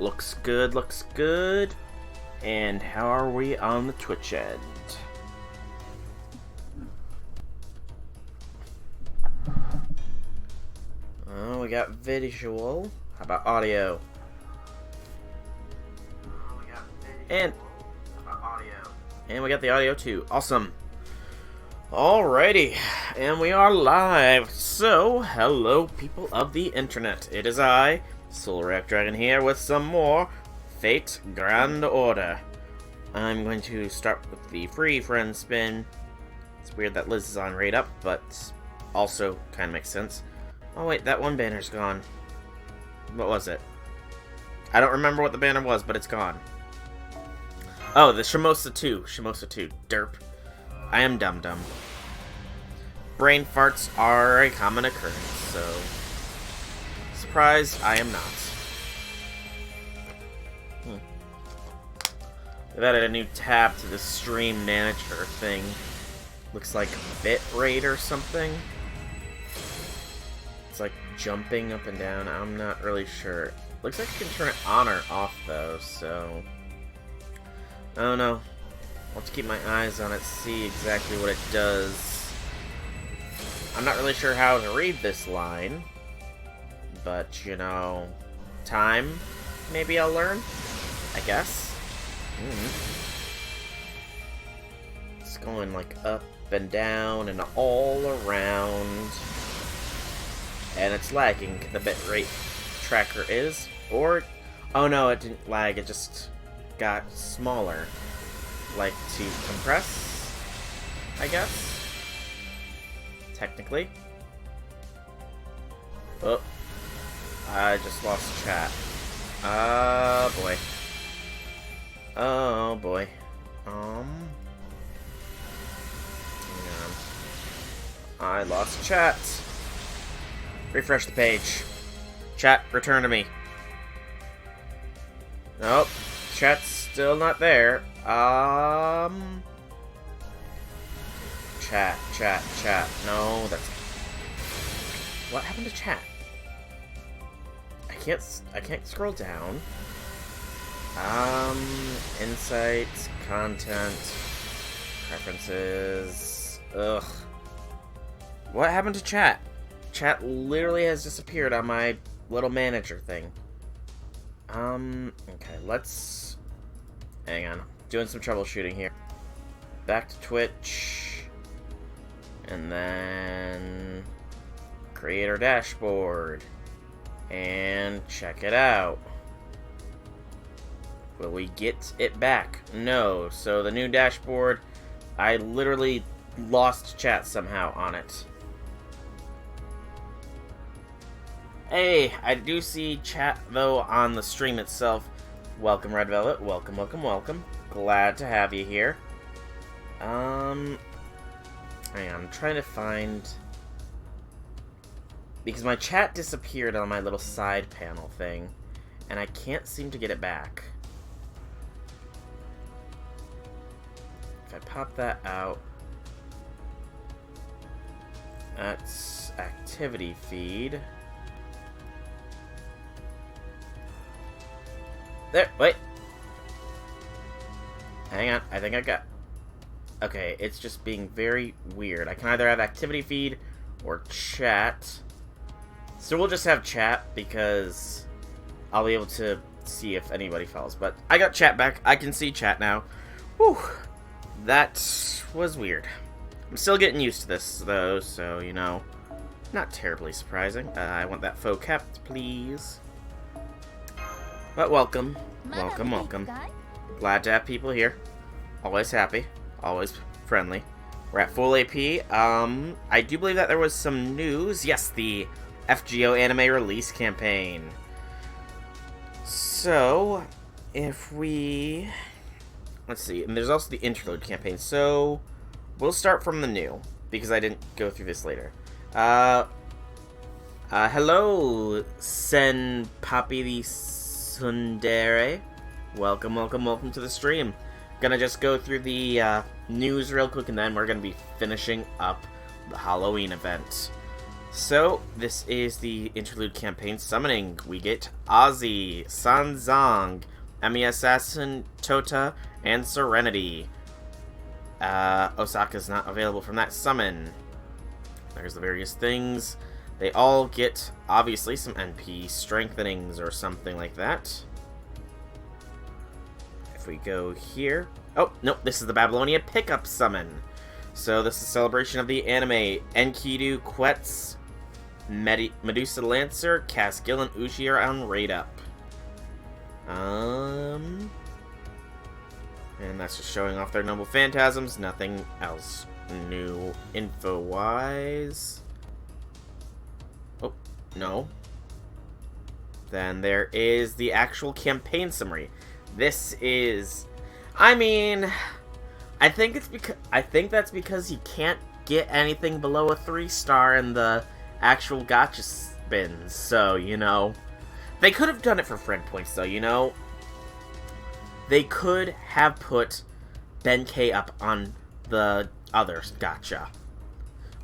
Looks good, looks good. And how are we on the Twitch end? Oh, we got visual. How about audio? And we got the audio too. Awesome. Alrighty, and we are live. So, hello people of the internet. It is I, Soul Dragon here with some more Fate Grand Order. I'm going to start with the free friend spin. It's weird that Liz is on right up, but also kind of makes sense. Oh wait, that one banner's gone. What was it? I don't remember what the banner was, but it's gone. Oh, the Shimosa 2. Shimosa 2. Derp. I am dumb. Brain farts are a common occurrence, so... Surprise, I am not. They've added a new tab to the stream manager thing. Looks like bitrate or something. It's like jumping up and down. I'm not really sure. Looks like you can turn it on or off though, so... I don't know. I'll have to keep my eyes on it, see exactly what it does. I'm not really sure how to read this line. But, you know... Time? Maybe I'll learn? I guess. It's going like up and down and all around. And it's lagging, the bitrate tracker is. Or... Oh no, it didn't lag, it just... got smaller, like to compress, I guess, technically. Oh, I just lost chat. Boy. Oh boy. Hang on. I lost chat. Refresh the page. Chat, return to me. Nope. Chat's still not there. Chat. No, that's... What happened to chat? I can't scroll down. Insights, content, preferences. Ugh. What happened to chat? Chat literally has disappeared on my little manager thing. Okay, let's... Hang on. Doing some troubleshooting here. Back to Twitch. And then... Creator dashboard. And check it out. Will we get it back? No. So the new dashboard, I literally lost chat somehow on it. Hey, I do see chat, though, on the stream itself. Welcome, Red Velvet. Welcome. Glad to have you here. Hang on, I'm trying to find... Because my chat disappeared on my little side panel thing, and I can't seem to get it back. If I pop that out... That's activity feed. There, wait. Hang on, I think I got... Okay, it's just being very weird. I can either have activity feed or chat. So we'll just have chat because I'll be able to see if anybody falls. But I got chat back. I can see chat now. Whew. That was weird. I'm still getting used to this, though, so, you know, not terribly surprising. I want that faux kept, please. But welcome. Glad to have people here. Always happy. Always friendly. We're at full AP. I do believe that there was some news. Yes, the FGO anime release campaign. So, if we... Let's see. And there's also the Interlude Campaign. So, we'll start from the new, because I didn't go through this later. Hello, Sen Papi the Sundere. Welcome to the stream. Gonna just go through the news real quick, and then we're gonna be finishing up the Halloween event. So, this is the Interlude Campaign summoning. We get Ozzy, Sanzang, Emi Assassin, Tota, and Serenity. Osaka's not available from that summon. There's the various things. They all get, obviously, some NP strengthenings or something like that. If we go here... Oh, nope, this is the Babylonia pickup summon. So this is a celebration of the anime. Enkidu, Quetz, Medusa Lancer, Caskill, and Uchi are on raid up. And that's just showing off their noble phantasms. Nothing else new info-wise. Oh, no. Then there is the actual campaign summary. This is... I mean... I think that's because you can't get anything below a 3-star in the actual gacha spins. So, you know... They could have done it for friend points, though, you know? They could have put Benkei up on the other gacha.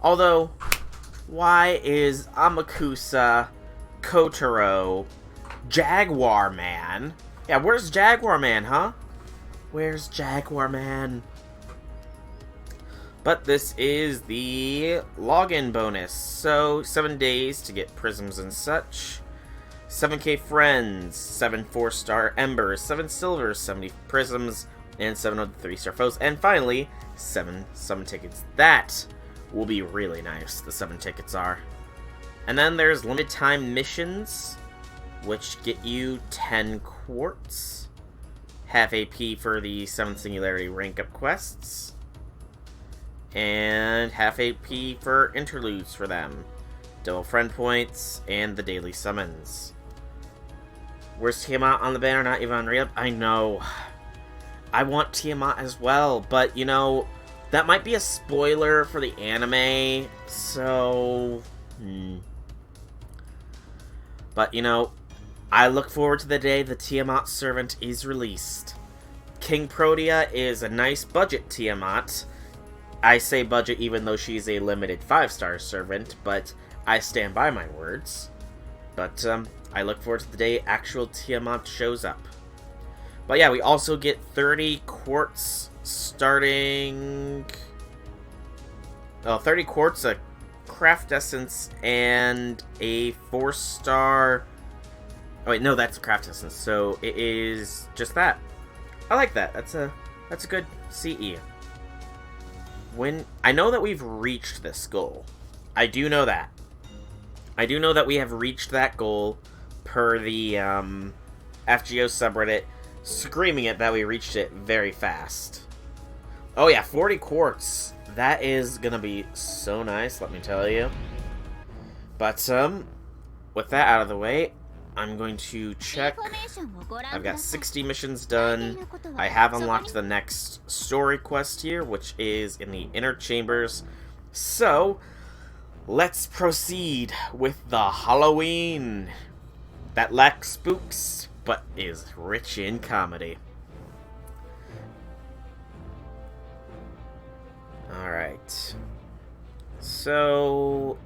Although, why is Amakusa, Kotaro, Jaguar Man? Yeah, where's Jaguar Man, huh? Where's Jaguar Man? But this is the login bonus. So, 7 days to get prisms and such. 7k friends, 7 4-star embers, 7 silvers, 70 prisms, and 7 of the 3-star foes. And finally, 7 summon tickets. That will be really nice, the 7 tickets are. And then there's limited time missions, which get you 10 quartz, half AP for the 7th Singularity rank up quests, and half AP for interludes for them, double friend points, and the daily summons. Where's Tiamat on the banner, not even on raid? I know. I want Tiamat as well, but, you know, that might be a spoiler for the anime, so... But, you know, I look forward to the day the Tiamat servant is released. King Protea is a nice budget Tiamat. I say budget even though she's a limited 5-star servant, but I stand by my words. But, I look forward to the day actual Tiamat shows up. But yeah, we also get 30 quartz starting... Oh, 30 quartz, a craft essence, and a 4-star... Oh wait, no, that's a craft essence, so it is just that. I like that. That's a good CE. I know that we've reached this goal. I do know that. I do know that we have reached that goal per the FGO subreddit, screaming it that we reached it very fast. Oh yeah, 40 quartz. That is gonna be so nice, let me tell you. But, with that out of the way, I'm going to check. I've got 60 missions done. I have unlocked the next story quest here, which is in the inner chambers. So, let's proceed with the Halloween that lacks spooks, but is rich in comedy. Alright. So,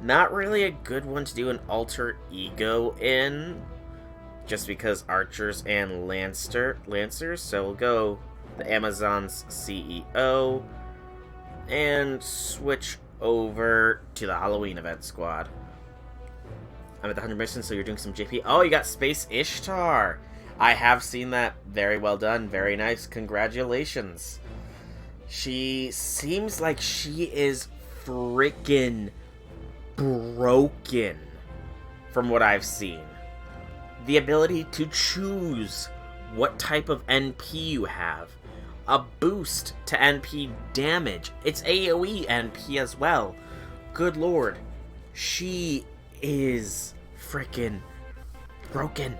not really a good one to do an alter ego in, just because archers and lancers, so we'll go the Amazon's CEO, and switch over to the Halloween event squad. I'm at the 100 missions, so you're doing some JP. Oh, you got Space Ishtar! I have seen that. Very well done. Very nice. Congratulations. She seems like she is freaking broken from what I've seen. The ability to choose what type of NP you have. A boost to NP damage. It's AoE NP as well. Good lord. She is freaking broken.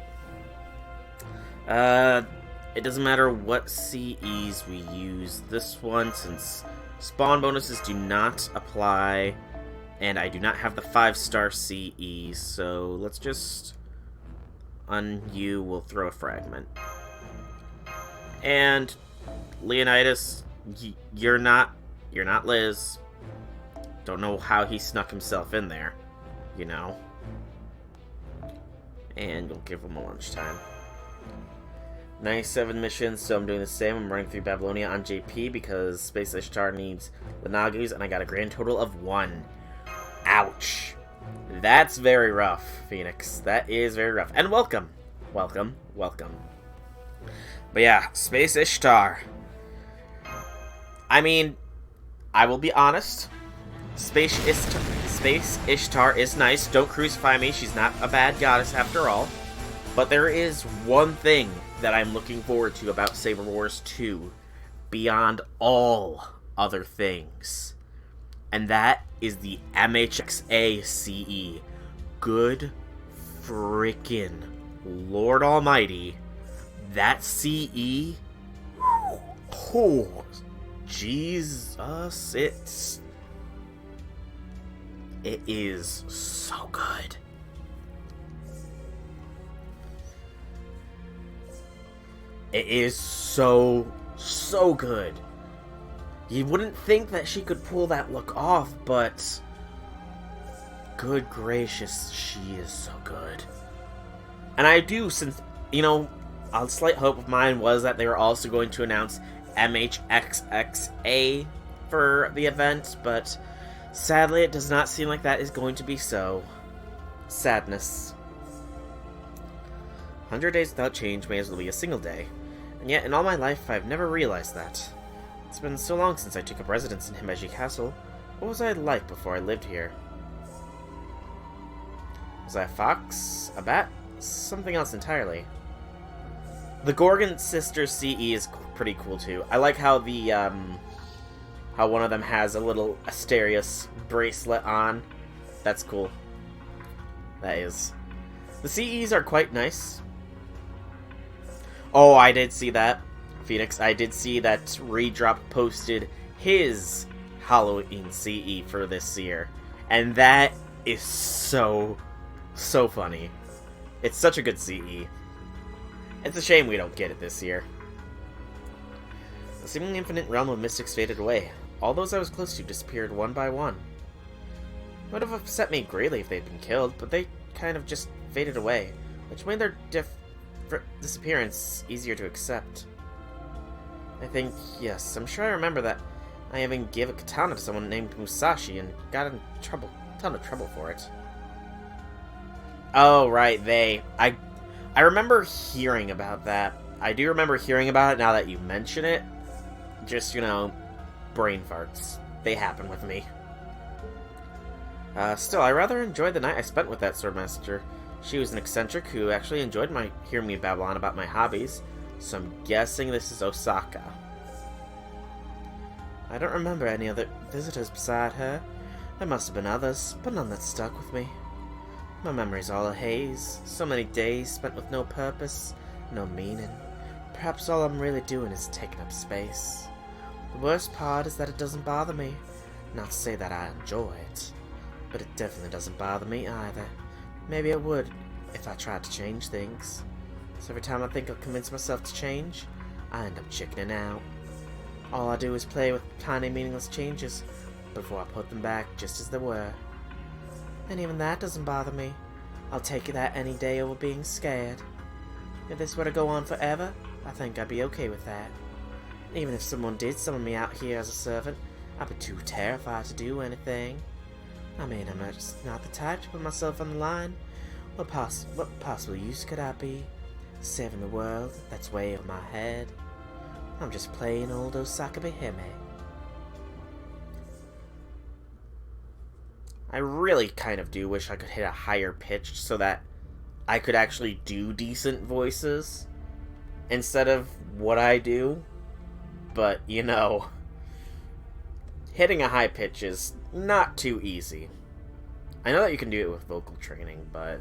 It doesn't matter what CEs we use this one, since spawn bonuses do not apply, and I do not have the 5-star CEs, so let's just... On you, we'll throw a fragment. And Leonidas, you're not Liz. Don't know how he snuck himself in there, you know. And we'll give him a lunchtime. 97 missions, so I'm doing the same. I'm running through Babylonia on JP because Space Ishtar needs the Nagus, and I got a grand total of 1. Ouch. That's very rough, Phoenix. That is very rough. And welcome. Welcome. Welcome. But yeah, Space Ishtar. I mean, I will be honest. Space Ishtar is nice. Don't crucify me. She's not a bad goddess after all. But there is one thing that I'm looking forward to about Saber Wars 2 beyond all other things. And that is the MHXA CE. Good frickin' Lord Almighty. That CE. Oh, Jesus. It is so good. It is so good. You wouldn't think that she could pull that look off, but good gracious, she is so good. And I do, since, you know, a slight hope of mine was that they were also going to announce MHXXA for the event, but sadly it does not seem like that is going to be so. Sadness. 100 days without change may as well be a single day. And yet, in all my life, I've never realized that. It's been so long since I took up residence in Himeji Castle. What was I like before I lived here? Was I a fox? A bat? Something else entirely. The Gorgon Sister CE is pretty cool, too. I like how the, how one of them has a little Asterius bracelet on. That's cool. That is. The CEs are quite nice. Oh, I did see that, Phoenix. I did see that Redrop posted his Halloween CE for this year. And that is so funny. It's such a good CE. It's a shame we don't get it this year. The seemingly infinite realm of mystics faded away. All those I was close to disappeared one by one. It would have upset me greatly if they'd been killed, but they kind of just faded away, which made their disappearance easier to accept. I think, yes, I'm sure I remember that I even gave a katana to someone named Musashi and got in trouble, ton of trouble for it. Oh, right, I remember hearing about that. I do remember hearing about it now that you mention it. Just, you know, brain farts. They happen with me. Still, I rather enjoyed the night I spent with that Swordmaster. She was an eccentric who actually enjoyed hearing me babble on about my hobbies, so I'm guessing this is Osaka. I don't remember any other visitors beside her. There must have been others, but none that stuck with me. My memory's all a haze. So many days spent with no purpose, no meaning. Perhaps all I'm really doing is taking up space. The worst part is that it doesn't bother me. Not to say that I enjoy it, but it definitely doesn't bother me either. Maybe it would if I tried to change things. So every time I think I'll convince myself to change, I end up chickening out. All I do is play with tiny meaningless changes before I put them back just as they were. And even that doesn't bother me. I'll take that any day over being scared. If this were to go on forever, I think I'd be okay with that. Even if someone did summon me out here as a servant, I'd be too terrified to do anything. I mean, I'm just not the type to put myself on the line. What possible use could I be? Saving the world? That's way over my head. I'm just plain old Osaka Behime. I really kind of do wish I could hit a higher pitch so that I could actually do decent voices instead of what I do. But, you know, hitting a high pitch is not too easy. I know that you can do it with vocal training, but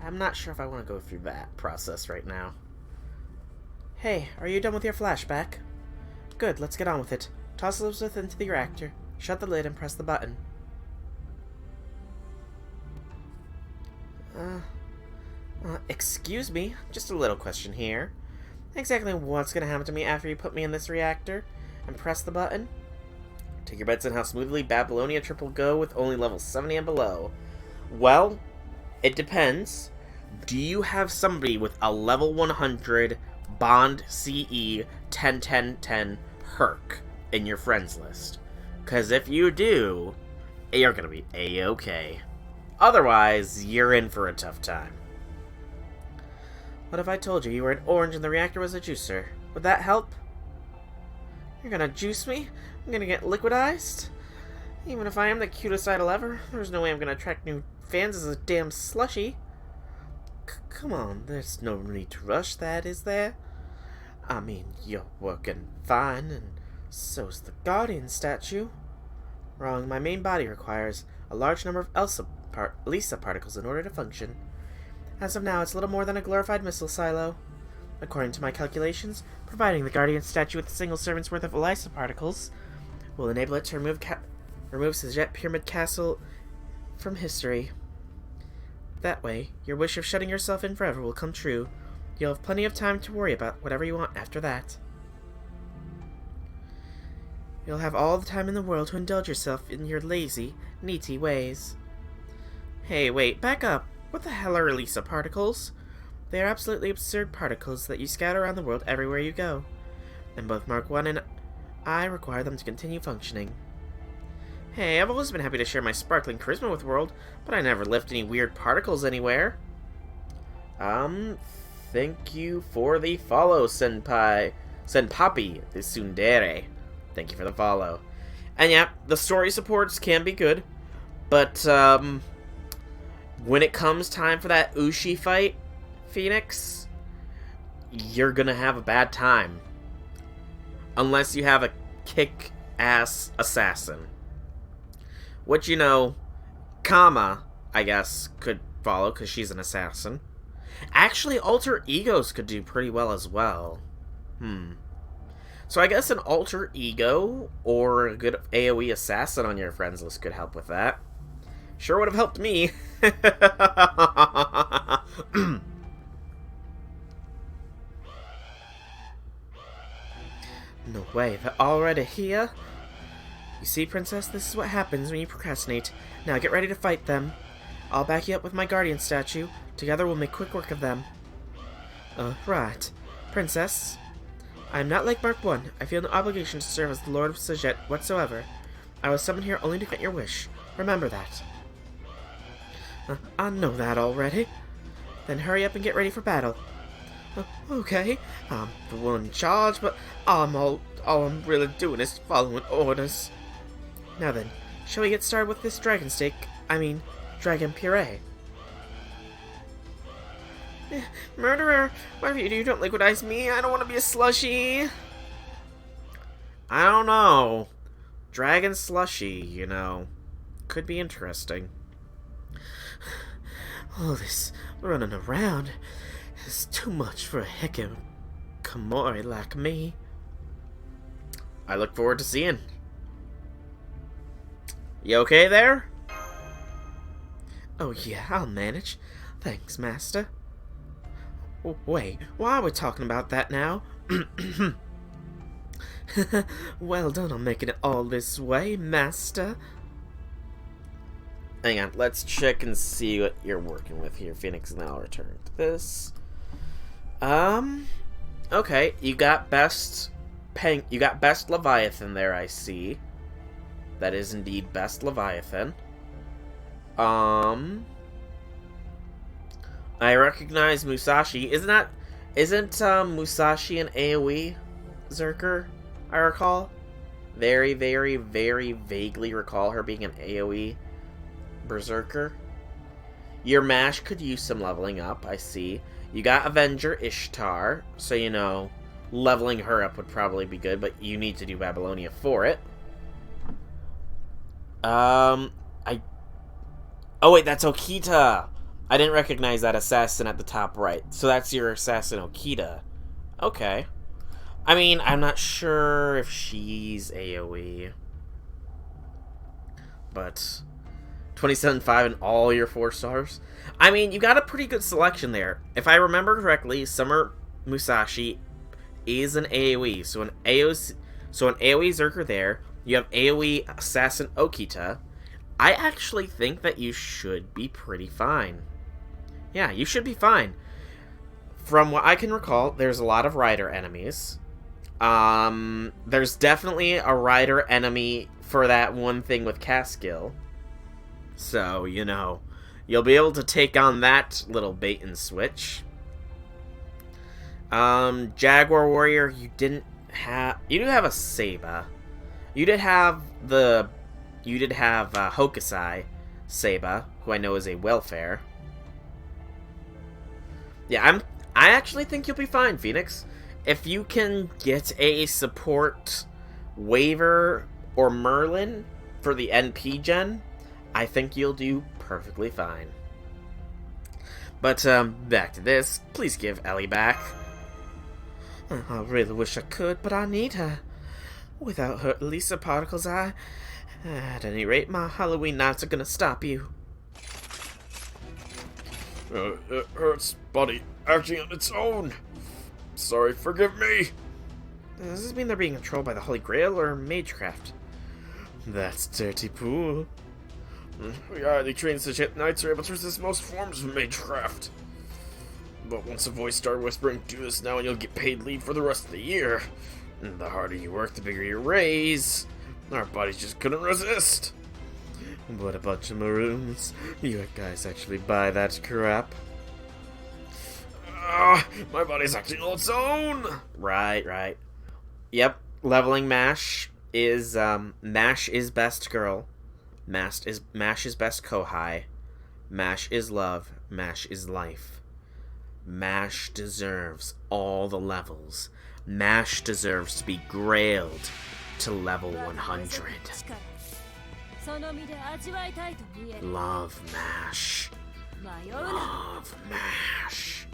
I'm not sure if I want to go through that process right now. Hey, are you done with your flashback? Good, let's get on with it. Toss Elizabeth into the reactor, shut the lid, and press the button. Excuse me, just a little question here. Exactly what's gonna happen to me after you put me in this reactor and press the button? Take your bets on how smoothly Babylonia Trip will go with only level 70 and below. Well, it depends. Do you have somebody with a level 100 Bond CE 10-10-10 Herc in your friends list? Because if you do, you're going to be A-okay. Otherwise, you're in for a tough time. What if I told you were an orange and the reactor was a juicer? Would that help? You're gonna juice me? I'm gonna get liquidized? Even if I am the cutest idol ever, there's no way I'm gonna attract new fans as a damn slushy. Come on, there's no need to rush that, is there? I mean, you're working fine, and so's the Guardian statue. Wrong, my main body requires a large number of Lisa particles in order to function. As of now, it's little more than a glorified missile silo. According to my calculations, providing the Guardian statue with a single servant's worth of Elisa particles will enable it to remove Sajet Pyramid Castle from history. That way, your wish of shutting yourself in forever will come true. You'll have plenty of time to worry about whatever you want after that. You'll have all the time in the world to indulge yourself in your lazy, neaty ways. Hey, wait, back up. What the hell are Elisa particles? They are absolutely absurd particles that you scatter around the world everywhere you go. And both Mark 1 and I require them to continue functioning. Hey, I've always been happy to share my sparkling charisma with the world, but I never left any weird particles anywhere. Thank you for the follow, Senpai. Senpapi, the Tsundere. Thank you for the follow. And yeah, the story supports can be good, but, when it comes time for that Ushi fight, Phoenix, you're gonna have a bad time. Unless you have a kick-ass assassin. Which, you know, Kama, I guess, could follow, because she's an assassin. Actually, alter egos could do pretty well as well. So I guess an alter ego, or a good AoE assassin on your friends list could help with that. Sure would have helped me. No way, they're already here? You see, Princess, this is what happens when you procrastinate. Now get ready to fight them. I'll back you up with my Guardian statue. Together we'll make quick work of them. Right. Princess, I am not like Mark 1. I feel no obligation to serve as the Lord of Sajet whatsoever. I was summoned here only to grant your wish. Remember that. I know that already. Then hurry up and get ready for battle. Okay, I'm the one in charge, but all I'm really doing is following orders. Now then, shall we get started with this dragon dragon puree? Murderer, whatever you do, don't liquidize me. I don't want to be a slushy. I don't know. Dragon slushy, you know. Could be interesting. All this running around is too much for a hikikomori like me. I look forward to seeing. You okay there? Oh yeah, I'll manage. Thanks, Master. Wait, why are we talking about that now? Well done on making it all this way, Master. Hang on, let's check and see what you're working with here, Phoenix, and then I'll return to this. Okay, you got best Leviathan there, I see. That is indeed best Leviathan. I recognize Musashi. Isn't Musashi an AoE Zerker, I recall? Very, very, very vaguely recall her being an AoE Berserker. Your Mash could use some leveling up, I see. You got Avenger Ishtar, so you know, leveling her up would probably be good, but you need to do Babylonia for it. Oh wait, that's Okita! I didn't recognize that assassin at the top right. So that's your assassin Okita. Okay. I mean, I'm not sure if she's AoE. But 27.5 in all your 4 stars. I mean, you got a pretty good selection there. If I remember correctly, Summer Musashi is an AoE. So an AoE Zerker there. You have AoE Assassin Okita. I actually think that you should be pretty fine. Yeah, you should be fine. From what I can recall, there's a lot of rider enemies. There's definitely a rider enemy for that one thing with Caskill. So, you know, you'll be able to take on that little bait and switch. Jaguar Warrior, you do have a Saba. You did have Hokusai Saba, who I know is a welfare. Yeah, I actually think you'll be fine, Phoenix. If you can get a support Waver or Merlin for the NP gen, I think you'll do perfectly fine. But, back to this. Please give Ellie back. I really wish I could, but I need her. Without her Lisa Particles, at any rate, my Halloween nights are gonna stop you. It hurts, buddy. Acting on its own. Sorry, forgive me. Does this mean they're being controlled by the Holy Grail or Magecraft? That's dirty pool. We highly trained such knights are able to resist most forms of Magecraft. But once a voice started whispering, do this now and you'll get paid leave for the rest of the year. And the harder you work, the bigger your raise. Our bodies just couldn't resist. What a bunch of maroons. You guys actually buy that crap? My body's acting on its own! Right. Yep, leveling Mash is, Mash is best girl. Mash is best Kohai. Mash is love. Mash is life. Mash deserves all the levels. Mash deserves to be grailed to level 100. Love Mash. Love Mash.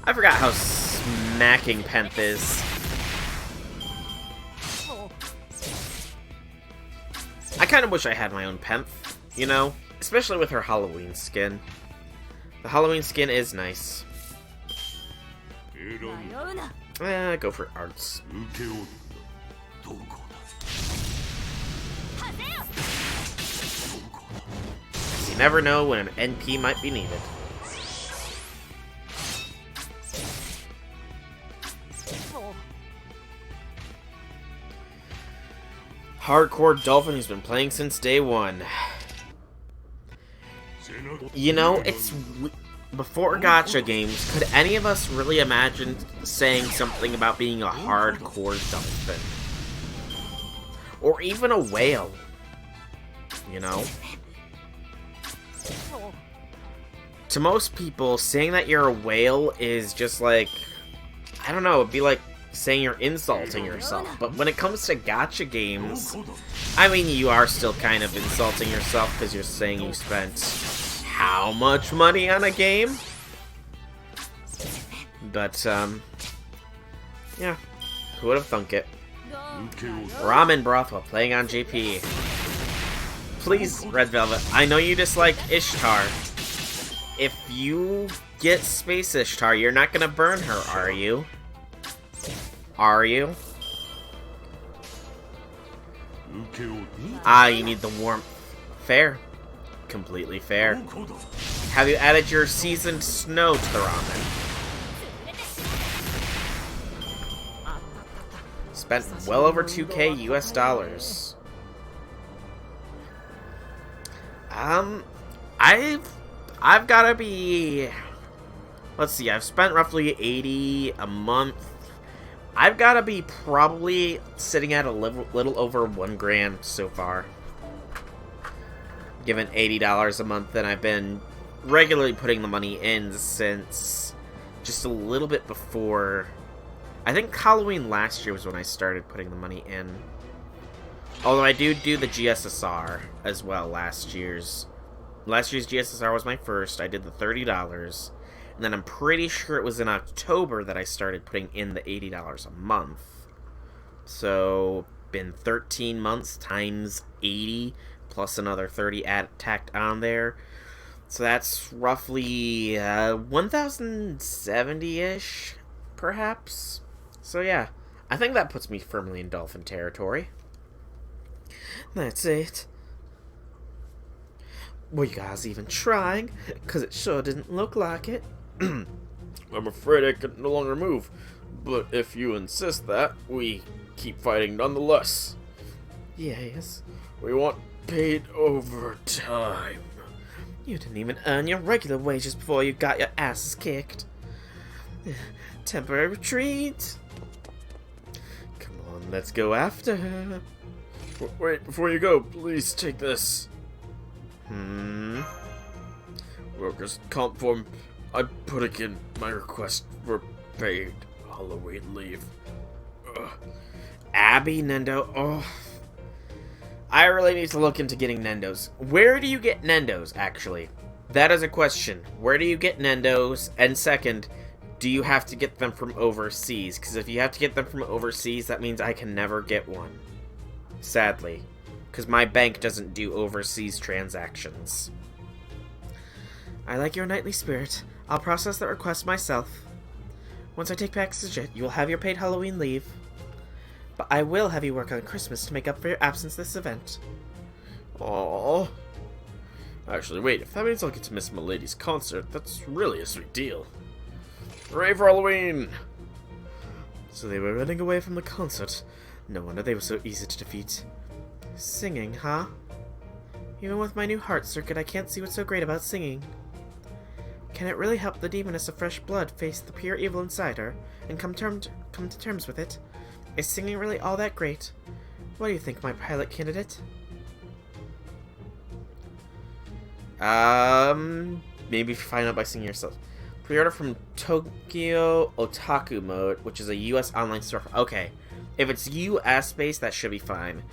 I forgot how smacking Penth is. I kind of wish I had my own Penth, you know? Especially with her Halloween skin. The Halloween skin is nice. Go for arts. You never know when an NP might be needed. Hardcore Dolphin who's been playing since day one. You know, it's... Before gacha games, could any of us really imagine saying something about being a hardcore dolphin? Or even a whale? You know? To most people, saying that you're a whale is just like... I don't know, it'd be like saying you're insulting yourself. But when it comes to gacha games, I mean, you are still kind of insulting yourself because you're saying you spent how much money on a game? But, yeah. Who would have thunk it? Ramen Brothel playing on JP. Please, Red Velvet, I know you dislike Ishtar. If you get Space Ishtar, you're not gonna burn her, are you? Are you? Ah, you need the warmth. Fair. Completely fair. Have you added your seasoned snow to the ramen? Spent well over 2K US dollars. I've gotta be... Let's see, I've spent roughly 80 a month. I've gotta be probably sitting at a little over $1,000 so far. Given $80 a month, and I've been regularly putting the money in since just a little bit before. I think Halloween last year was when I started putting the money in. Although I do the GSSR as well. Last year's GSSR was my first. I did the $30, and then I'm pretty sure it was in October that I started putting in the $80 a month. So been 13 months times 80. Plus another 30 tacked on there. So that's roughly 1,070-ish, perhaps. So yeah, I think that puts me firmly in dolphin territory. That's it. Were you guys even trying? Because it sure didn't look like it. I'm afraid I can no longer move, but if you insist that, we keep fighting nonetheless. Yes. We want paid overtime. You didn't even earn your regular wages before you got your asses kicked. Temporary retreat. Come on, let's go after her. Wait, before you go, please take this. Workers' comp form. I'm putting in my request for paid Halloween leave. Abby, Nendo, oh. I really need to look into getting Nendos. Where do you get Nendos, actually? That is a question. Where do you get Nendos? And second, do you have to get them from overseas? Because if you have to get them from overseas, that means I can never get one. Sadly. Because my bank doesn't do overseas transactions. I like your knightly spirit. I'll process that request myself. Once I take passage, you will have your paid Halloween leave. But I will have you work on Christmas to make up for your absence this event. Aww. Actually, wait, if that means I'll get to miss Milady's concert, that's really a sweet deal. Hooray for Halloween! So they were running away from the concert. No wonder they were so easy to defeat. Singing, huh? Even with my new heart circuit, I can't see what's so great about singing. Can it really help the demoness of fresh blood face the pure evil inside her and come to terms with it? Is singing really all that great? What do you think, my pilot candidate? Maybe find out by singing yourself. Pre-order from Tokyo Otaku Mode, which is a US online store. Okay, if it's US based, that should be fine.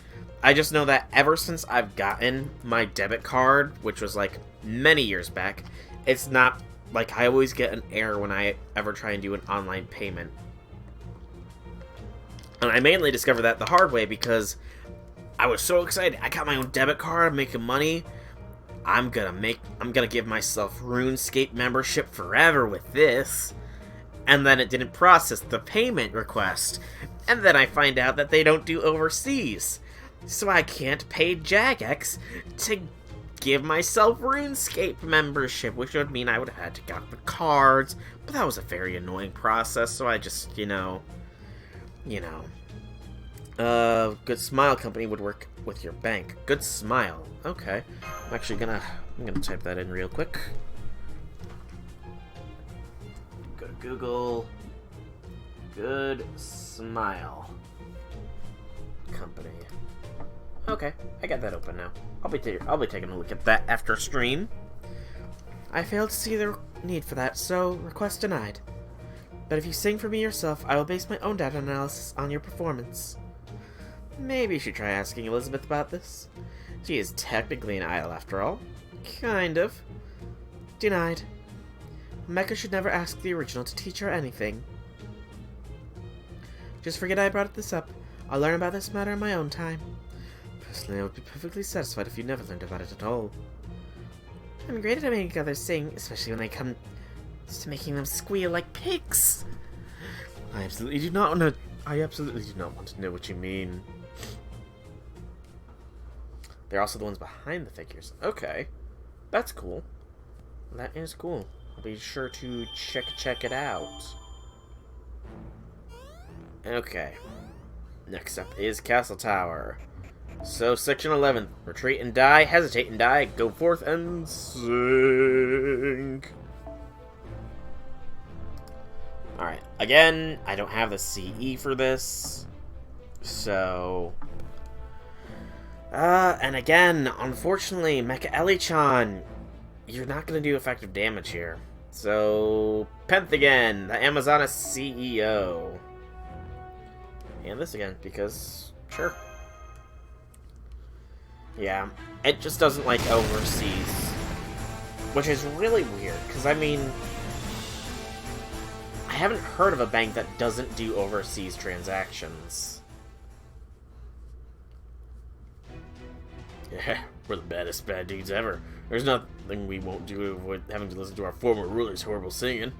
I just know that ever since I've gotten my debit card, which was like many years back, it's not like I always get an error when I ever try and do an online payment. And I mainly discovered that the hard way because I was so excited. I got my own debit card, I'm making money. I'm gonna give myself RuneScape membership forever with this. And then it didn't process the payment request. And then I find out that they don't do overseas. So I can't pay Jagex to give myself RuneScape membership, which would mean I would have had to get the cards. But that was a very annoying process, so I just, Good Smile Company would work with your bank. Good Smile. Okay. I'm gonna type that in real quick. Go to Google. Good Smile Company. Okay, I got that open now. I'll be taking a look at that after stream. I failed to see the need for that, so request denied. But if you sing for me yourself, I will base my own data analysis on your performance. Maybe you should try asking Elizabeth about this. She is technically an idol after all. Kind of. Denied. Mecca should never ask the original to teach her anything. Just forget I brought this up. I'll learn about this matter in my own time. Personally, I would be perfectly satisfied if you never learned about it at all. I'm great at making others sing, especially when they come to making them squeal like pigs. I absolutely do not want to know what you mean. They're also the ones behind the figures. Okay. That's cool. That is cool. I'll be sure to check it out. Okay. Next up is Castle Tower. So, Section 11. Retreat and die, hesitate and die, go forth and sing. Alright, again, I don't have the CE for this. So... and again, unfortunately, Mecha Ellie-chan, you're not going to do effective damage here. So, Penth again, the Amazonas CEO. And this again, because, sure. Yeah, it just doesn't like overseas. Which is really weird, because I mean... I haven't heard of a bank that doesn't do overseas transactions. Yeah, We're the baddest bad dudes ever. There's nothing we won't do to avoid having to listen to our former ruler's horrible singing.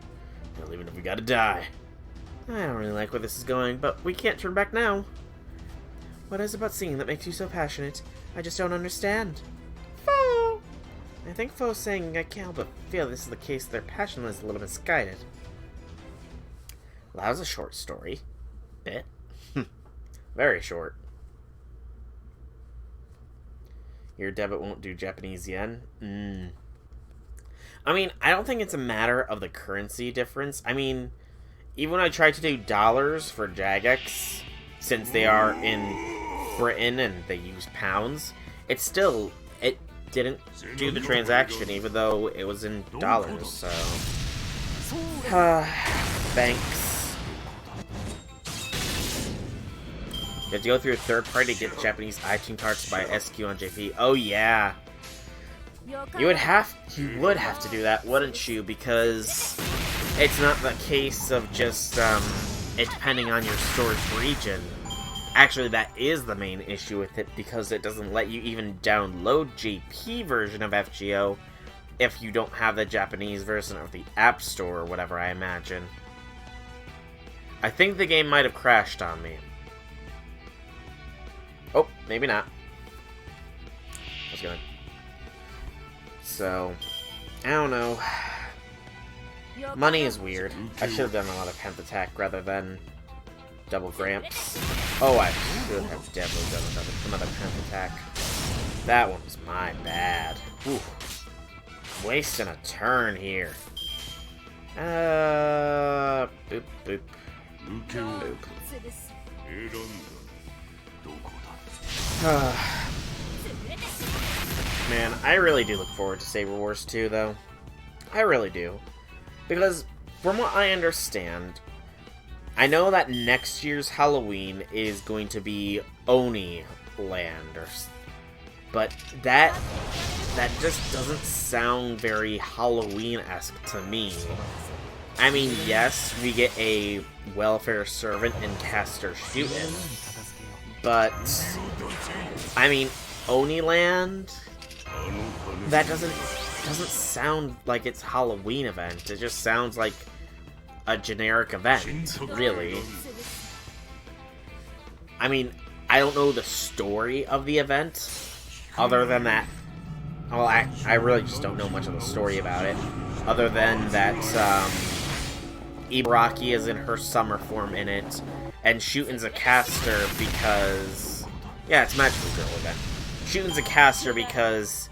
Hell, even if we gotta die. I don't really like where this is going, but we can't turn back now. What is it about singing that makes you so passionate? I just don't understand. Fo! I think Fo's saying I can't help but feel this is the case. Their passion is a little misguided. Well, that was a short story. Bit. Very short. Your debit won't do Japanese yen? I mean, I don't think it's a matter of the currency difference. I mean, even when I tried to do dollars for Jagex, since they are in Britain and they use pounds, it didn't do the transaction even though it was in dollars, so... Thanks. You have to go through a third party to get Japanese iTunes cards to buy SQ on JP. Oh yeah. You would have to do that, wouldn't you? Because it's not the case of just it depending on your store's region. Actually, that is the main issue with it, because it doesn't let you even download JP version of FGO if you don't have the Japanese version of the App Store or whatever, I imagine. I think the game might have crashed on me. Oh, maybe not. How's it going? So, I don't know. Money is weird. I should have done a lot of Pent Attack rather than double Gramps. Oh, I should have definitely done another Pent Attack. That one was my bad. Ooh. Wasting a turn here. Boop, boop. Boop. Man, I really do look forward to Saber Wars 2, though. I really do. Because, from what I understand, I know that next year's Halloween is going to be Oni Land, but that just doesn't sound very Halloween-esque to me. I mean, yes, we get a welfare servant in Caster Shootin', but, I mean, Oni Land, that doesn't sound like it's a Halloween event. It just sounds like a generic event, really. I mean, I don't know the story of the event, other than that. Well, I really just don't know much of the story about it, other than that Ibaraki is in her summer form in it, and Shuten's a caster because... Yeah, it's a Magical Girl event. Shuten's a caster because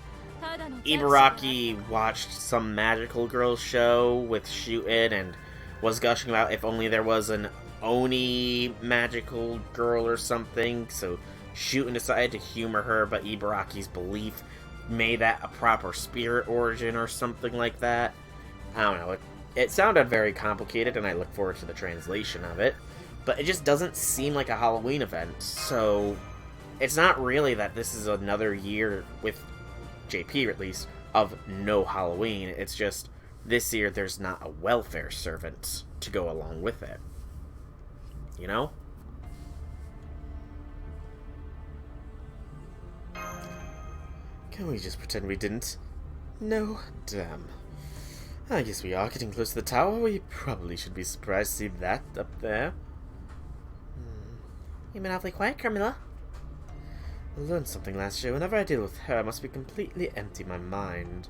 Ibaraki watched some Magical Girl show with Shuten and was gushing about if only there was an Oni Magical Girl or something, so Shuten decided to humor her, but Ibaraki's belief made that a proper spirit origin or something like that. I don't know, it sounded very complicated, and I look forward to the translation of it, but it just doesn't seem like a Halloween event, so it's not really that this is another year, with JP at least, of no Halloween. It's just, this year there's not a welfare servant to go along with it. You know? Can we just pretend we didn't? No? Damn. I guess we are getting close to the tower. We probably should be surprised to see that up there. You've been awfully quiet, Carmilla. I learned something last year. Whenever I deal with her, I must be completely empty my mind.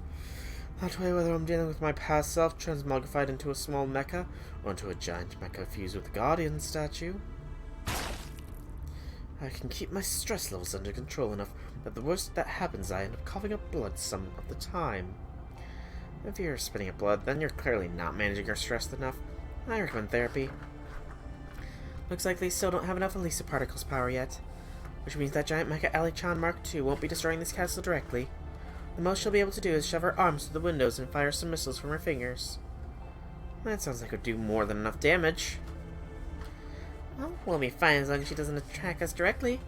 That way, whether I'm dealing with my past self transmogrified into a small mecha, or into a giant mecha fused with a guardian statue, I can keep my stress levels under control enough that the worst that happens, I end up coughing up blood some of the time. If you're spitting up blood, then you're clearly not managing your stress enough. I recommend therapy. Looks like they still don't have enough Elisa Particles power yet, which means that giant mecha Ali-chan Mark II won't be destroying this castle directly. The most she'll be able to do is shove her arms through the windows and fire some missiles from her fingers. That sounds like it would do more than enough damage. Well, we'll be fine as long as she doesn't attack us directly.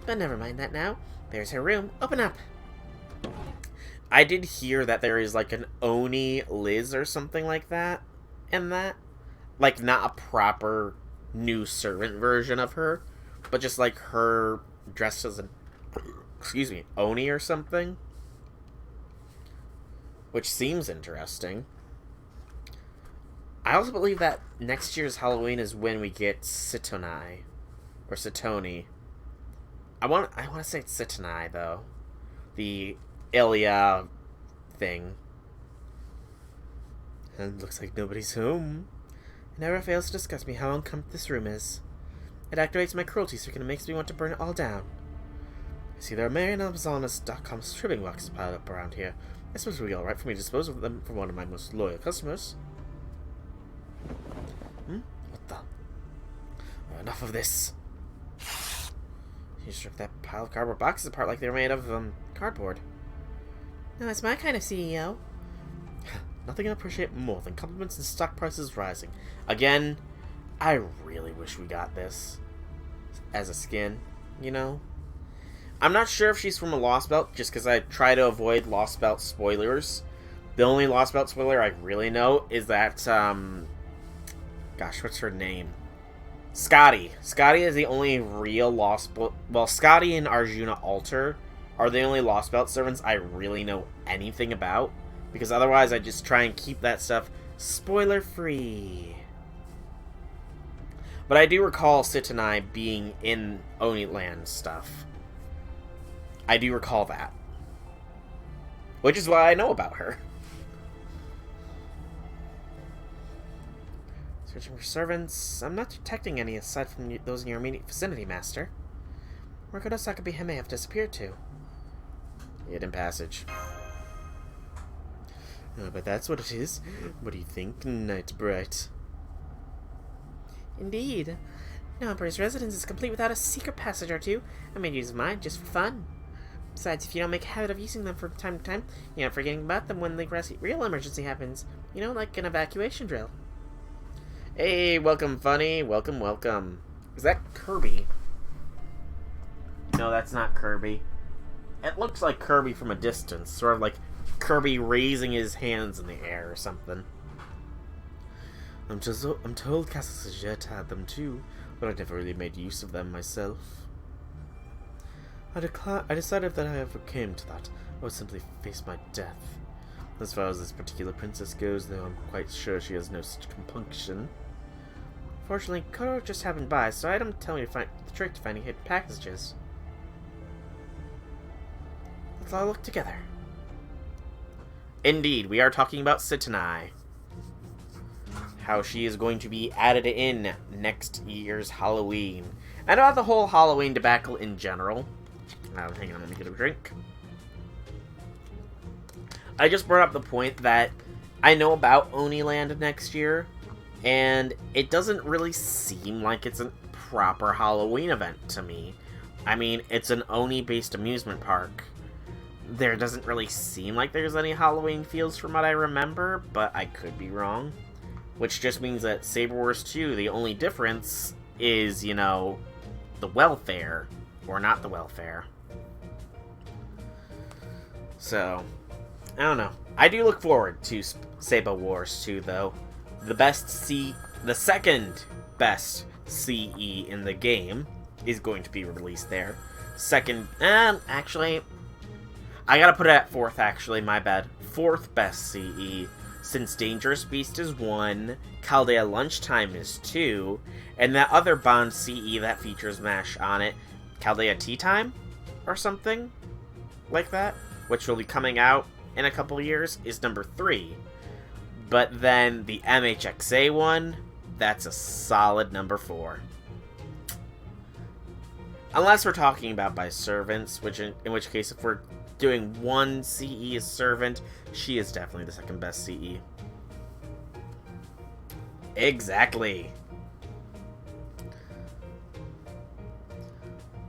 But never mind that now. There's her room. Open up! I did hear that there is like an Oni Liz or something like that in that. Like, not a proper new servant version of her, but just like her dressed as a excuse me, Oni or something. Which seems interesting. I also believe that next year's Halloween is when we get Sitonai. Or Sitoni. I want to say it's Sitonai, though. The Ilya thing. And it looks like nobody's home. It never fails to disgust me how uncomfortable this room is. It activates my cruelty circuit and makes me want to burn it all down. I see there are MarianAmazonas.com stripping boxes piled up around here. I suppose it would be alright for me to dispose of them for one of my most loyal customers. What the? Enough of this. You strip that pile of cardboard boxes apart like they're made of, cardboard. Now that's my kind of CEO. Nothing I appreciate more than compliments and stock prices rising. Again, I really wish we got this as a skin, you know? I'm not sure if she's from a Lost Belt, just because I try to avoid Lost Belt spoilers. The only Lost Belt spoiler I really know is that, gosh, what's her name? Scotty. Scotty is the only real Lost Belt... Well, Scotty and Arjuna Alter are the only Lost Belt servants I really know anything about. Because otherwise I just try and keep that stuff spoiler-free. But I do recall Sitonai being in Oni Land stuff. I do recall that. Which is why I know about her. Searching for servants. I'm not detecting any aside from those in your immediate vicinity, Master. Where could Osaka Hime have disappeared to? Hidden passage. Oh, but that's what it is. What do you think, Night Bright? Indeed. No Emperor's residence is complete without a secret passage or two. I made use of mine just for fun. Besides, if you don't make a habit of using them from time to time, you end up forgetting about them when the real emergency happens. You know, like an evacuation drill. Hey, welcome, Funny. Welcome, welcome. Is that Kirby? No, that's not Kirby. It looks like Kirby from a distance. Sort of like Kirby raising his hands in the air or something. I'm told Castle Sajet had them too, but I never really made use of them myself. I decided that if I ever came to that, I would simply face my death. As far as this particular princess goes, though, I'm quite sure she has no such compunction. Fortunately, Koro just happened by, so I don't tell me to find the trick to finding hidden packages. Let's all look together. Indeed, we are talking about Sitonai. How she is going to be added in next year's Halloween. And about the whole Halloween debacle in general. Hang on, let me get a drink. I just brought up the point that I know about Oni Land next year, and it doesn't really seem like it's a proper Halloween event to me. I mean, it's an Oni-based amusement park. There doesn't really seem like there's any Halloween feels from what I remember, but I could be wrong. Which just means that Saber Wars 2, the only difference is, you know, the welfare, or not the welfare. So, I don't know. I do look forward to Saber Wars 2, though. The second best CE in the game is going to be released there. Actually, I gotta put it at fourth, actually, my bad. Fourth best CE, since Dangerous Beast is 1, Chaldea Lunchtime is 2, and that other Bond CE that features MASH on it, Chaldea Tea Time? Or something like that? Which will be coming out in a couple years, is number 3. But then the MHXA one, that's a solid number 4. Unless we're talking about by servants, in which case if we're doing one CE as servant, she is definitely the second best CE. Exactly.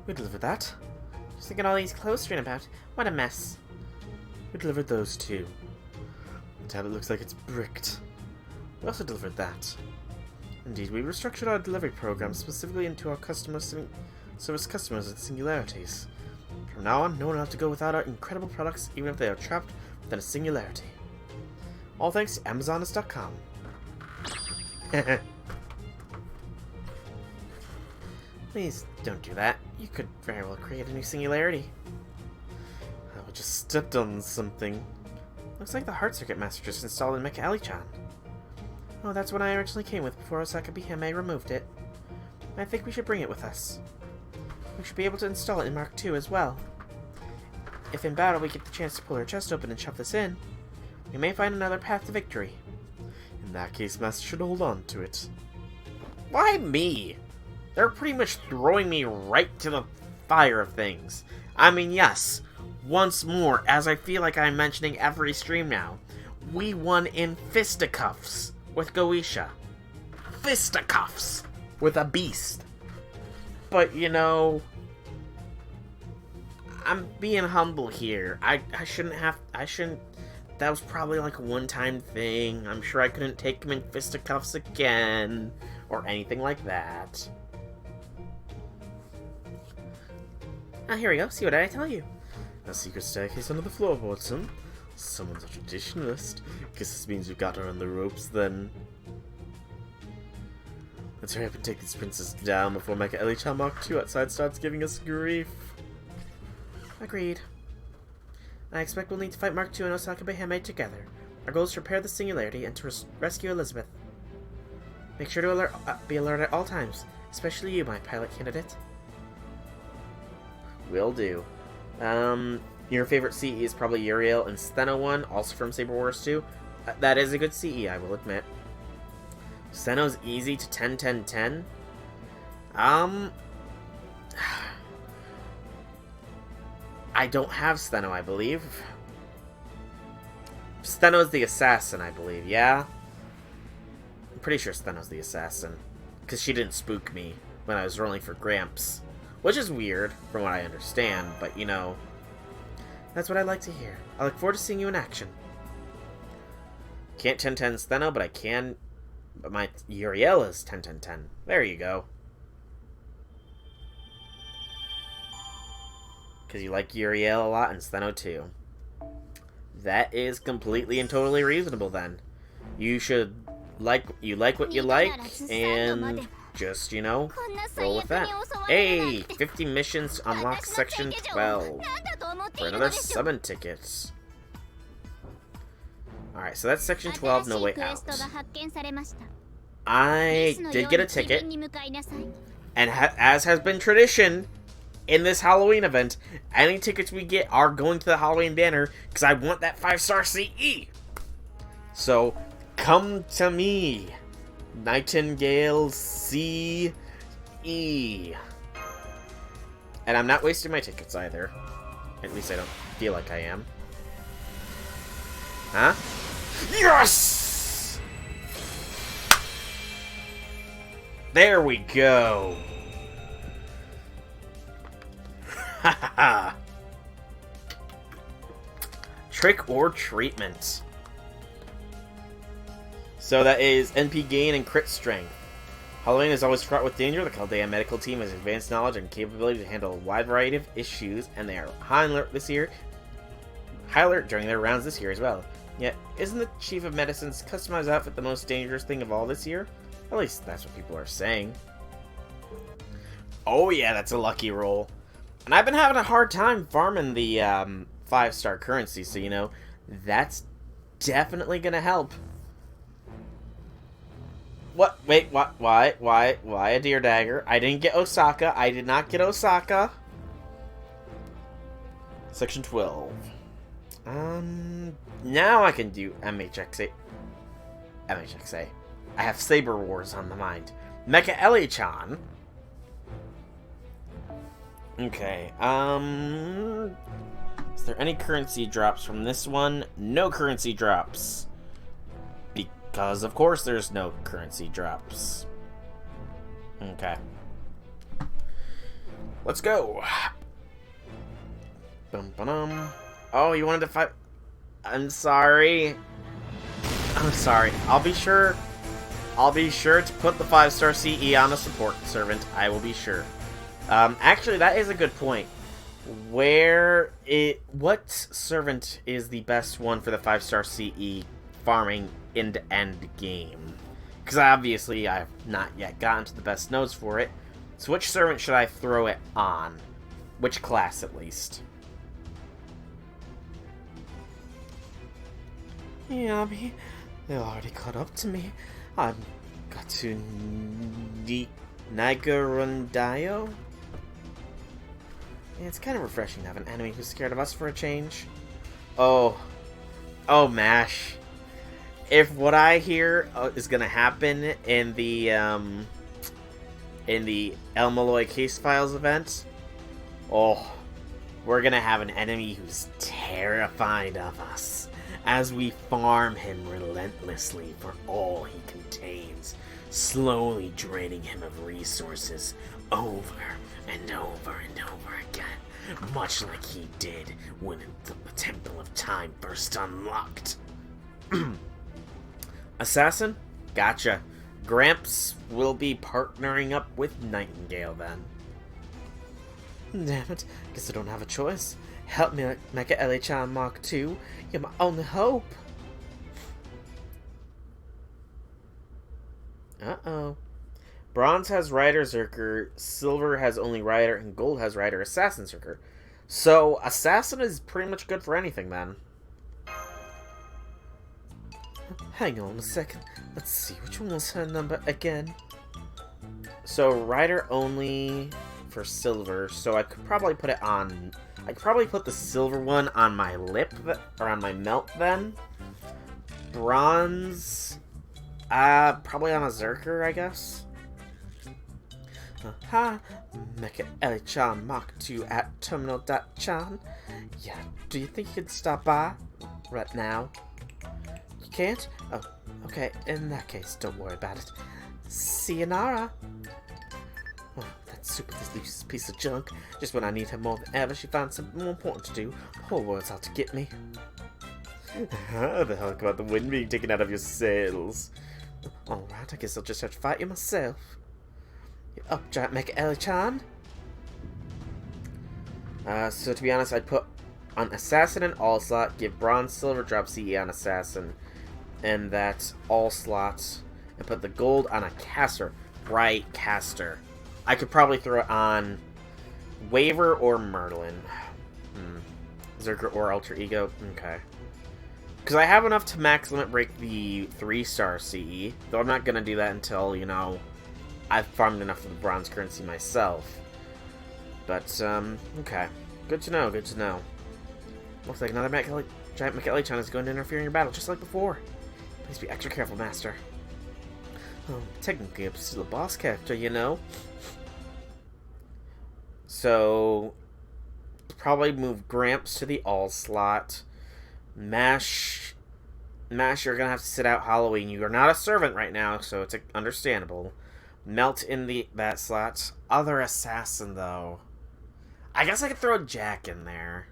We delivered that. Just thinking all these clothes strewn about. What a mess. We delivered those too. The tablet looks like it's bricked. We also delivered that. Indeed, we restructured our delivery program specifically into our service customers with singularities. From now on, no one will have to go without our incredible products, even if they are trapped within a singularity. All thanks to Amazonas.com. Please don't do that. You could very well create a new singularity. just stepped on something. Looks like the Heart Circuit Master just installed in Mecha Ellie-chan. Oh, that's what I originally came with before Osaka Bihime removed it. I think we should bring it with us. We should be able to install it in Mark II as well. If in battle we get the chance to pull her chest open and shove this in, we may find another path to victory. In that case, Master should hold on to it. Why me? They're pretty much throwing me right to the fire of things. I mean, yes, once more, as I feel like I'm mentioning every stream now, we won in fisticuffs with Goisha. Fisticuffs with a beast. But, you know, I'm being humble here. I shouldn't, that was probably like a one-time thing. I'm sure I couldn't take him in fisticuffs again, or anything like that. Ah, here we go. See, what did I tell you? A secret staircase under the floorboards, son. Someone's a traditionalist. Guess this means you've got her on the ropes, then. Let's hurry up and take these princes down before Mecha Ellie-chan Mark II outside starts giving us grief. Agreed. I expect we'll need to fight Mark II and Osaka Bihime together. Our goal is to repair the singularity and to rescue Elizabeth. Make sure to be alert at all times, especially you, my pilot candidate. Will do. Your favorite CE is probably Uriel and Steno 1, also from Saber Wars 2. That is a good CE, I will admit. Steno's easy to 10-10-10. I don't have Steno, I believe. Steno's the assassin, I believe, yeah? I'm pretty sure Steno's the assassin. Because she didn't spook me when I was rolling for Gramps. Which is weird, from what I understand, but you know, that's what I like to hear. I look forward to seeing you in action. Can't 10-10 Steno, but I can... But my Uriel is 10-10-10. There you go. Because you like Uriel a lot and Steno too. That is completely and totally reasonable then. You should like what you like, and just, you know, roll with that. Hey! 50 missions to unlock Section 12 for another summon tickets. Alright, so that's Section 12, No Way Out. I did get a ticket, and as has been tradition in this Halloween event, any tickets we get are going to the Halloween banner, because I want that 5-star CE! So, come to me, Nightingale CE. And I'm not wasting my tickets either. At least I don't feel like I am. Huh? Yes! There we go. Trick or treatment. So that is NP gain and crit strength. Halloween is always fraught with danger. The Chaldea medical team has advanced knowledge and capability to handle a wide variety of issues, and they are high alert this year. High alert during their rounds this year as well. Yet, isn't the Chief of Medicine's customized outfit the most dangerous thing of all this year? At least that's what people are saying. Oh yeah, that's a lucky roll. And I've been having a hard time farming the 5-star currency, so you know, that's definitely gonna help. What? Wait, what? Why a deer dagger? I didn't get Osaka. I did not get Osaka. Section 12. Now I can do MHXA. I have Saber Wars on the mind. Mecha Ellie-chan. Okay, is there any currency drops from this one? No currency drops. Because, of course, there's no currency drops. Okay. Let's go. Bum-ba-dum. Oh, you wanted to fight... I'm sorry. I'm sorry. I'll be sure to put the 5-star CE on a support servant. I will be sure. Actually, that is a good point. What servant is the best one for the 5-star CE farming end-to-end game? Because obviously I've not yet gotten to the best nodes for it. So which servant should I throw it on? Which class, at least? Yummy. They already caught up to me. I've got to Nagarundayo. Yeah, it's kind of refreshing to have an enemy who's scared of us for a change. Oh, MASH. If what I hear is gonna happen in the El Malloy Case Files event, oh, we're gonna have an enemy who's terrified of us as we farm him relentlessly for all he contains, slowly draining him of resources over and over and over again, much like he did when the Temple of Time first unlocked. Assassin? Gotcha. Gramps will be partnering up with Nightingale then. Damn it, guess I don't have a choice. Help me, Mecha Ellie-chan Mark II. You're my only hope. Uh-oh. Bronze has Rider Zerker, Silver has only Rider, and Gold has Rider Assassin Zerker. So, Assassin is pretty much good for anything then. Hang on a second. Let's see, which one was her number again? So, Rider only for Silver, so I could probably put it on... I could probably put the Silver one on my lip, or on my melt then. Bronze... probably on a Zerker, I guess. Hi, Mecha Ellie-chan Mark II at Terminal.chan. Yeah, do you think you could stop by right now? You can't? Oh, okay, in that case, don't worry about it. Sayonara! Oh, that super useless piece of junk. Just when I need her more than ever, she found something more important to do. The whole world's out to get me. How the hell about the wind being taken out of your sails? Alright, I guess I'll just have to fight you myself. You're up, giant Mecha Ellie-chan. So to be honest, I'd put on Assassin and All Slot, give Bronze, Silver, drop CE on Assassin, and that's All Slots, and put the Gold on a Caster. Right, Caster. I could probably throw it on Waver or Merlin. Zerker or Alter Ego. Okay. Because I have enough to max limit break the 3-star CE, though I'm not going to do that until, you know, I've farmed enough of the bronze currency myself. But, okay. Good to know, good to know. Looks like another giant Mecha Ellie-chan is going to interfere in your battle, just like before. Please be extra careful, Master. Oh, technically I'm still a boss character, you know? So, probably move Gramps to the all slot. Mash, you're gonna have to sit out Halloween. You are not a servant right now, so it's understandable. Melt in that slot. Other assassin, though. I guess I could throw Jack in there.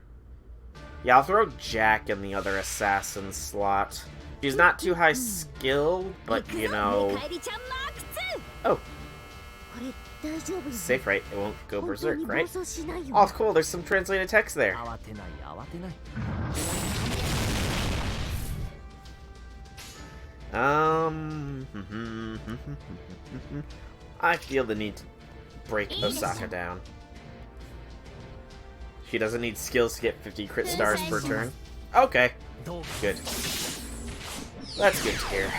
Yeah, I'll throw Jack in the other assassin slot. She's not too high skill, but, you know... Oh. Safe, right? It won't go berserk, right? Oh, cool. There's some translated text there. I feel the need to break Osaka down. She doesn't need skills to get 50 crit stars per turn. Okay. Good. That's good to hear.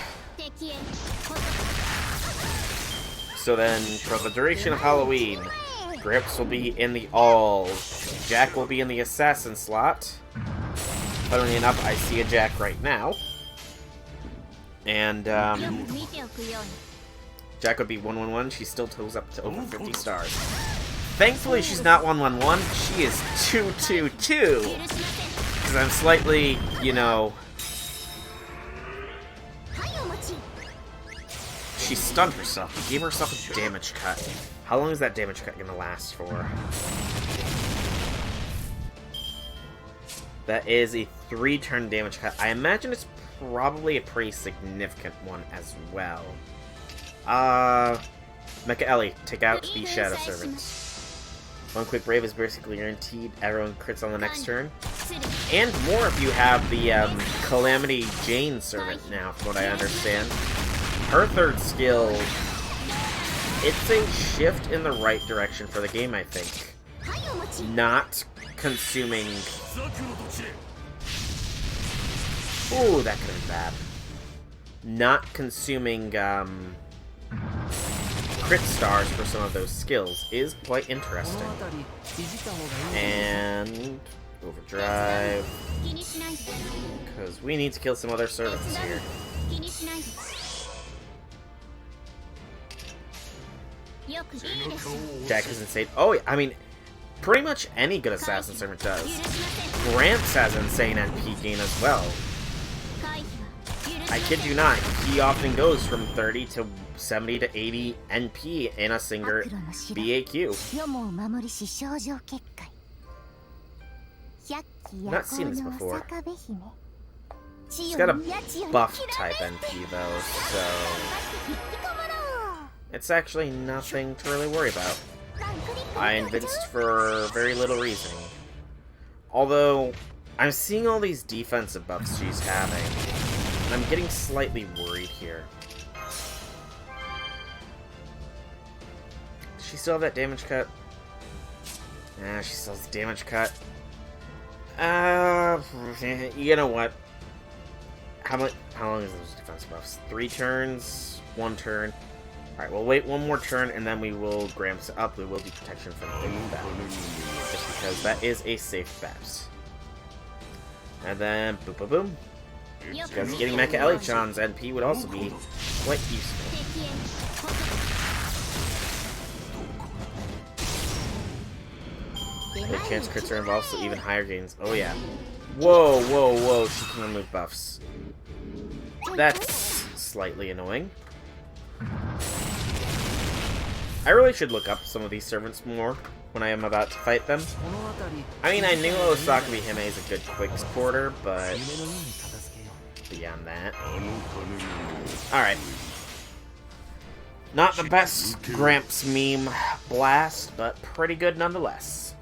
So then, for the duration of Halloween, Grips will be in the all. Jack will be in the assassin slot. Funnily enough, I see a Jack right now. And, Jack would be 111. She still totals up to over 50 stars. Thankfully, she's not 111. She is 222. Because I'm slightly, you know... She stunned herself. She gave herself a damage cut. How long is that damage cut going to last for? That is a 3-turn damage cut. I imagine it's probably a pretty significant one as well. Mecha Ellie, take out the Shadow Servants. One quick Brave is basically guaranteed. Everyone crits on the next turn. And more if you have the Calamity Jane Servant now, from what I understand. Her third skill, it's a shift in the right direction for the game, I think. Not consuming Ooh, that could have been bad. Not consuming crit stars for some of those skills is quite interesting. And overdrive, because we need to kill some other servants here. Jack is insane. Oh, I mean, pretty much any good assassin servant does. Gramps has insane NP gain as well. I kid you not, he often goes from 30 to 70 to 80 NP in a single BAQ. Not seen this before. He's got a buff type NP though, so it's actually nothing to really worry about. I invinced for very little reasoning. Although, I'm seeing all these defensive buffs she's having, and I'm getting slightly worried here. Does she still have that damage cut? Nah, she still has damage cut. You know what? How long is those defense buffs? 3 turns? 1 turn? Alright, we'll wait 1 more turn, and then we will Gramps it up. We will do protection from the battle. Just because that is a safe bet. And then, boom, boom, boom. Because getting Mecha Elytron's NP would also be quite useful. The chance crits are involved, so even higher gains. Oh yeah. Whoa, whoa, whoa, she can remove buffs. That's slightly annoying. I really should look up some of these servants more when I am about to fight them. I mean, I knew Osaka Hime is a good quick supporter, but beyond that. Alright. Not the best Gramps meme blast, but pretty good nonetheless.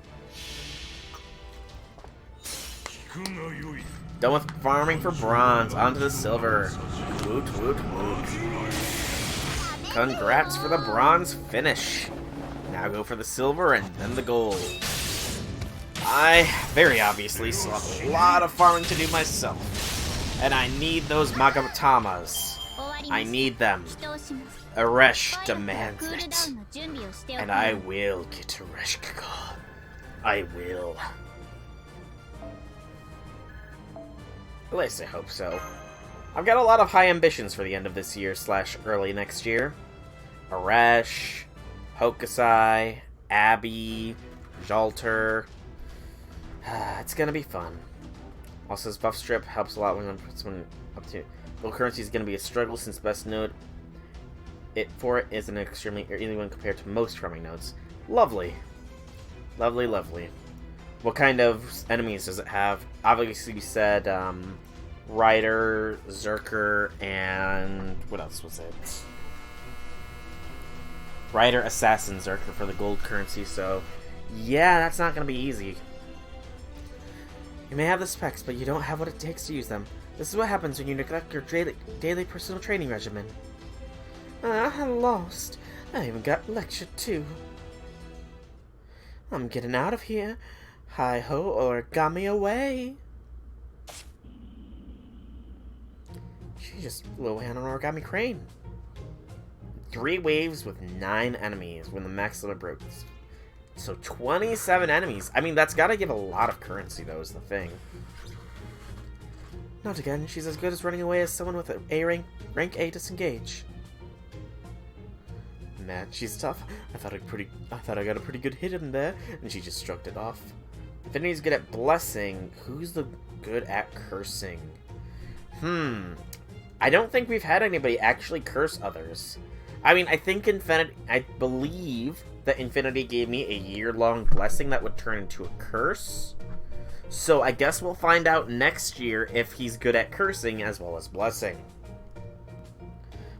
Done with farming for bronze, onto the silver. Woot, woot, woot. Congrats for the bronze finish. Now go for the silver and then the gold. I, very obviously, still have a lot of farming to do myself. And I need those Magatamas. I need them. Aresh demands it. And I will get Aresh Kaga. I will. At least I hope so. I've got a lot of high ambitions for the end of this year / early next year. Aresh, Hokusai, Abby, Jalter. It's gonna be fun. Also, this buff strip helps a lot when someone up to local currency is gonna be a struggle since best node for it is an extremely easy one compared to most farming nodes. Lovely. Lovely, lovely. What kind of enemies does it have? Obviously, we said Rider, Zerker, and what else was it? Rider, Assassin, Zerker for the gold currency, so yeah, that's not going to be easy. You may have the specs, but you don't have what it takes to use them. This is what happens when you neglect your daily personal training regimen. I'm lost. I even got lectured too. I'm getting out of here. Hi-ho, origami away! She just flew away on an origami crane. 3 waves with 9 enemies when the max limit broke. So 27 enemies. I mean, that's gotta give a lot of currency, though, is the thing. Not again. She's as good as running away as someone with an A rank A disengage. Man, she's tough. I thought I got a pretty good hit in there, and she just shrugged it off. Infinity's good at blessing. Who's the good at cursing? I don't think we've had anybody actually curse others. I mean, I believe that Infinity gave me a year-long blessing that would turn into a curse. So I guess we'll find out next year if he's good at cursing as well as blessing.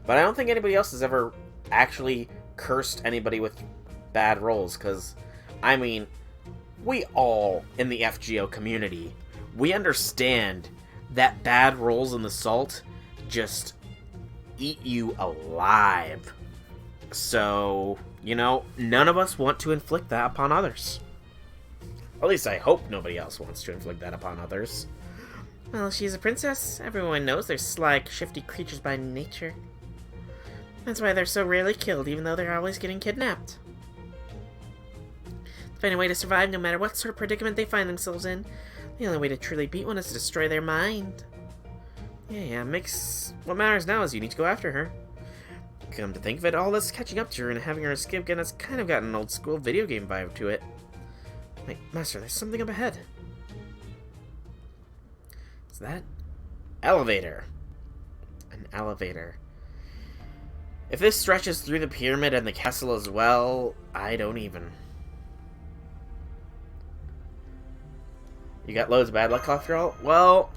But I don't think anybody else has ever actually cursed anybody with bad rolls, because, I mean, we all in the FGO community, we understand that bad rolls in the salt just eat you alive. So, you know, none of us want to inflict that upon others. Or at least I hope nobody else wants to inflict that upon others. Well, she's a princess. Everyone knows they're sly, shifty creatures by nature. That's why they're so rarely killed, even though they're always getting kidnapped. To find a way to survive no matter what sort of predicament they find themselves in. The only way to truly beat one is to destroy their mind. Yeah, what matters now is you need to go after her. Come to think of it, all this catching up to her and having her escape again has kind of got an old school video game vibe to it. Wait, Master, there's something up ahead. Is that? Elevator. An elevator. If this stretches through the pyramid and the castle as well, I don't even. You got loads of bad luck after all? Well,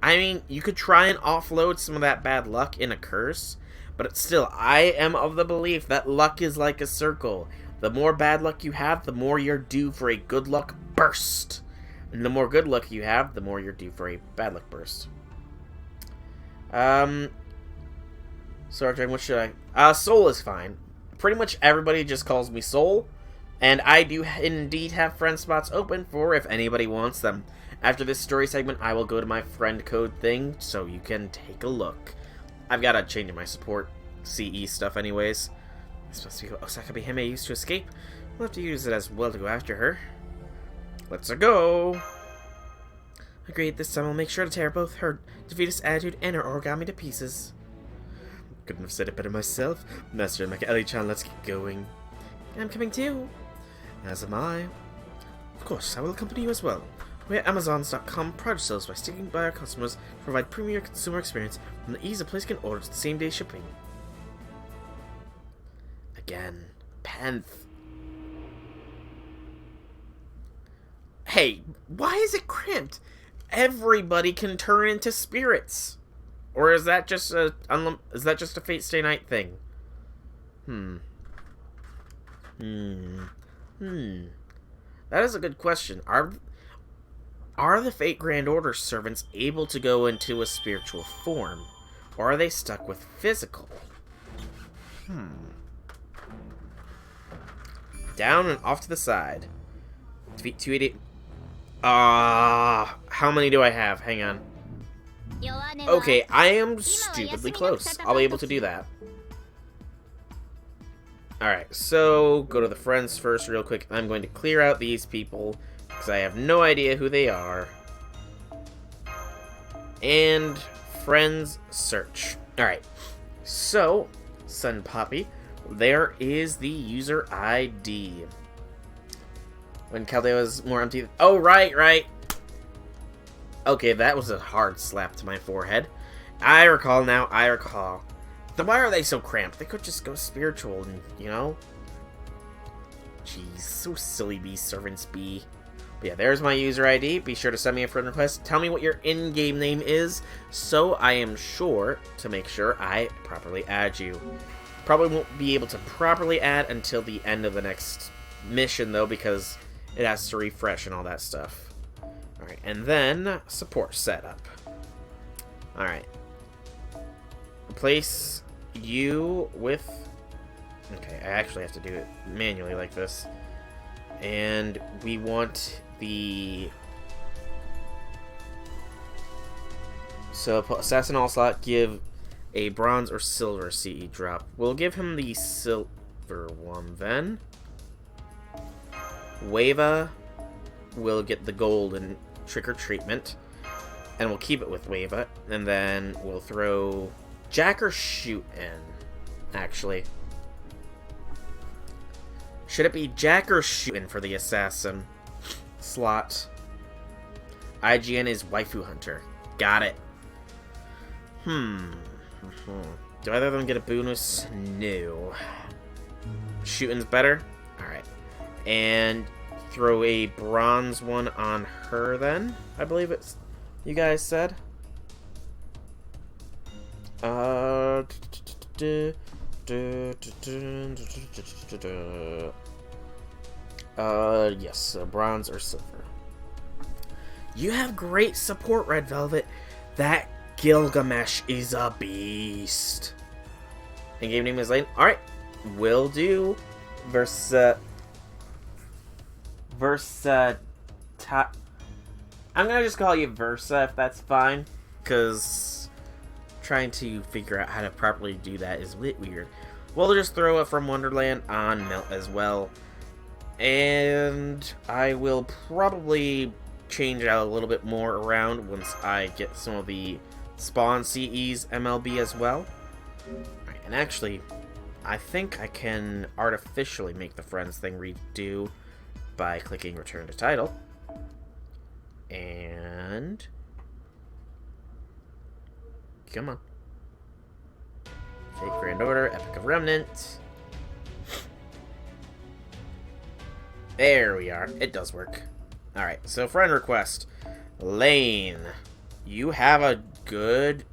I mean, you could try and offload some of that bad luck in a curse, but still, I am of the belief that luck is like a circle. The more bad luck you have, the more you're due for a good luck burst. And the more good luck you have, the more you're due for a bad luck burst. Sorry, what should I... Soul is fine. Pretty much everybody just calls me Soul. And I do indeed have friend spots open for if anybody wants them. After this story segment, I will go to my friend code thing, so you can take a look. I've got to change my support CE stuff anyways. It's supposed to be Osaka Hime used to escape. We'll have to use it as well to go after her. Let's go! Agreed, this time I'll make sure to tear both her defeatist attitude and her origami to pieces. Couldn't have said it better myself. Master Makaeli-chan, let's get going. I'm coming too. As am I. Of course, I will accompany you as well. We at Amazons.com pride ourselves by sticking by our customers to provide premier consumer experience from the ease of placing an order to the same-day shipping. Again. Penth. Hey, why is it cramped? Everybody can turn into spirits. Or is that just a Fate Stay Night thing? That is a good question. Are the Fate Grand Order servants able to go into a spiritual form? Or are they stuck with physical? Down and off to the side. Defeat 288. How many do I have? Hang on. Okay, I am stupidly close. I'll be able to do that. Alright, so go to the friends first real quick. I'm going to clear out these people because I have no idea who they are. And friends search. Alright, so Sun Poppy, there is the user ID. When Caldeo is more empty. Oh, right. Okay, that was a hard slap to my forehead. I recall now, Then why are they so cramped? They could just go spiritual and, you know? Jeez, so silly these servants be. But yeah, there's my user ID. Be sure to send me a friend request. Tell me what your in-game name is, so I am sure to make sure I properly add you. Probably won't be able to properly add until the end of the next mission, though, because it has to refresh and all that stuff. Alright, and then support setup. Alright. Replace you with... Okay, I actually have to do it manually like this. And we want the... So, Assassin All-Slot, give a bronze or silver CE drop. We'll give him the silver one then. Wava will get the golden trigger treatment. And we'll keep it with Wava. And then we'll throw Jack or Shoot in, actually. Should it be Jack or Shoot in for the assassin slot? IGN is Waifu Hunter. Got it. Do either of them get a bonus? No. Shooting's better? Alright. And throw a bronze one on her then, I believe it's you guys said. Yes, bronze or silver. You have great support, Red Velvet. That Gilgamesh is a beast. In-game name is Lane. Alright, will do. I'm gonna just call you Versa if that's fine, because trying to figure out how to properly do that is a bit weird. We'll just throw it from Wonderland on Melt as well. And I will probably change out a little bit more around once I get some of the Spawn CE's MLB as well. Right, and actually, I think I can artificially make the Friends thing redo by clicking Return to Title. And... come on. Fate Grand Order, Epic of Remnant. There we are. It does work. Alright, so friend request. Lane. You have a good...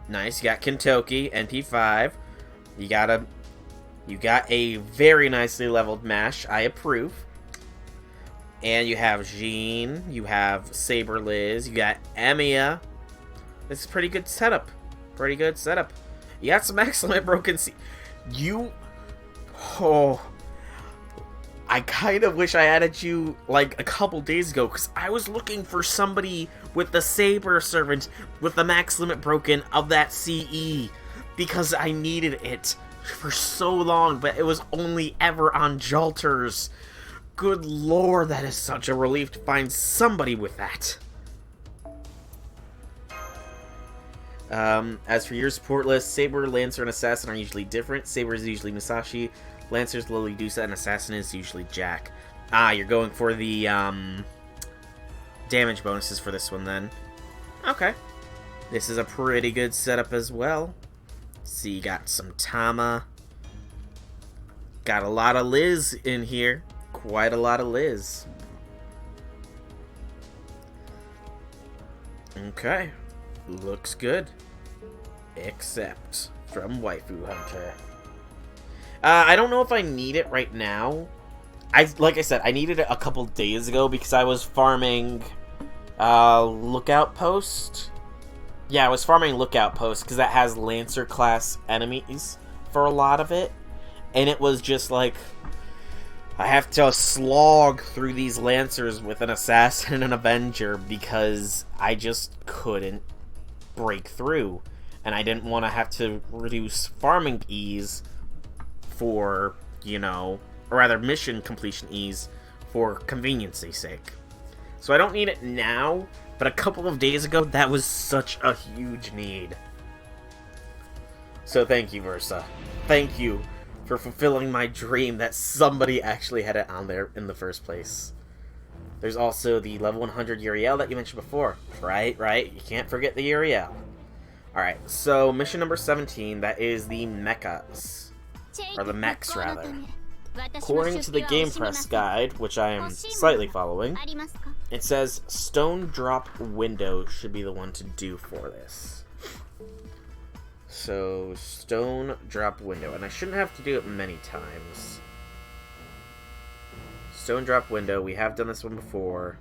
nice. You got Kentoki, NP5. You got a very nicely leveled Mash. I approve. And you have Jean. You have Saber Liz. You got Emiya. This is pretty good setup. Pretty good setup. You got some excellent broken Oh... I kind of wish I added you, like, a couple days ago, because I was looking for somebody with the Saber Servant with the max limit broken of that CE, because I needed it for so long, but it was only ever on Jalters. Good lord, that is such a relief to find somebody with that. As for your support list, Saber, Lancer, and Assassin are usually different. Saber is usually Musashi. Lancer's Lily Dusa, and Assassin is usually Jack. Ah, you're going for the, damage bonuses for this one, then. Okay. This is a pretty good setup as well. See, you got some Tama. Got a lot of Liz in here. Quite a lot of Liz. Okay. Looks good. Except from Waifu Hunter. I don't know if I need it right now. Like I said, I needed it a couple days ago because I was farming Lookout Post. Yeah, I was farming Lookout Post because that has Lancer class enemies for a lot of it. And it was just like, I have to slog through these Lancers with an Assassin and an Avenger because I just couldn't break through. And I didn't want to have to reduce farming ease for, you know, or rather mission completion ease for convenience's sake. So I don't need it now, but a couple of days ago, that was such a huge need. So thank you, Versa. Thank you for fulfilling my dream that somebody actually had it on there in the first place. There's also the level 100 Uriel that you mentioned before. Right. You can't forget the Uriel. Alright, so mission number 17, that is the mechas. Or the mechs, rather. According to the Game Press guide, which I am slightly following, it says Stone Drop Window should be the one to do for this. So, Stone Drop Window, and I shouldn't have to do it many times. Stone Drop Window, we have done this one before.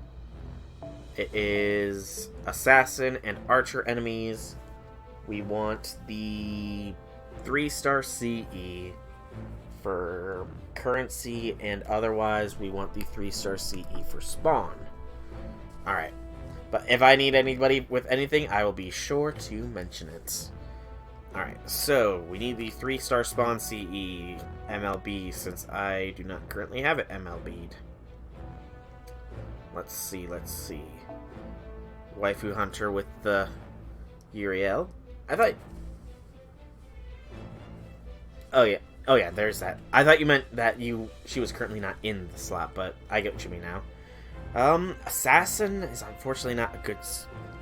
It is Assassin and Archer enemies. We want the 3-star CE for currency, and otherwise we want the 3-star CE for spawn. Alright. But if I need anybody with anything, I will be sure to mention it. Alright, so we need the 3-star spawn CE MLB since I do not currently have it MLB'd. Let's see. Waifu Hunter with the Uriel. I thought... Oh yeah, there's that. I thought you meant that she was currently not in the slot, but I get what you mean now. Assassin is unfortunately not a good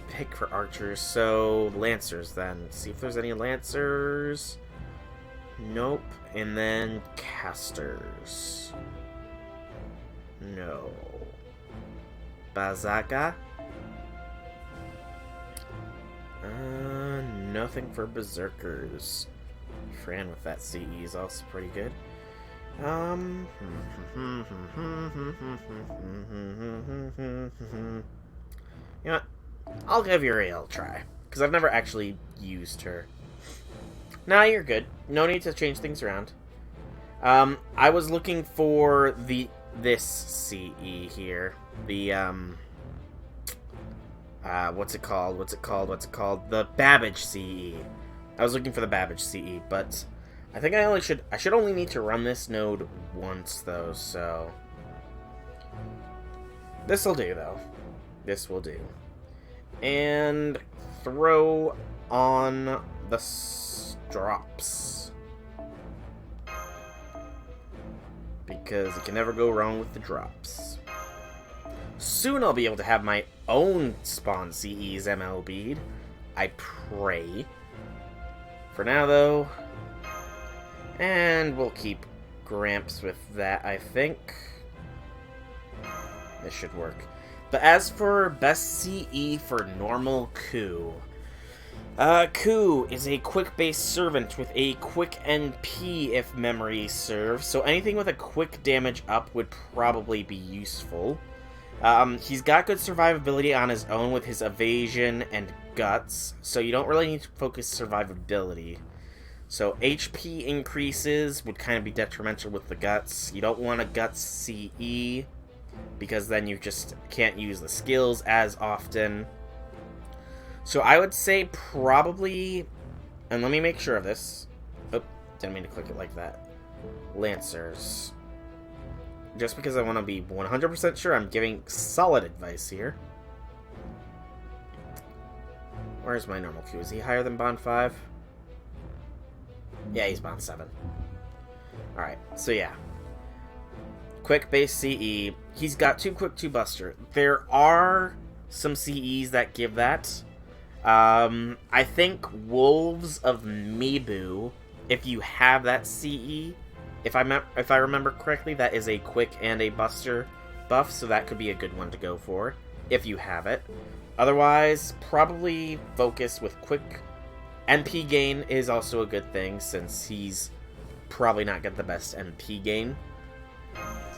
pick for archers, so Lancers then. See if there's any Lancers. Nope. And then Casters. No. Bazaka? Nothing for Berserkers. Fran with that CE is also pretty good. You know what? I'll give Uriel a try, because I've never actually used her. Nah, you're good. No need to change things around. I was looking for this CE here. The, what's it called? The Babbage CE. I was looking for the Babbage CE, but I think I should only need to run this node once, though, so... This'll do, though. This will do. And throw on the drops. Because you can never go wrong with the drops. Soon I'll be able to have my own Spawn CE's MLB'd. I pray. For now, though... And we'll keep Gramps with that, I think. This should work. But as for best CE for normal Ku, Ku is a quick-based servant with a quick NP if memory serves, so anything with a quick damage up would probably be useful. He's got good survivability on his own with his evasion and guts, so you don't really need to focus survivability. So HP increases would kind of be detrimental with the guts. You don't want a guts CE, because then you just can't use the skills as often. So I would say probably, and let me make sure of this. Oh, didn't mean to click it like that. Lancers. Just because I want to be 100% sure I'm giving solid advice here. Where's my normal Q? Is he higher than Bond 5? Yeah, he's Bond 7. Alright, so yeah. Quick base CE. He's got 2 quick 2 buster. There are some CEs that give that. I think Wolves of Mibu, if you have that CE, if I remember correctly, that is a quick and a buster buff, so that could be a good one to go for, if you have it. Otherwise, probably focus with quick. NP gain is also a good thing, since he's probably not got the best NP gain,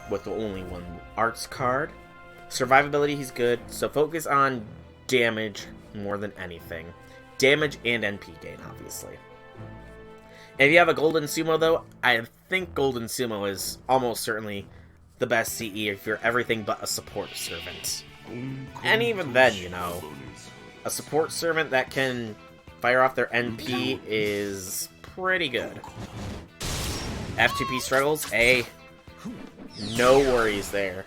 with only 1 arts card. Survivability, he's good, so focus on damage more than anything. Damage and NP gain, obviously. And if you have a Golden Sumo, though, I think Golden Sumo is almost certainly the best CE if you're everything but a support servant. And even then, you know, a support servant that can fire off their NP is pretty good. F2P struggles, no worries there.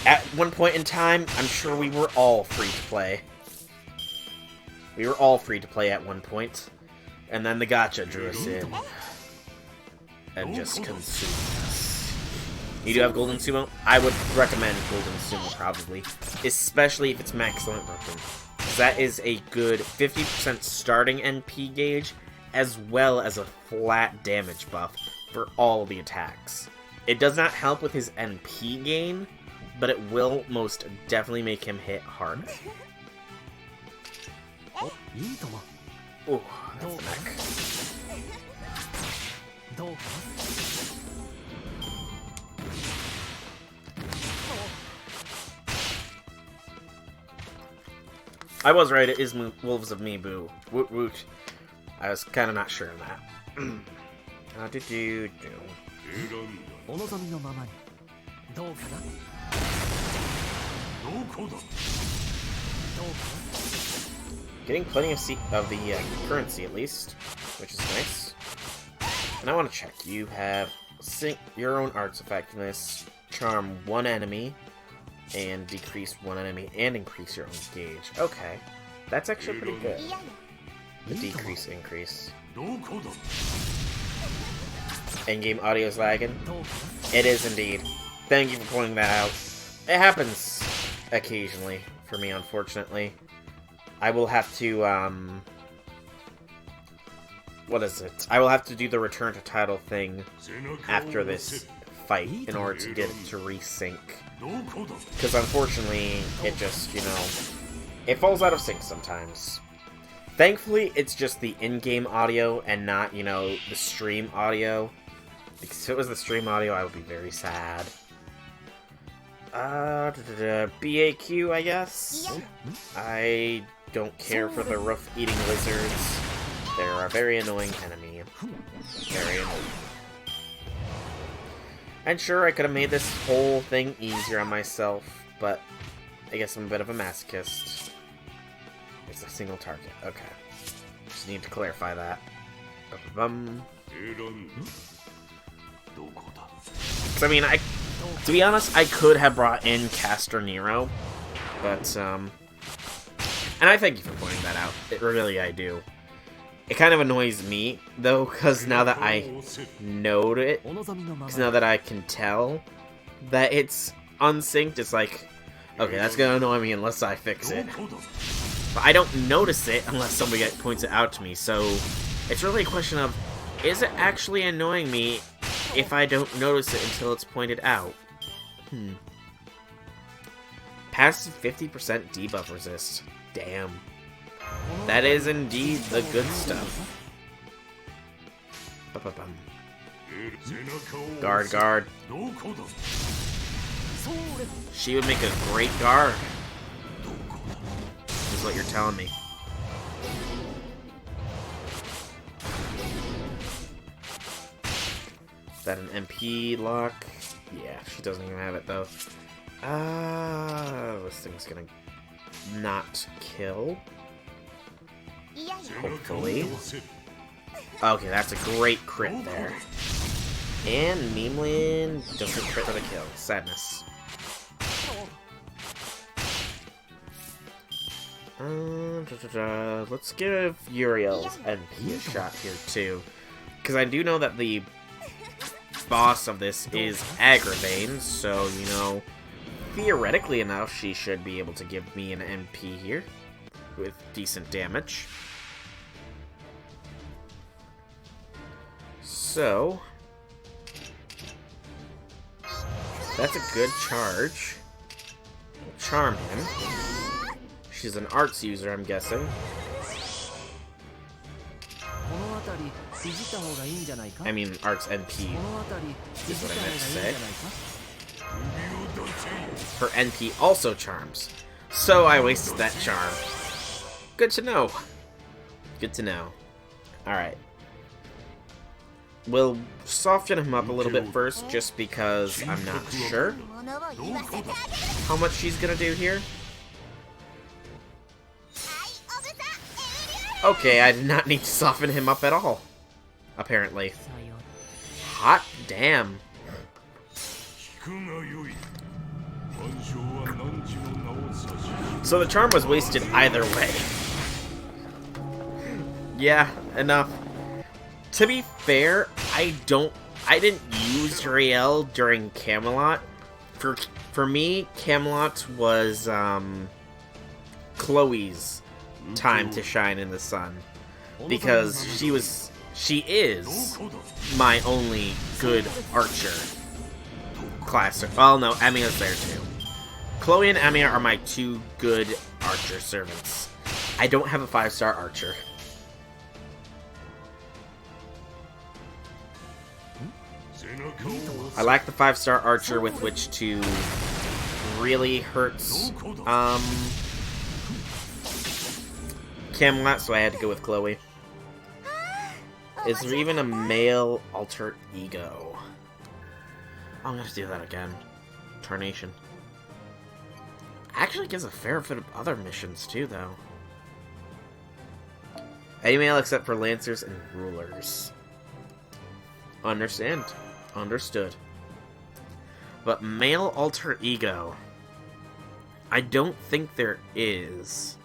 At one point in time, I'm sure we were all free to play. We were all free to play at one point. And then the gacha drew us in. And just consumed us. You do have Golden Sumo? I would recommend Golden Sumo, probably. Especially if it's maximum broken. Because that is a good 50% starting NP gauge, as well as a flat damage buff for all the attacks. It does not help with his NP gain, but it will most definitely make him hit hard. Ooh, that's the neck. I was right, it is Wolves of Mibu. Woot woot. I was kind of not sure of that. How did you do? Getting plenty of the currency, at least, which is nice. And I want to check. You have your own arts effectiveness, charm 1 enemy, and decrease 1 enemy, and increase your own gauge. Okay, that's actually pretty good. The decrease increase. In-game audio is lagging. It is indeed. Thank you for pointing that out. It happens occasionally for me, unfortunately. I will have to, what is it? I will have to do the return to title thing after this fight in order to get it to resync. Because unfortunately, it just, you know, it falls out of sync sometimes. Thankfully, it's just the in-game audio and not, you know, the stream audio. Because if it was the stream audio, I would be very sad. BAQ, I guess? I don't care for the roof-eating lizards. They're a very annoying enemy. Very annoying. And sure, I could have made this whole thing easier on myself, but I guess I'm a bit of a masochist. It's a single target. Okay. Just need to clarify that. Bum. 'Cause, I mean, to be honest, I could have brought in Caster Nero, but, and I thank you for pointing that out. I do. It kind of annoys me, though, because now that I know it, because now that I can tell that it's unsynced, it's like, okay, that's gonna annoy me unless I fix it. But I don't notice it unless somebody points it out to me, so it's really a question of, is it actually annoying me if I don't notice it until it's pointed out? Passive 50% debuff resist. Damn. That is indeed the good stuff. Ba-ba-bum. Guard, guard. She would make a great guard. Is what you're telling me. Is that an MP lock? Yeah, she doesn't even have it though. This thing's gonna not kill. Hopefully. Okay, that's a great crit there. And Memeland doesn't crit for the kill. Sadness. Let's give Uriel's NP a shot here too. Because I do know that the boss of this is Agravain, so, you know, theoretically enough, she should be able to give me an NP here with decent damage. So, that's a good charge. We'll charm him. She's an arts user, I'm guessing. I mean, arts NP is what I meant to say. Her NP also charms. So I wasted that charm. Good to know. Good to know. Alright. We'll soften him up a little bit first, just because I'm not sure how much she's gonna do here. Okay, I did not need to soften him up at all, apparently. Hot damn. So the charm was wasted either way. Yeah, enough. To be fair, I didn't use Uriel during Camelot. For me, Camelot was Chloe's time to shine in the sun, because she is my only good archer class. Well, no, Amiya's there too. Chloe and Amiya are my two good archer servants. I don't have a 5-star archer. I lack the 5-star archer with which to really hurt Camelot, so I had to go with Chloe. Is there even a male alter ego? I'm gonna do that again. Tarnation. Actually gives a fair bit of other missions too, though. Any male except for Lancers and Rulers. Understand. Understood. But male alter ego, I don't think there is.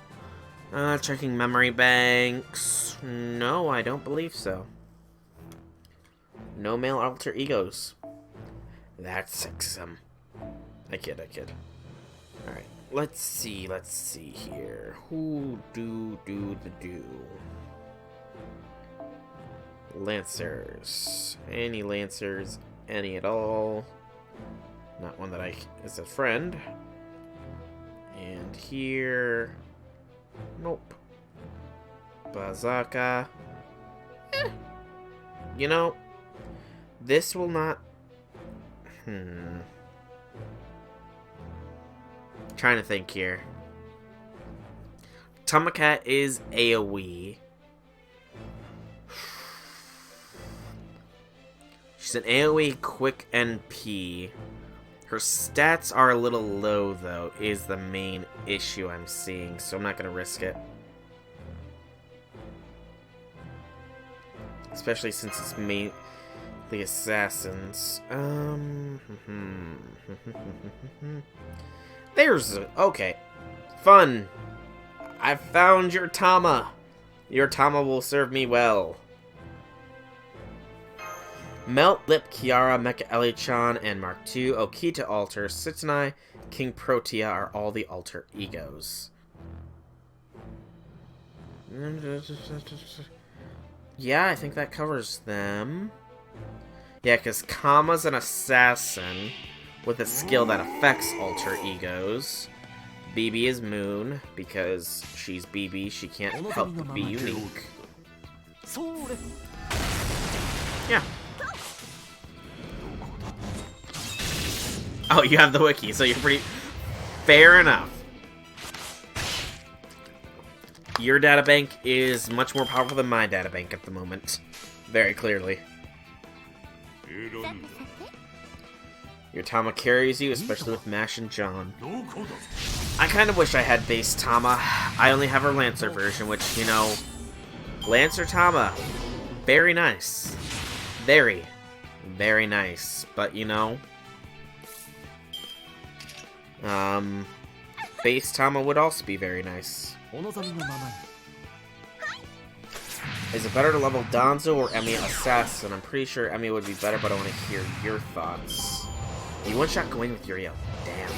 Checking memory banks. No, I don't believe so. No male alter egos. That's sexism. I kid. Alright, let's see here. Who do the do? Lancers. Any Lancers, any at all. Not one that is a friend. And here... Nope. Bazaka. You know, this will not... Trying to think here. Tomacat is AoE. She's an AoE quick NP. Her stats are a little low, though, is the main issue I'm seeing, so I'm not going to risk it. Especially since it's mainly assassins. There's... Okay. Fun. I found your Tama. Your Tama will serve me well. Melt, Lip, Kiara, Mecha Ele-chan, and Mark II, Okita Alter, Sitsunai, King Protea are all the alter egos. Yeah, I think that covers them. Yeah, because Kama's an assassin with a skill that affects alter egos. BB is Moon, because she's BB, she can't help but be unique. Yeah. Oh, you have the wiki, so you're pretty... Fair enough. Your databank is much more powerful than my databank at the moment. Very clearly. Your Tama carries you, especially with Mash and John. I kind of wish I had base Tama. I only have her Lancer version, which, you know... Lancer Tama. Very nice. Very, very nice. But, you know... base Tama would also be very nice. Is it better to level Danzo or Emiya Assassin? I'm pretty sure Emiya would be better, but I want to hear your thoughts. You one-shot Gawain with Uriel. Damn.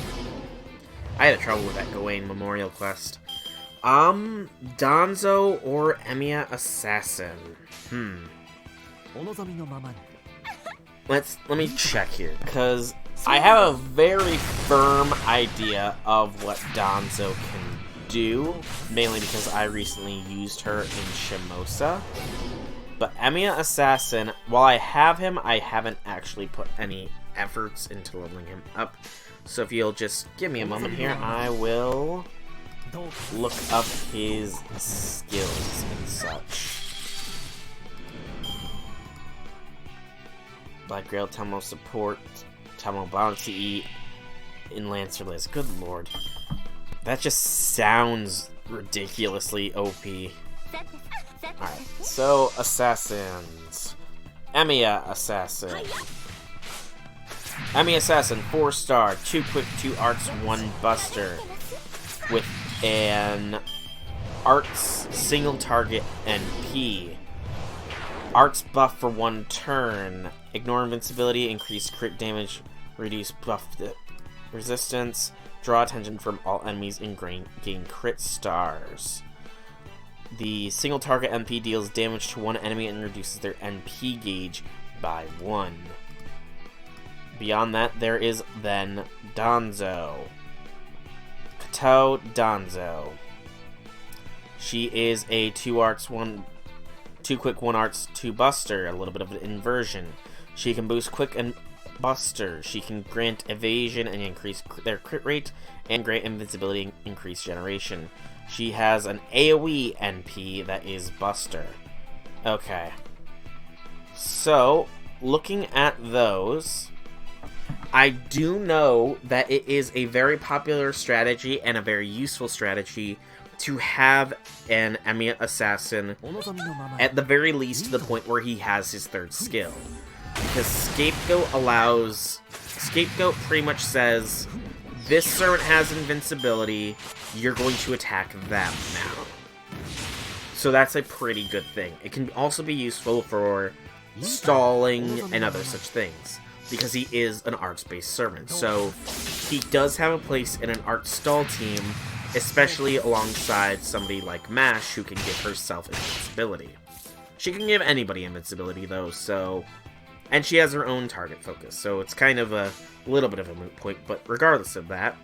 I had trouble with that Gawain Memorial Quest. Danzo or Emiya Assassin? Let me check here, because I have a very firm idea of what Danzo can do, mainly because I recently used her in Shimosa. But Emiya Assassin, while I have him, I haven't actually put any efforts into leveling him up. So if you'll just give me a moment here, I will look up his skills and such. Black Grail, Tamo Support, Tamo Bounty, in Lancer List. Good lord. That just sounds ridiculously OP. Alright, so Assassins. Emiya Assassin. Emiya Assassin, 4-star, 2 quick, 2 arts, 1 buster. With an arts single target NP. Arts buff for 1 turn. Ignore invincibility, increase crit damage, reduce buff resistance, draw attention from all enemies, and gain crit stars. The single target NP deals damage to one enemy and reduces their NP gauge by 1. Beyond that, there is then Danzo. Kato Danzo. She is a 2 arts, 2 quick, 1 arts, 2 buster, a little bit of an inversion. She can boost quick and buster. She can grant evasion and increase their crit rate, and grant invincibility and increase generation. She has an AoE NP that is buster. Okay. So, looking at those, I do know that it is a very popular strategy and a very useful strategy to have an Emiya Assassin at the very least to the point where he has his 3rd skill. Because Scapegoat pretty much says, this servant has invincibility, you're going to attack them now. So that's a pretty good thing. It can also be useful for stalling and other such things, because he is an arts-based servant. So he does have a place in an art stall team, especially alongside somebody like Mash, who can give herself invincibility. She can give anybody invincibility, though, so... And she has her own target focus, so it's kind of a little bit of a moot point, but regardless of that...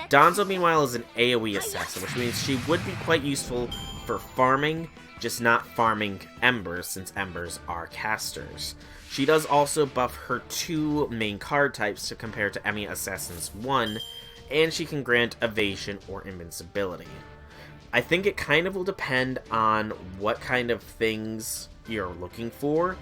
Danzo, meanwhile, is an AoE assassin, which means she would be quite useful for farming, just not farming embers, since embers are casters. She does also buff her 2 main card types to compare to Emiya Assassin's 1, and she can grant evasion or invincibility. I think it kind of will depend on what kind of things you're looking for.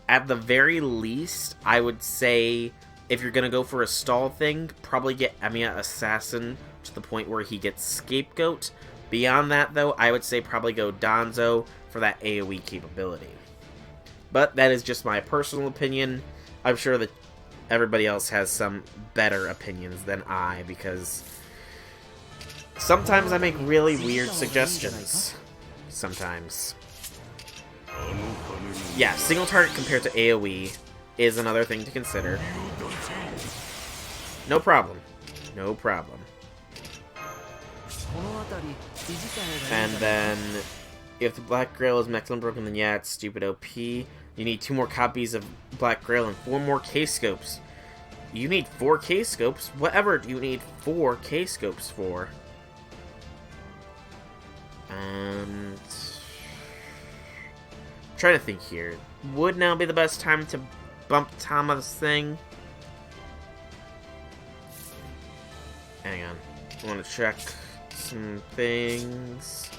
At the very least, I would say if you're gonna go for a stall thing, probably get Emiya Assassin to the point where he gets Scapegoat. Beyond that, though, I would say probably go Danzo for that AoE capability. But that is just my personal opinion. I'm sure that everybody else has some better opinions than I, because sometimes I make really weird suggestions. Sometimes. Yeah, single target compared to AoE is another thing to consider. No problem. No problem. And then, if the Black Grail is maximum broken, then yeah, it's stupid OP. You need 2 more copies of Black Grail and 4 more K-Scopes. You need 4 K-Scopes? Whatever do you need 4 K-Scopes for? And... trying to think here. Would now be the best time to bump Tama's thing? Hang on. I want to check some things.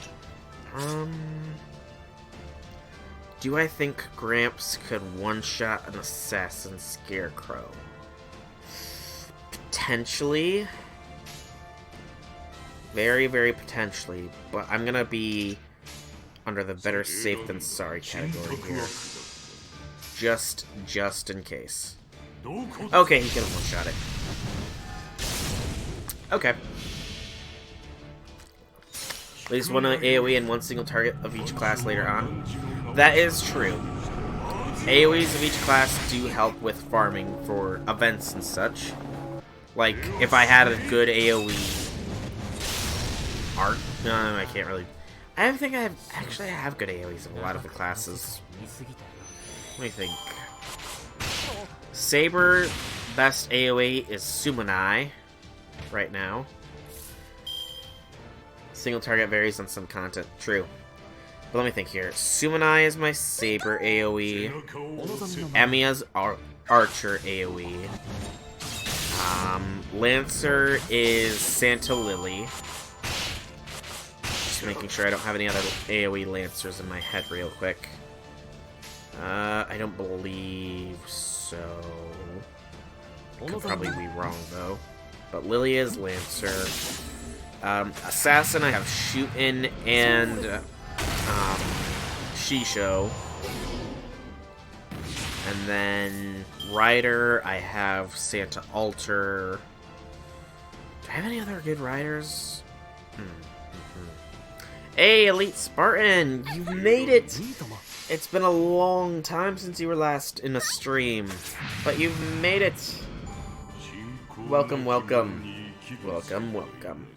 Do I think Gramps could one-shot an Assassin Scarecrow? Potentially. Very, very potentially. But I'm gonna be under the better safe than sorry category here. Just in case. Okay, he can one-shot it. Okay. At least one AoE and 1 single target of each class later on. That is true. AoEs of each class do help with farming for events and such. Like, if I had a good AoE art... No, I can't really... I don't think I have... Actually, I have good AoEs of a lot of the classes. Let me think. Saber, best AoE is Sumonai right now. Single target varies on some content. True. But let me think here. Sumonai is my Saber AoE. Emiya's Archer AoE. Lancer is Santa Lily. Just making sure I don't have any other AoE Lancers in my head real quick. I don't believe so. Could probably be wrong, though. But Lily is Lancer. Assassin, I have Shootin' and Shisho. And then Rider, I have Santa Alter. Do I have any other good riders? Hey, Elite Spartan! You've made it! It's been a long time since you were last in a stream, but you've made it! Welcome, welcome. Welcome, welcome.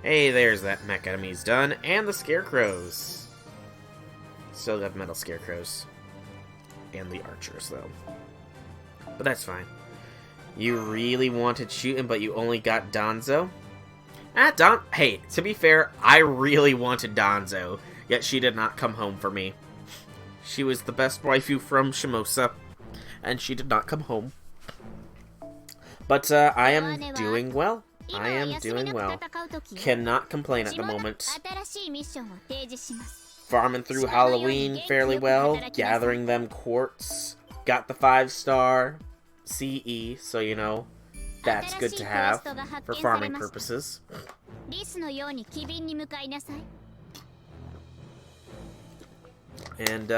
Hey, there's that mech enemy's done, and the Scarecrows. Still have metal Scarecrows. And the Archers, though. But that's fine. You really wanted Shootin', but you only got Danzo? Hey, to be fair, I really wanted Danzo, yet she did not come home for me. She was the best waifu from Shimosa, and she did not come home. But, I am doing well. I am doing well. Cannot complain at the moment. Farming through Halloween fairly well. Gathering them quartz. Got the 5-star CE, so you know, that's good to have for farming purposes. And,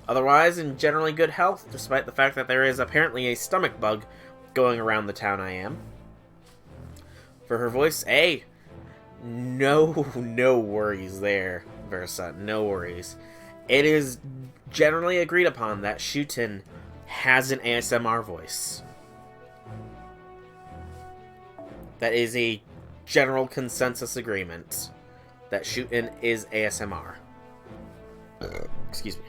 otherwise, in generally good health, despite the fact that there is apparently a stomach bug going around the town I am. For her voice, hey, no worries there, Versa, no worries. It is generally agreed upon that Shootin' has an ASMR voice. That is a general consensus agreement that Shootin' is ASMR. Excuse me.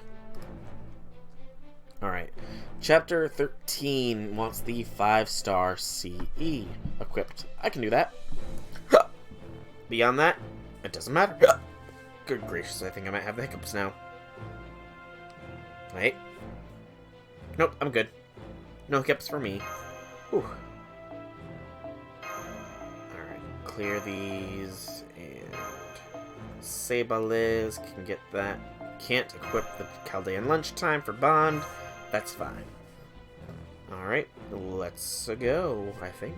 Alright. Chapter 13 wants the 5-star CE equipped. I can do that. Beyond that, it doesn't matter. Good gracious, I think I might have the hiccups now. Wait. Nope, I'm good. No hiccups for me. Whew. Alright, clear these, and Sabaliz can get that. Can't equip the Chaldean lunchtime for Bond. That's fine. Alright, let's go, I think.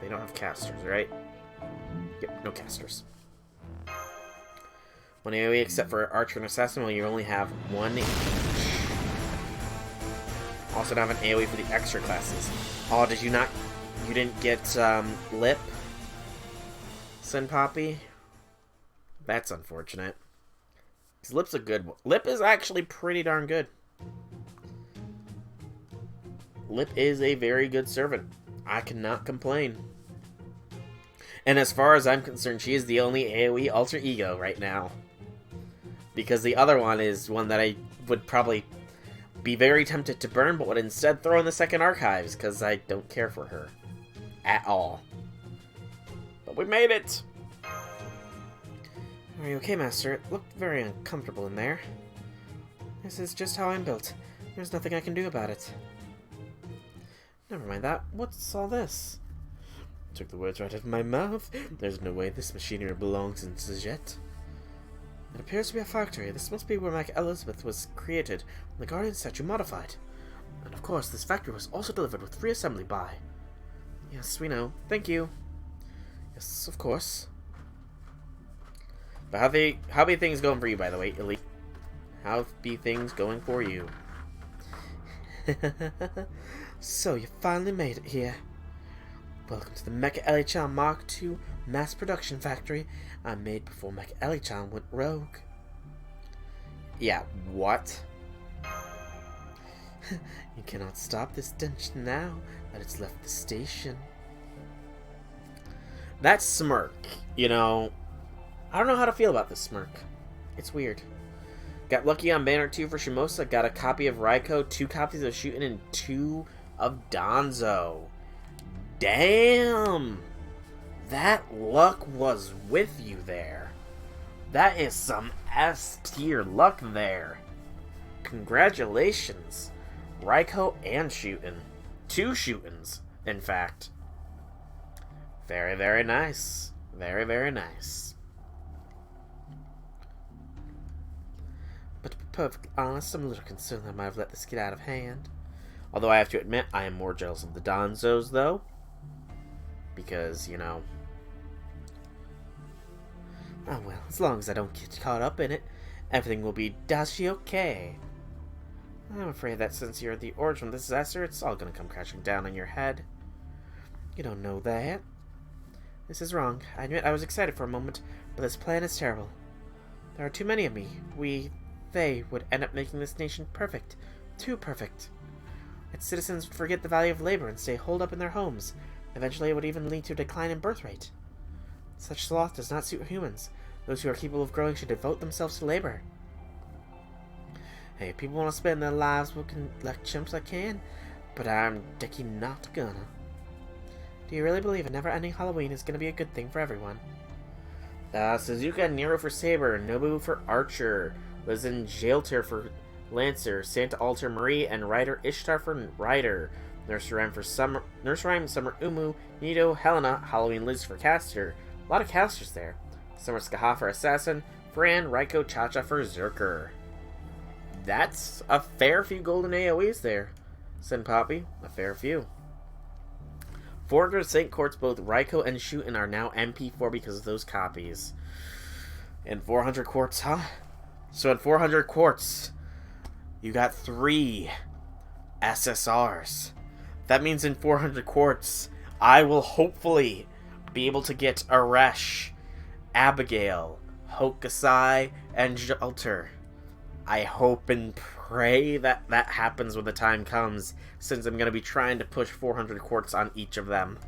They don't have casters, right? Yep, no casters. One AoE except for Archer and Assassin, well, you only have one each. Also don't have an AoE for the extra classes. Oh, did you not... You didn't get, Lip? Sin Poppy? That's unfortunate. Because Lip's a good one. Lip is actually pretty darn good. Lip is a very good servant. I cannot complain. And as far as I'm concerned, she is the only AoE alter ego right now. Because the other one is one that I would probably be very tempted to burn, but would instead throw in the second archives, because I don't care for her. At all. But we made it! Are you okay, Master? It looked very uncomfortable in there. This is just how I'm built. There's nothing I can do about it. Never mind that. What's all this? Took the words right out of my mouth. There's no way this machinery belongs in Sajet. It appears to be a factory. This must be where Mac Elizabeth was created, and the Guardian statue modified. And of course, this factory was also delivered with free assembly by... Yes, we know. Thank you. Yes, of course. But how be things going for you, by the way, Elite? How be things going for you? So, you finally made it here. Welcome to the Mecha Ellie-chan Mark II mass production factory I made before Mecha Ellie-chan went rogue. Yeah, what? You cannot stop this stench now that it's left the station. That smirk, you know, I don't know how to feel about this smirk. It's weird. Got lucky on Banner 2 for Shimosa, got a copy of Raiko, 2 copies of Shootin', and 2 of Danzo. Damn! That luck was with you there. That is some S-tier luck there. Congratulations. Raiko and Shootin'. 2 Shootins, in fact. Very, very nice. Very, very nice. But to be perfectly honest, I'm a little concerned that I might have let this get out of hand. Although I have to admit, I am more jealous of the Danzos, though. Because, you know... Oh well, as long as I don't get caught up in it, everything will be dashi-okay. I'm afraid that since you're the origin of this disaster, it's all gonna come crashing down on your head. You don't know that. This is wrong. I admit I was excited for a moment, but this plan is terrible. There are too many of me. They would end up making this nation perfect. Too perfect. Its citizens would forget the value of labor and stay holed up in their homes. Eventually, it would even lead to a decline in birth rate. Such sloth does not suit humans. Those who are capable of growing should devote themselves to labor. Hey, people want to spend their lives working like chimps, I can, but I'm dicky not gonna. Do you really believe a never-ending Halloween is gonna be a good thing for everyone? Suzuka and Nero for Saber, Nobu for Archer, Lizen Jailter for Lancer, Santa Alter Marie, and Ryder Ishtar for Ryder, Nurse Rhyme Summer Umu, Nito, Helena, Halloween Liz for Caster. A lot of casters there. Summer Skaha for Assassin, Fran, Raiko, Cha-Cha for Zerker. That's a fair few golden AoEs there, Sin Poppy. A fair few. 400 St. Courts, both Raiko and Shootin' are now MP4 because of those copies. And 400 Quartz, huh? So in 400 Quartz, you got 3 SSRs. That means in 400 Quartz, I will hopefully be able to get Aresh, Abigail, Hokusai, and Jalter. I hope and pray that that happens when the time comes, since I'm going to be trying to push 400 Quartz on each of them.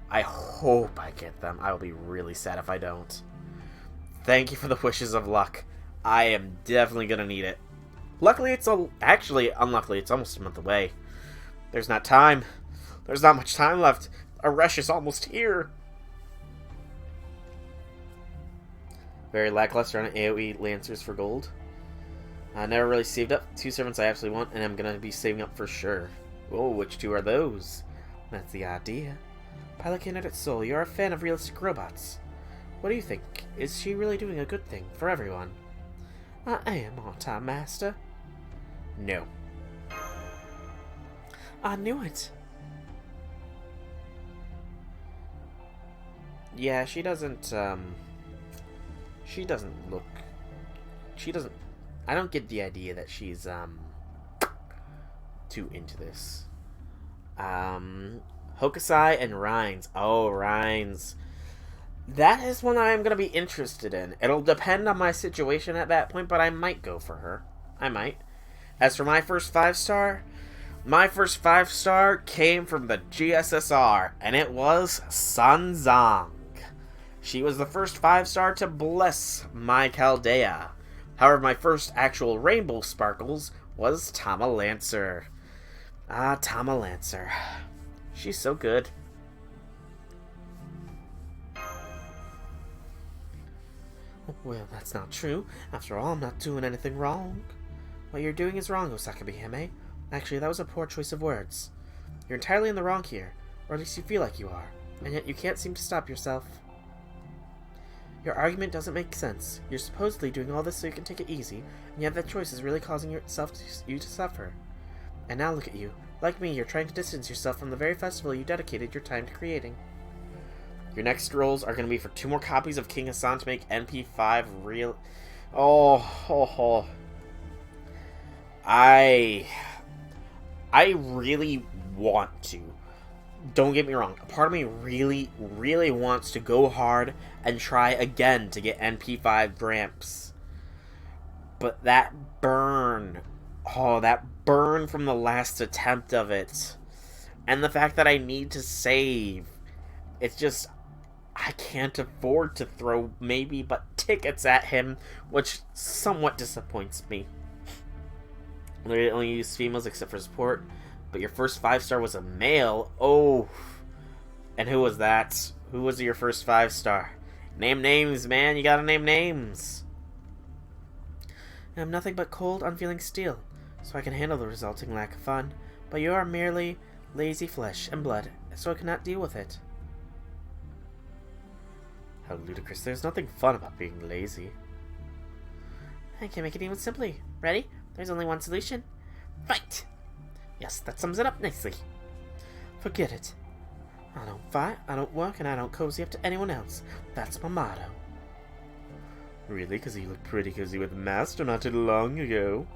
I hope I get them. I will be really sad if I don't. Thank you for the wishes of luck. I am definitely going to need it. Luckily, actually, unluckily, it's almost a month away. There's not time. There's not much time left. Aresh is almost here. Very lackluster on AoE Lancers for gold. I never really saved up. 2 servants I absolutely want, and I'm going to be saving up for sure. Oh, which 2 are those? That's the idea. Pilot Candidate Soul, you're a fan of realistic robots. What do you think? Is she really doing a good thing for everyone? I am, aren't I, Master? No. I knew it. Yeah, she doesn't look... She doesn't... I don't get the idea that she's, too into this. Hokusai and Rhines. Oh, Rhines. That is one I'm going to be interested in. It'll depend on my situation at that point, but I might go for her. I might. As for my first 5-star, my first 5-star came from the GSSR, and it was Sanzang. She was the first 5-star to bless my Chaldea. However, my first actual Rainbow Sparkles was Tama Lancer. Ah, Tama Lancer. She's so good. Well, that's not true. After all, I'm not doing anything wrong. What you're doing is wrong, Osaka-Hime. Actually, that was a poor choice of words. You're entirely in the wrong here, or at least you feel like you are, and yet you can't seem to stop yourself. Your argument doesn't make sense. You're supposedly doing all this so you can take it easy, and yet that choice is really causing you to suffer. And now look at you. Like me, you're trying to distance yourself from the very festival you dedicated your time to creating. Your next rolls are going to be for 2 more copies of King Hassan to make NP5 real... Oh. I really want to. Don't get me wrong. A part of me really, really wants to go hard and try again to get NP5 Gramps. But that burn... Oh, that burn from the last attempt of it. And the fact that I need to save. It's just... I can't afford to throw maybe but tickets at him, which somewhat disappoints me. They only use females except for support, but your first 5-star was a male. Oh, and who was that? Who was your first 5-star? Name names, man. You gotta name names. I'm nothing but cold, unfeeling steel, so I can handle the resulting lack of fun. But you are merely lazy flesh and blood, so I cannot deal with it. How ludicrous. There's nothing fun about being lazy. I can make it even simply. Ready? There's only one solution. Fight! Yes, that sums it up nicely. Forget it. I don't fight, I don't work, and I don't cozy up to anyone else. That's my motto. Really? Because you looked pretty cozy with Master not too long ago.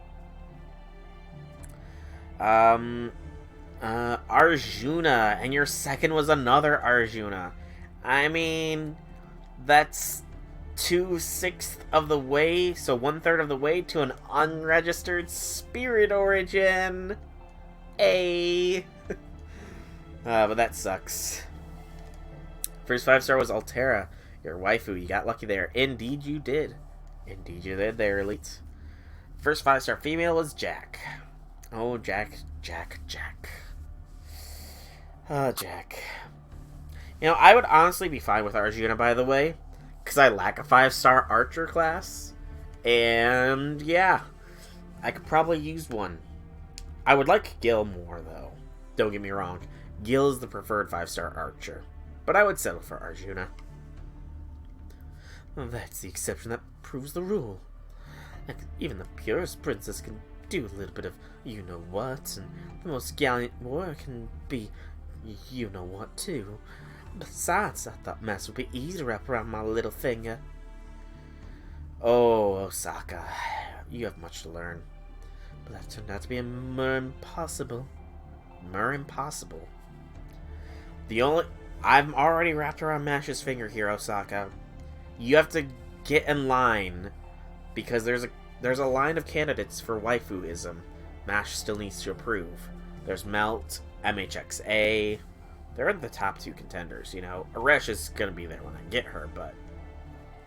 Arjuna, and your second was another Arjuna. I mean, that's 2/6 of the way, so 1/3 of the way to an unregistered spirit origin. But that sucks. First 5-star was Altera, your waifu. You got lucky there. Indeed you did. Indeed you did there, Elite. First 5-star female was Jack. Oh, Jack. Jack. You know, I would honestly be fine with Arjuna, by the way, because I lack a 5-star archer class. And, yeah, I could probably use one. I would like Gil more, though. Don't get me wrong. Gil is the preferred 5-star archer. But I would settle for Arjuna. Well, that's the exception that proves the rule. And even the purest princess can do a little bit of you-know-what, and the most gallant warrior can be you-know-what, too. Besides, I thought mass would be easy to wrap around my little finger. Oh, Osaka, you have much to learn. But that turned out to be a more impossible. I'm already wrapped around Mash's finger here, Osaka. You have to get in line, because there's a line of candidates for waifuism. Mash still needs to approve. There's Melt, MHXA. They're the top 2 contenders, you know. Aresh is gonna be there when I get her, but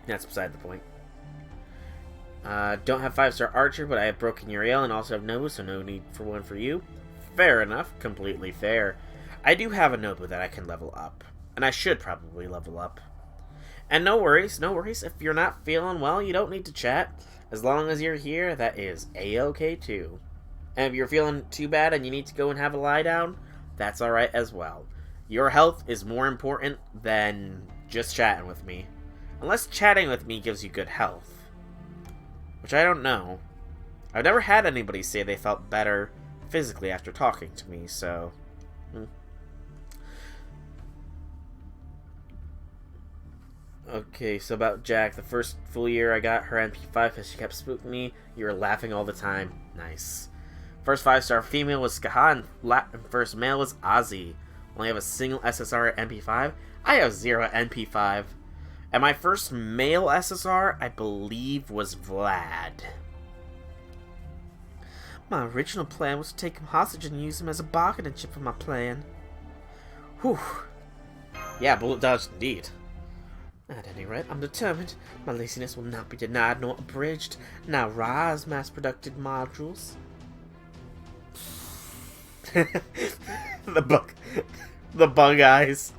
that's beside the point. Don't have 5-star Archer, but I have Broken Uriel and also have Nobu, so no need for one for you. Fair enough, completely fair. I do have a Nobu that I can level up, and I should probably level up. And no worries, if you're not feeling well, you don't need to chat. As long as you're here, that is A-OK too. And if you're feeling too bad and you need to go and have a lie down, that's alright as well. Your health is more important than just chatting with me. Unless chatting with me gives you good health. Which I don't know. I've never had anybody say they felt better physically after talking to me, so... Okay, so about Jack, the first full year I got her MP5 because she kept spooking me. You were laughing all the time. Nice. First 5-star female was Skaha, and first male was Ozzy. Only have a single SSR at MP5. I have 0 MP5. And my first male SSR, I believe, was Vlad. My original plan was to take him hostage and use him as a bargaining chip for my plan. Whew. Yeah, bullet dodged indeed. At any rate, I'm determined. My laziness will not be denied nor abridged. Now rise, mass-produced modules. The bug eyes.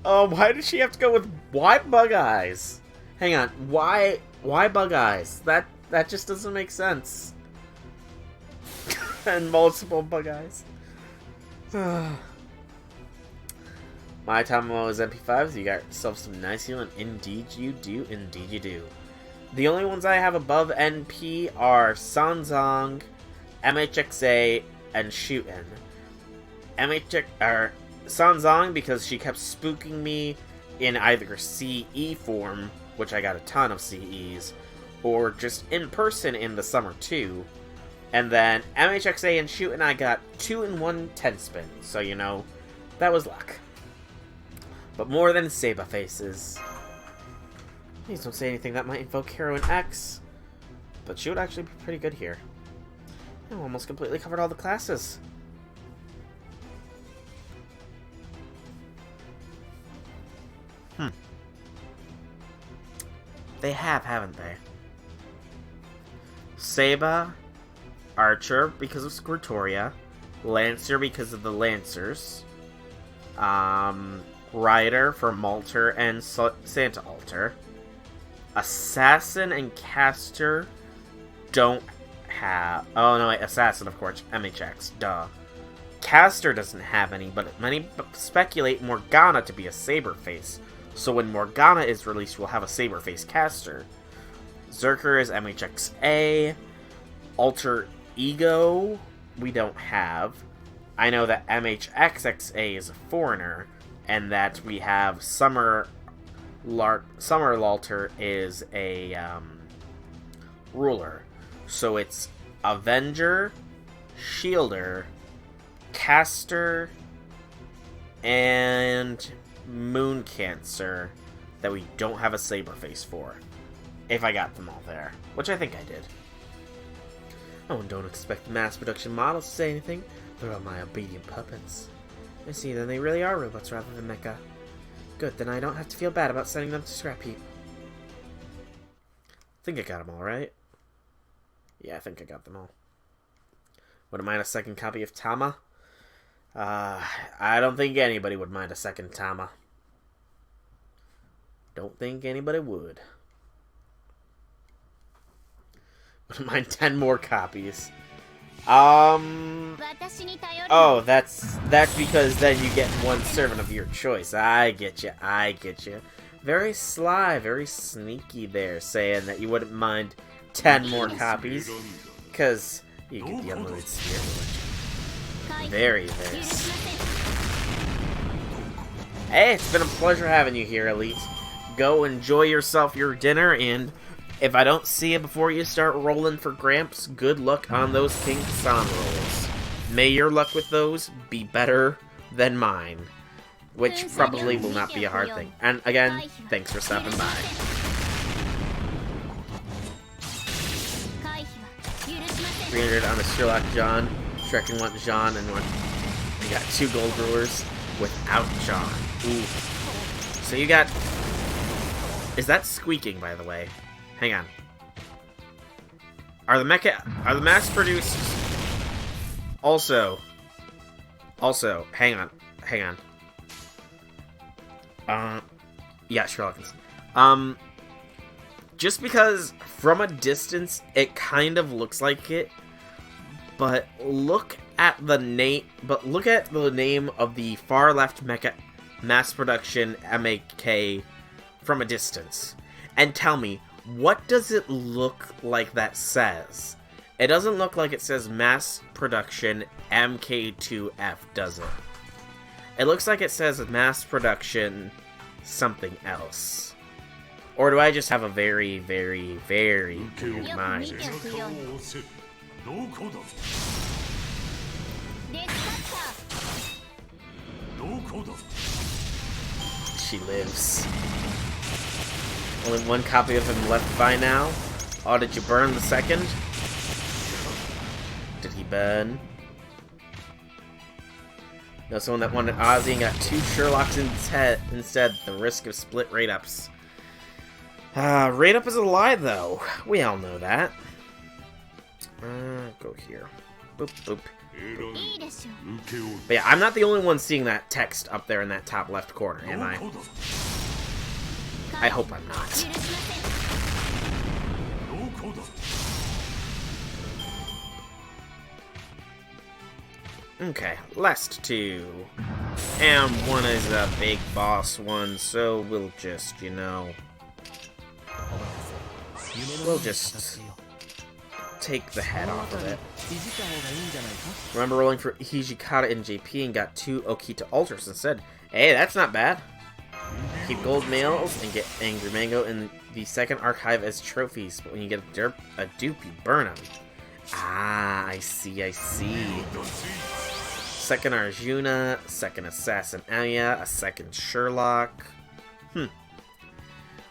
Oh, why did she have to go with why bug eyes? Hang on, why bug eyes? That just doesn't make sense. And multiple bug eyes. My Tamamo is MP5s. You got yourself some nice healing. Indeed you do. Indeed you do. The only ones I have above NP are Sanzong, MHXA, and Shootin. Sanzong because she kept spooking me in either CE form, which I got a ton of CEs, or just in person in the summer too. And then MHXA and Shootin I got 2 in 1 10 spin, so you know, that was luck. But more than Saba faces. Please don't say anything that might invoke Heroine X. But she would actually be pretty good here. I almost completely covered all the classes. They have, haven't they? Saba, Archer because of Squirtoria, Lancer because of the Lancers, Rider for Malter and Santa Alter. Assassin and Caster don't have... Oh, no, wait, Assassin, of course. MHX, duh. Caster doesn't have any, but many speculate Morgana to be a Saberface. So when Morgana is released, we'll have a Saberface Caster. Zerker is MHXA. Alter Ego, we don't have. I know that MHXXA is a foreigner, and that we have Summer Lalter is a ruler. So it's Avenger, Shielder, Caster, and Moon Cancer that we don't have a Saberface for. If I got them all there, which I think I did. Oh, and don't expect the mass production models to say anything. They're all my obedient puppets. I see, then they really are robots rather than mecha. Good, then I don't have to feel bad about sending them to scrap heap. I think I got them all, right? Yeah, I think I got them all. Wouldn't mind a second copy of Tama? I don't think anybody would mind a second Tama. Don't think anybody would. Wouldn't mind 10 more copies. Oh, that's because then you get one servant of your choice. I get you. Very sly, very sneaky there, saying that you wouldn't mind 10 more copies, because you get the unlimited spirit. Very, very sneaky. Hey, it's been a pleasure having you here, Elite. Go enjoy yourself your dinner, and if I don't see you before you start rolling for Gramps, good luck on those King Kassan rolls. May your luck with those be better than mine, which probably will not be a hard thing. And again, thanks for stopping by. 300 on a Sherlock John, Shrek want John, and we got 2 gold rulers without John. Ooh. So you got... Is that squeaking, by the way? Hang on. Are the mass produced? Also, hang on. Yeah, Sherlock. Just because from a distance it kind of looks like it, but look at the name. Of the far left mecha mass production MAK from a distance, and tell me, what does it look like that says? It doesn't look like it says mass production MK2F, does it? It looks like it says mass production something else. Or do I just have a very, very, very weird mind? She lives. Only one copy of him left by now. Oh, did you burn the second? Did he burn? No, someone that wanted Ozzy and got 2 Sherlocks instead. The risk of split rate-ups. Rate-up is a lie, though. We all know that. Go here. Boop, boop. But yeah, I'm not the only one seeing that text up there in that top left corner, am I? I hope I'm not. Okay, last 2. And one is a big boss one, so we'll just, you know... We'll just take the head off of it. Remember rolling for Hijikata in JP and got 2 Okita Altars instead. Hey, that's not bad. Keep gold mails and get Angry Mango in the second archive as trophies, but when you get a dupe, you burn them. Ah, I see, I see. Second Arjuna, second Assassin Aya, a second Sherlock.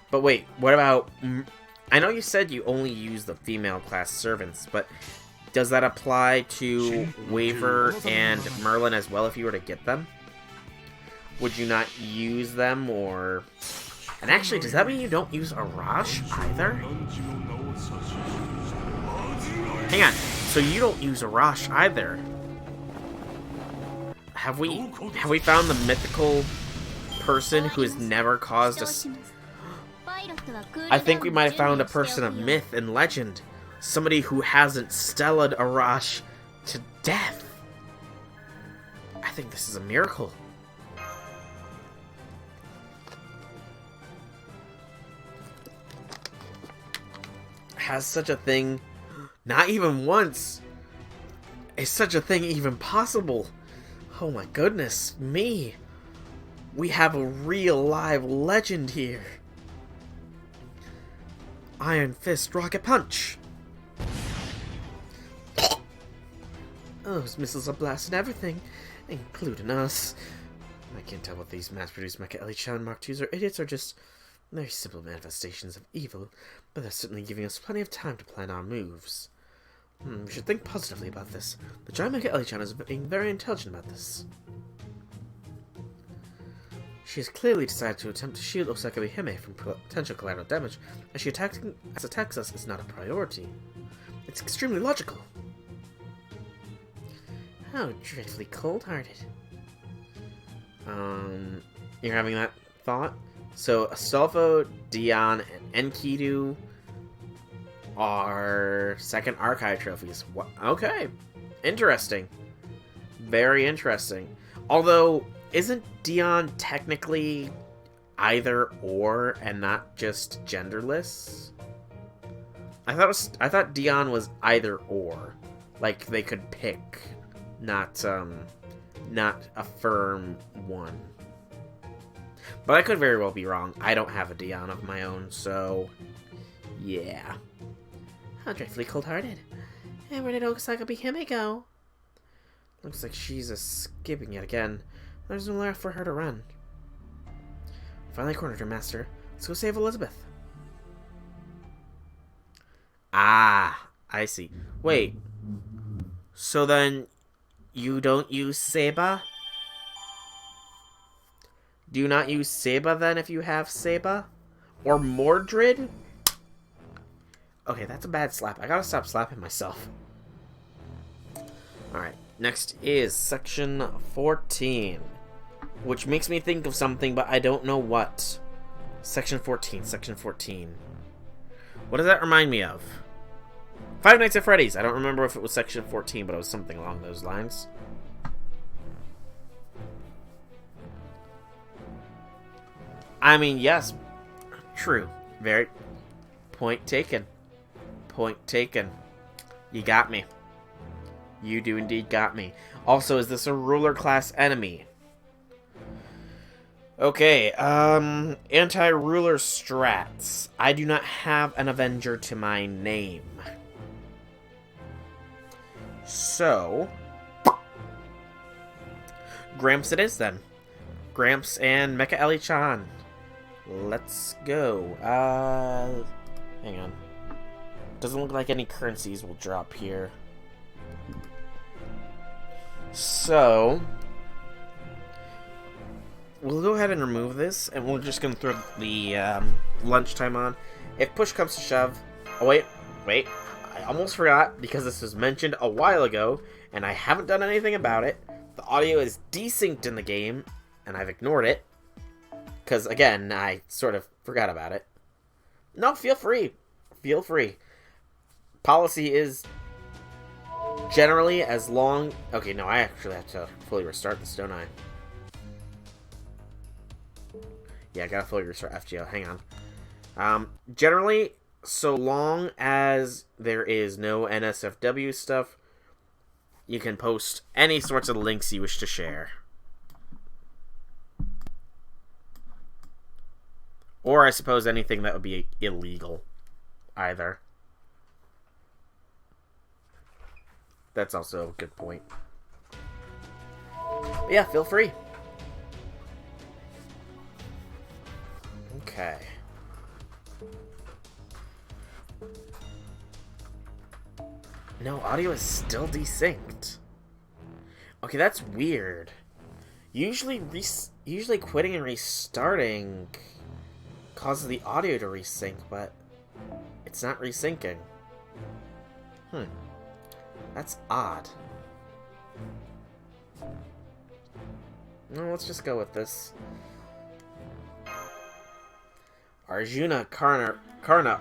But wait, what about... I know you said you only use the female class servants, but does that apply to Waver and Merlin as well if you were to get them? Would you not use them, or... And actually, does that mean you don't use Arash either? Hang on, so you don't use Arash either. Have we found the mythical person who has never caused us... I think we might have found a person of myth and legend. Somebody who hasn't stellaed Arash to death. I think this is a miracle. Has such a thing... Not even once. Is such a thing even possible? Oh my goodness me. We have a real live legend here. Iron Fist Rocket Punch. Those missiles are blasting everything, including us. I can't tell what these mass-produced Mecha Ellie-chan Mark IIs or idiots are just very simple manifestations of evil, but they're certainly giving us plenty of time to plan our moves. We should think positively about this. The giant Mecha Ellie-chan is being very intelligent about this. She has clearly decided to attempt to shield Osaka Hime from potential collateral damage, as she attacks us is not a priority. It's extremely logical. How dreadfully cold-hearted. You're having that thought? So, Astolfo, Dion, and Enkidu are second archive trophies. What? Okay. Interesting. Very interesting. Although, isn't Dion technically either or and not just genderless? I thought Dion was either or. Like they could pick, not a firm one. But I could very well be wrong. I don't have a Dion of my own, so yeah. How dreadfully cold-hearted. And where did Osaka Hime go? Looks like she's skipping yet again. There's nowhere for her to run. Finally cornered her, Master. Let's go save Elizabeth. Ah, I see. Wait. So then, you don't use Seba? Do you not use Seba then if you have Seba? Or Mordred? Okay, that's a bad slap. I gotta stop slapping myself. Alright, next is section 14. Which makes me think of something, but I don't know what. Section 14, section 14. What does that remind me of? Five Nights at Freddy's. I don't remember if it was section 14, but it was something along those lines. I mean, yes. True. Very... Point taken. Point taken. You got me. You do indeed got me. Also, is this a ruler class enemy? Okay, anti-ruler strats. I do not have an Avenger to my name. So, Gramps it is then. Gramps and Mecha Ellie-chan. Let's go. Hang on. Doesn't look like any currencies will drop here. So, we'll go ahead and remove this, and we're just going to throw the lunchtime on. If push comes to shove... Oh, wait. I almost forgot, because this was mentioned a while ago, and I haven't done anything about it. The audio is desynced in the game, and I've ignored it. Because, again, I sort of forgot about it. No, feel free. Feel free. Policy is generally as long... Okay, no, I actually have to fully restart this, don't I? Yeah, I gotta fully restart FGO. Hang on. Generally, so long as there is no NSFW stuff, you can post any sorts of links you wish to share. Or, I suppose, anything that would be illegal. Either. That's also a good point. But yeah, feel free. Okay. No, audio is still desynced. Okay, that's weird. Usually quitting and restarting causes the audio to resync, but it's not resyncing. That's odd. No, let's just go with this. Arjuna, Karna,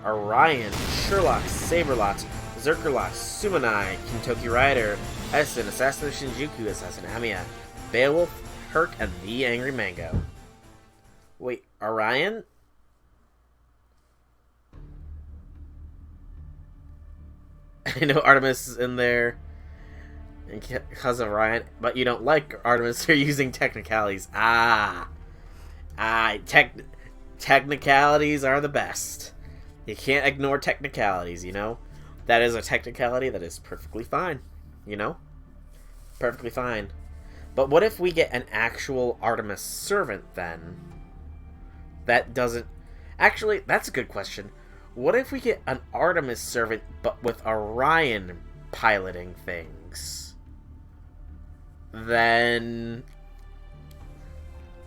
Orion, Sherlock, Saberlot, Zerkerlot, Sumanai, Kintoki Rider, Essen, Assassin Shinjuku, Assassin Amiya, Beowulf, Herc, and the Angry Mango. Wait, Orion? I know Artemis is in there because of Orion, but you don't like Artemis for using technicalities. Technicalities are the best. You can't ignore technicalities, you know? That is a technicality that is perfectly fine, you know? Perfectly fine. But what if we get an actual Artemis servant, then? That doesn't... Actually, that's a good question. What if we get an Artemis servant, but with Orion piloting things? Then...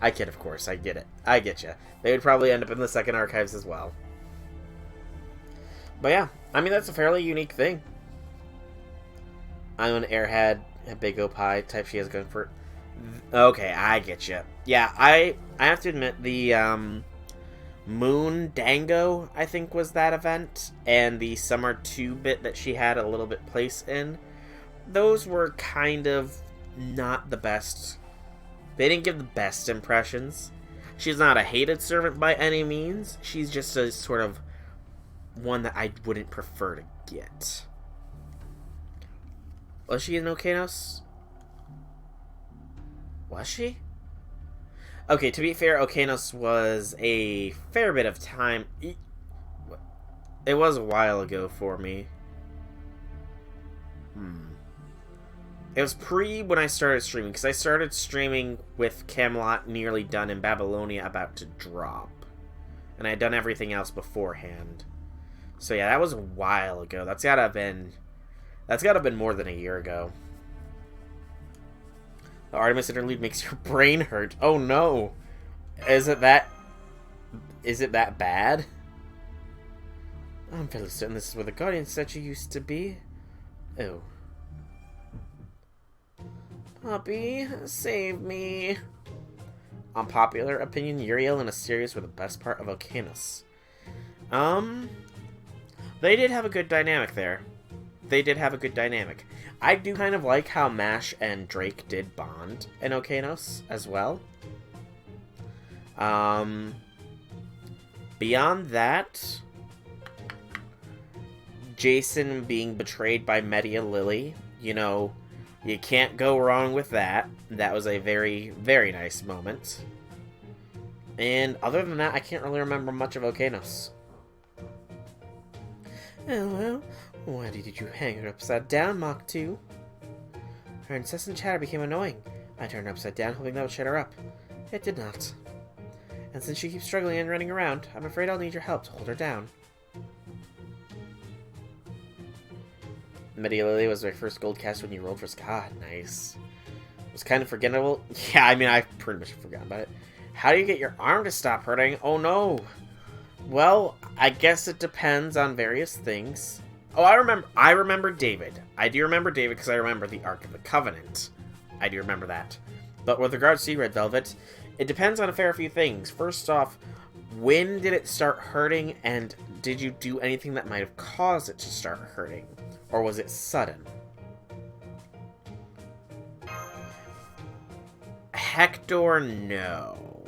I kid, of course. I get it. I get you. They would probably end up in the second archives as well. But yeah, I mean, that's a fairly unique thing. I'm an airhead, a big Opie type she has going for... Okay, I get you. Yeah, I have to admit, the Moon Dango, I think, was that event, and the Summer 2-bit that she had a little bit place in, those were kind of not the best. They didn't give the best impressions. She's not a hated servant by any means. She's just a sort of one that I wouldn't prefer to get. Was she in Okanos? Was she? Okay, to be fair, Okanos was a fair bit of time. It was a while ago for me. It was pre when I started streaming, because I started streaming with Camelot nearly done and Babylonia about to drop. And I had done everything else beforehand. So yeah, that was a while ago. That's gotta have been more than a year ago. The Artemis Interlude makes your brain hurt. Oh no! Is it that bad? I'm fairly certain this is where the Guardian statue used to be. Oh. Puppy, save me. Unpopular opinion, Uriel and Asterius were the best part of Okanos. They did have a good dynamic there. I do kind of like how Mash and Drake did bond in Okanos as well. Beyond that, Jason being betrayed by Media Lily. You know, you can't go wrong with that. That was a very, very nice moment. And other than that, I can't really remember much of Okanos. Oh, well, why did you hang her upside down, Mach 2? Her incessant chatter became annoying. I turned her upside down, hoping that would shut her up. It did not. And since she keeps struggling and running around, I'm afraid I'll need your help to hold her down. Media Lily was my first gold cast when you rolled for Scott. Nice. It was kind of forgettable. Yeah, I mean, I pretty much forgot about it. How do you get your arm to stop hurting? Oh no. Well, I guess it depends on various things. Oh, I remember David. I do remember David because I remember the Ark of the Covenant. I do remember that. But with regards to you, Red Velvet, it depends on a fair few things. First off, when did it start hurting, and did you do anything that might have caused it to start hurting? Or was it sudden? Hector, no.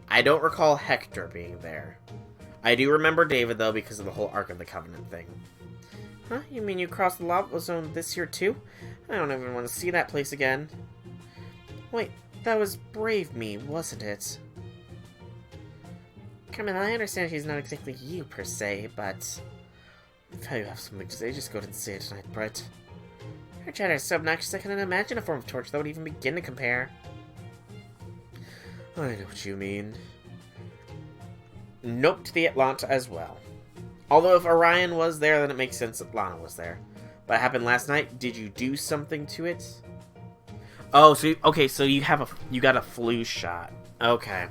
I don't recall Hector being there. I do remember David, though, because of the whole Ark of the Covenant thing. Huh? You mean you crossed the lava zone this year, too? I don't even want to see that place again. Wait, that was brave me, wasn't it? Carmen, I understand she's not exactly you, per se, but... If you have something to say, just go ahead and say it tonight, Brett. Her chatter is so obnoxious I couldn't imagine a form of torture that would even begin to compare. I know what you mean. Nope to the Atlanta as well. Although if Orion was there, then it makes sense that Lana was there. What happened last night? Did you do something to it? Oh, so you got a flu shot. Okay.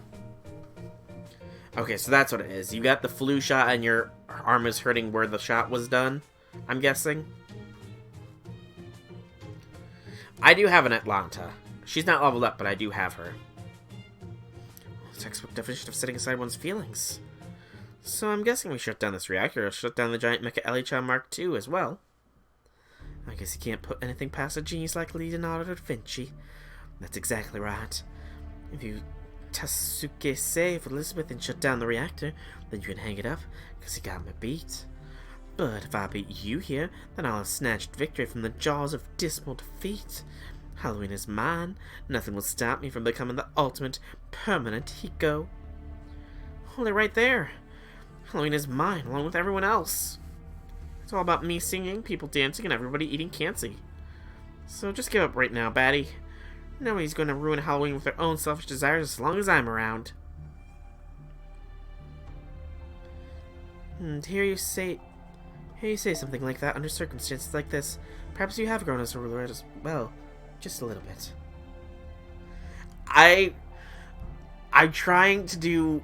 Okay, so that's what it is. You got the flu shot and your arm is hurting where the shot was done, I'm guessing. I do have an Atlanta. She's not leveled up, but I do have her. Textbook definition of setting aside one's feelings. So I'm guessing we shut down this reactor. Or shut down the giant Mecha Elichan Mark II as well. I guess you can't put anything past a genius like Leonardo da Vinci. That's exactly right. If you Tasuke save Elizabeth and shut down the reactor, then you can hang it up, because you got me beat. But if I beat you here, then I'll have snatched victory from the jaws of dismal defeat. Halloween is mine. Nothing will stop me from becoming the ultimate permanent Hiko. Only right there. Halloween is mine, along with everyone else. It's all about me singing, people dancing, and everybody eating cancy. So just give up right now, baddie. Nobody's going to ruin Halloween with their own selfish desires as long as I'm around. To hear you say something like that under circumstances like this. Perhaps you have grown as a ruler as well. Just a little bit. I'm trying to do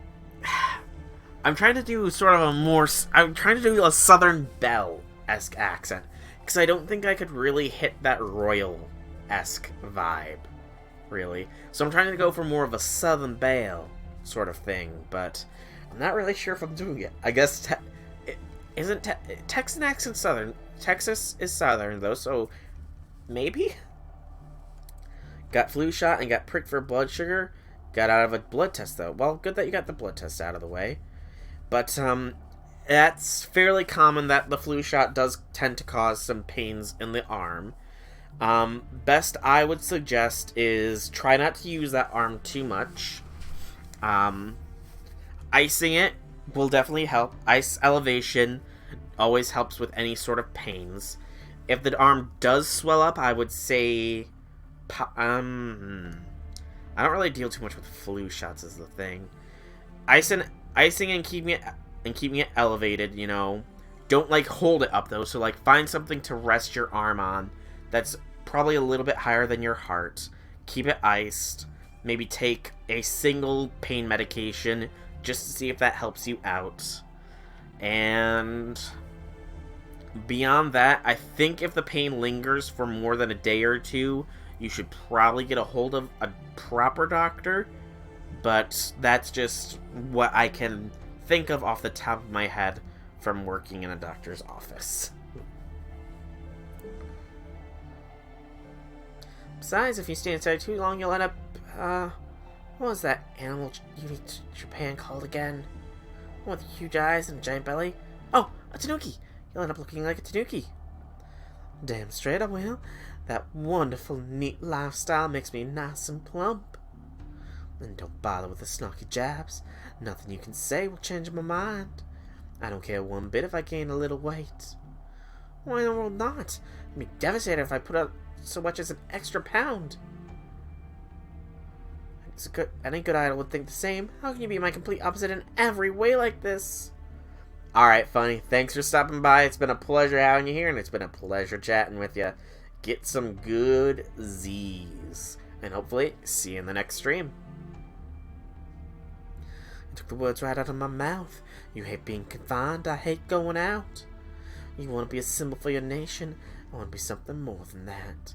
sort of I'm trying to do a Southern Belle-esque accent. Because I don't think I could really hit that royal-esque vibe. Really. So I'm trying to go for more of a Southern Belle sort of thing. But I'm not really sure if I'm doing it. I guess Texan accent Southern. Texas is Southern though, so maybe? Got flu shot and got pricked for blood sugar. Got out of a blood test though. Well, good that you got the blood test out of the way. But that's fairly common that the flu shot does tend to cause some pains in the arm. Best I would suggest is try not to use that arm too much. Icing it will definitely help. Ice elevation always helps with any sort of pains. If the arm does swell up, I would say... I don't really deal too much with flu shots is the thing. Icing and keeping it elevated, you know. Don't, like, hold it up, though. So, like, find something to rest your arm on that's probably a little bit higher than your heart. Keep it iced. Maybe take a single pain medication just to see if that helps you out. And beyond that, I think if the pain lingers for more than a day or two, you should probably get a hold of a proper doctor. But that's just what I can think of off the top of my head from working in a doctor's office. Besides, if you stay inside too long, you'll end up, what was that animal unique to Japan called again? One with huge eyes and a giant belly? Oh, a tanuki! you'll end up looking like a tanuki. Damn straight I will. That wonderful, neat lifestyle makes me nice and plump. And don't bother with the snarky jabs. Nothing you can say will change my mind. I don't care one bit if I gain a little weight. Why in the world not? I'd be devastated if I put out so much as an extra pound. Any good idol would think the same. How can you be my complete opposite in every way like this? Alright, Funny. Thanks for stopping by. It's been a pleasure having you here, and it's been a pleasure chatting with you. Get some good Z's. And hopefully, see you in the next stream. You took the words right out of my mouth. You hate being confined. I hate going out. You want to be a symbol for your nation. I want to be something more than that.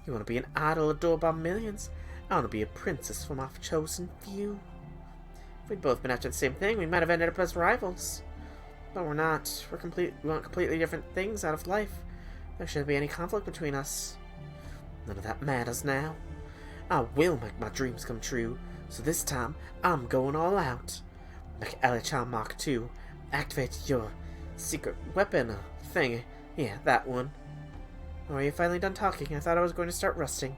You want to be an idol adored by millions. I want to be a princess for my chosen few. If we'd both been after the same thing, we might have ended up as rivals. But we're not. We want completely different things out of life. There shouldn't be any conflict between us. None of that matters now. I will make my dreams come true. So this time, I'm going all out. Make Elichan Mark II. Activate your secret weapon thing. Yeah, that one. Oh, are you finally done talking? I thought I was going to start rusting.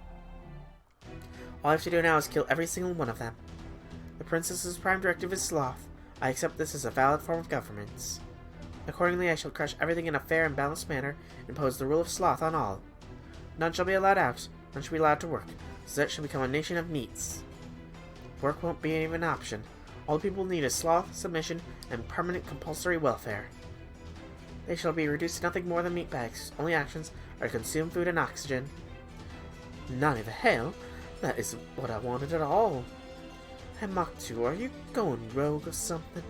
All I have to do now is kill every single one of them. The princess's prime directive is sloth. I accept this as a valid form of governance. Accordingly, I shall crush everything in a fair and balanced manner, and impose the rule of sloth on all. None shall be allowed out, none shall be allowed to work, so that shall become a nation of neats. Work won't be even an option. All the people need is sloth, submission, and permanent compulsory welfare. They shall be reduced to nothing more than meat bags. Only actions are to consume food and oxygen. Not the hell. That isn't what I wanted at all. Hey, Mach 2, are you going rogue or something?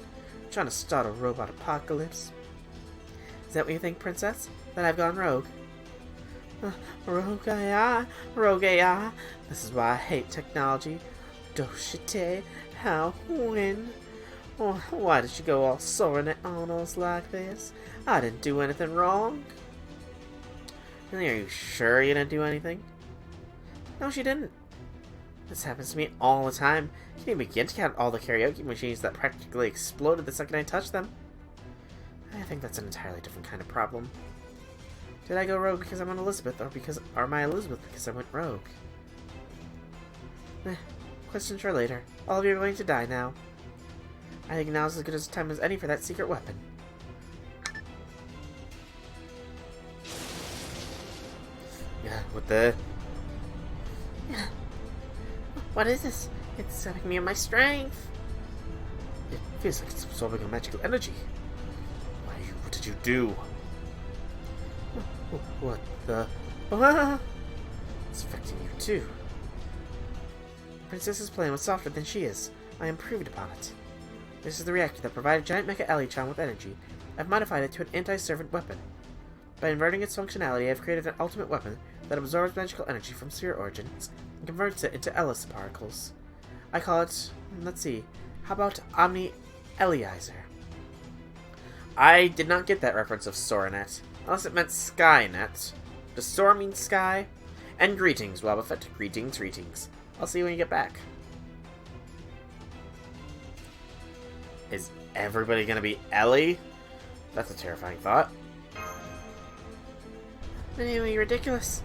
Trying to start a robot apocalypse? Is that what you think, Princess? That I've gone rogue? Rogue AI? Rogue AI? This is why I hate technology. Doshite, how, when? Oh, why did you go all soaring on us like this? I didn't do anything wrong. Really, are you sure you didn't do anything? No, she didn't. This happens to me all the time. You can't even begin to count all the karaoke machines that practically exploded the second I touched them. I think that's an entirely different kind of problem. Did I go rogue because I'm an Elizabeth, or am I Elizabeth because I went rogue? Questions for later. All of you are going to die now. I think now's as good a time as any for that secret weapon. Yeah, what the? Yeah. What is this? It's sucking me of my strength. It feels like it's absorbing a magical energy. What did you do? What the? It's affecting you too. The princess's plan was softer than she is. I improved upon it. This is the reactor that provided giant Mecha Elichan with energy. I've modified it to an anti-servant weapon. By inverting its functionality, I've created an ultimate weapon that absorbs magical energy from sphere origins and converts it into Ellis particles. I call it, let's see, how about Omni-Eliezer? I did not get that reference of Soranet, unless it meant Skynet. Does Sora mean sky? And greetings, Wobbuffet. Greetings, greetings. I'll see you when you get back. Is everybody gonna be Ellie? That's a terrifying thought. Anyway, ridiculous.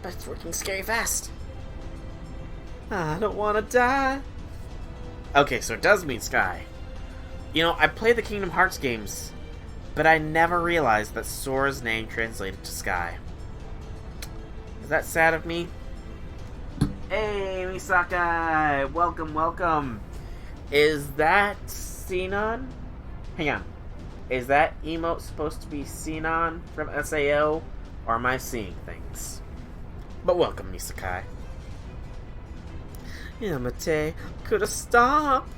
But it's working scary fast. I don't want to die. Okay, so it does mean sky. You know, I play the Kingdom Hearts games, but I never realized that Sora's name translated to sky. Is that sad of me? Hey, Misakai! Welcome, welcome. Is that Sinon? Hang on. Is that emote supposed to be Sinon from SAO? Or am I seeing things? But welcome, Misakai. Yamate, coulda stopped.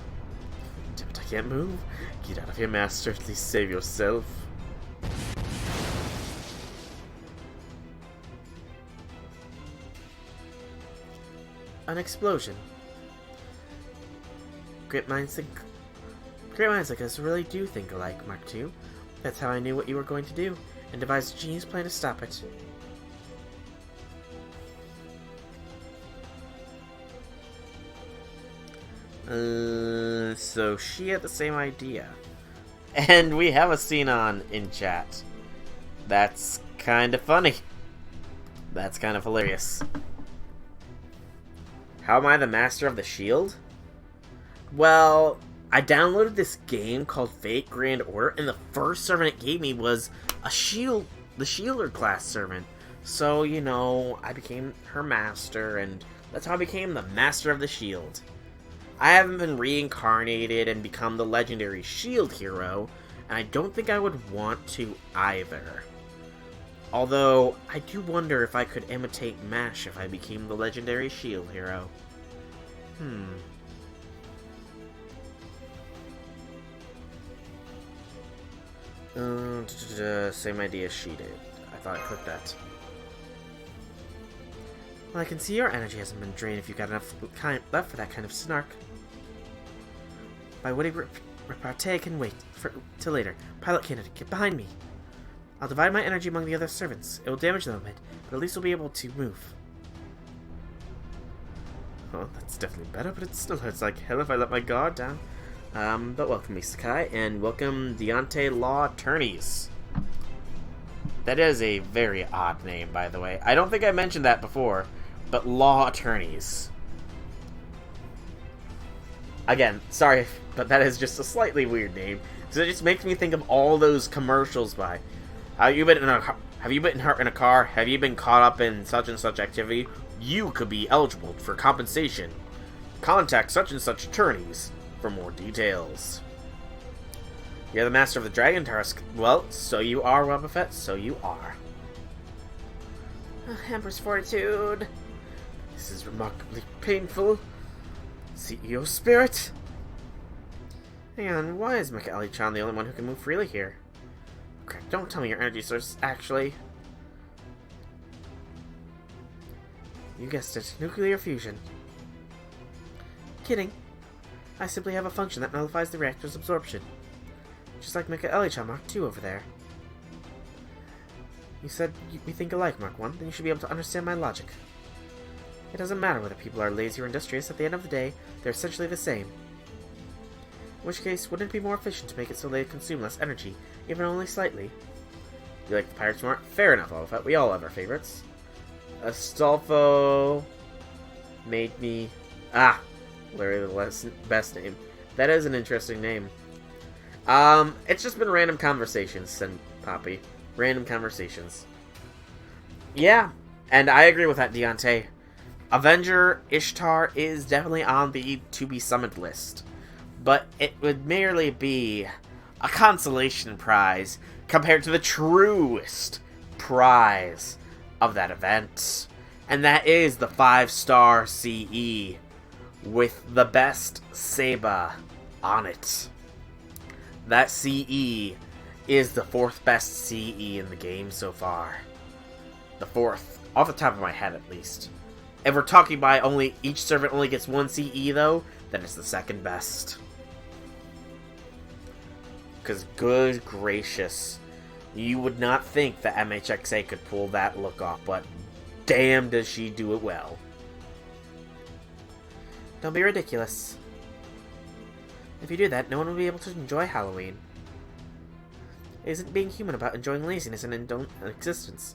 But I can't move. Get out of here, master. At least save yourself. An explosion. Great minds like us really do think alike, Mark II. That's how I knew what you were going to do, and devised a genius plan to stop it. So she had the same idea. And we have a Xenon in chat. That's kind of funny. That's kind of hilarious. How am I the master of the shield? Well, I downloaded this game called Fate Grand Order, and the first servant it gave me was the Shielder class servant. So, you know, I became her master, and that's how I became the master of the shield. I haven't been reincarnated and become the legendary shield hero, and I don't think I would want to either. Although, I do wonder if I could imitate MASH if I became the legendary shield hero. Same idea she did. I thought I clicked that. Well, I can see your energy hasn't been drained if you've got enough left for that kind of snark. My witty repartee can wait till later. Pilot candidate, get behind me. I'll divide my energy among the other servants. It will damage them a bit, but at least we'll be able to move. Oh, that's definitely better, but it still hurts like hell if I let my guard down. But welcome, Sakai, and welcome Deontay Law Attorneys. That is a very odd name, by the way. I don't think I mentioned that before, but Law Attorneys. Again, sorry, but that is just a slightly weird name. So it just makes me think of all those commercials by, have you been hurt in a car? Have you been caught up in such and such activity? You could be eligible for compensation. Contact such and such attorneys for more details. You're the master of the Dragon Tusk. Well, so you are, Boba Fett. So you are. Empress Fortitude. This is remarkably painful. CEO Spirit. Hang on, why is Mikaeli-chan the only one who can move freely here? Okay, don't tell me your energy source, actually. You guessed it, nuclear fusion. Kidding. I simply have a function that nullifies the reactor's absorption. Just like Mikaeli-chan Mark II over there. You said we think alike, Mark I, then you should be able to understand my logic. It doesn't matter whether people are lazy or industrious, at the end of the day, they're essentially the same. In which case, wouldn't it be more efficient to make it so they consume less energy, even only slightly? You like the pirates more? Fair enough, Boba. We all have our favorites. Astolfo made me... Larry the best name. That is an interesting name. It's just been random conversations, and Poppy. Random conversations. Yeah, and I agree with that, Deontay. Avenger Ishtar is definitely on the to-be-summoned list. But it would merely be a consolation prize compared to the truest prize of that event. And that is the 5-star CE with the best Saba on it. That CE is the 4th best CE in the game so far. The 4th, off the top of my head at least. If we're talking by each servant only gets 1 CE though, then it's the 2nd best. Because good gracious, you would not think that MHXA could pull that look off, but damn does she do it well. Don't be ridiculous. If you do that, no one will be able to enjoy Halloween. Isn't being human about enjoying laziness and indolent existence?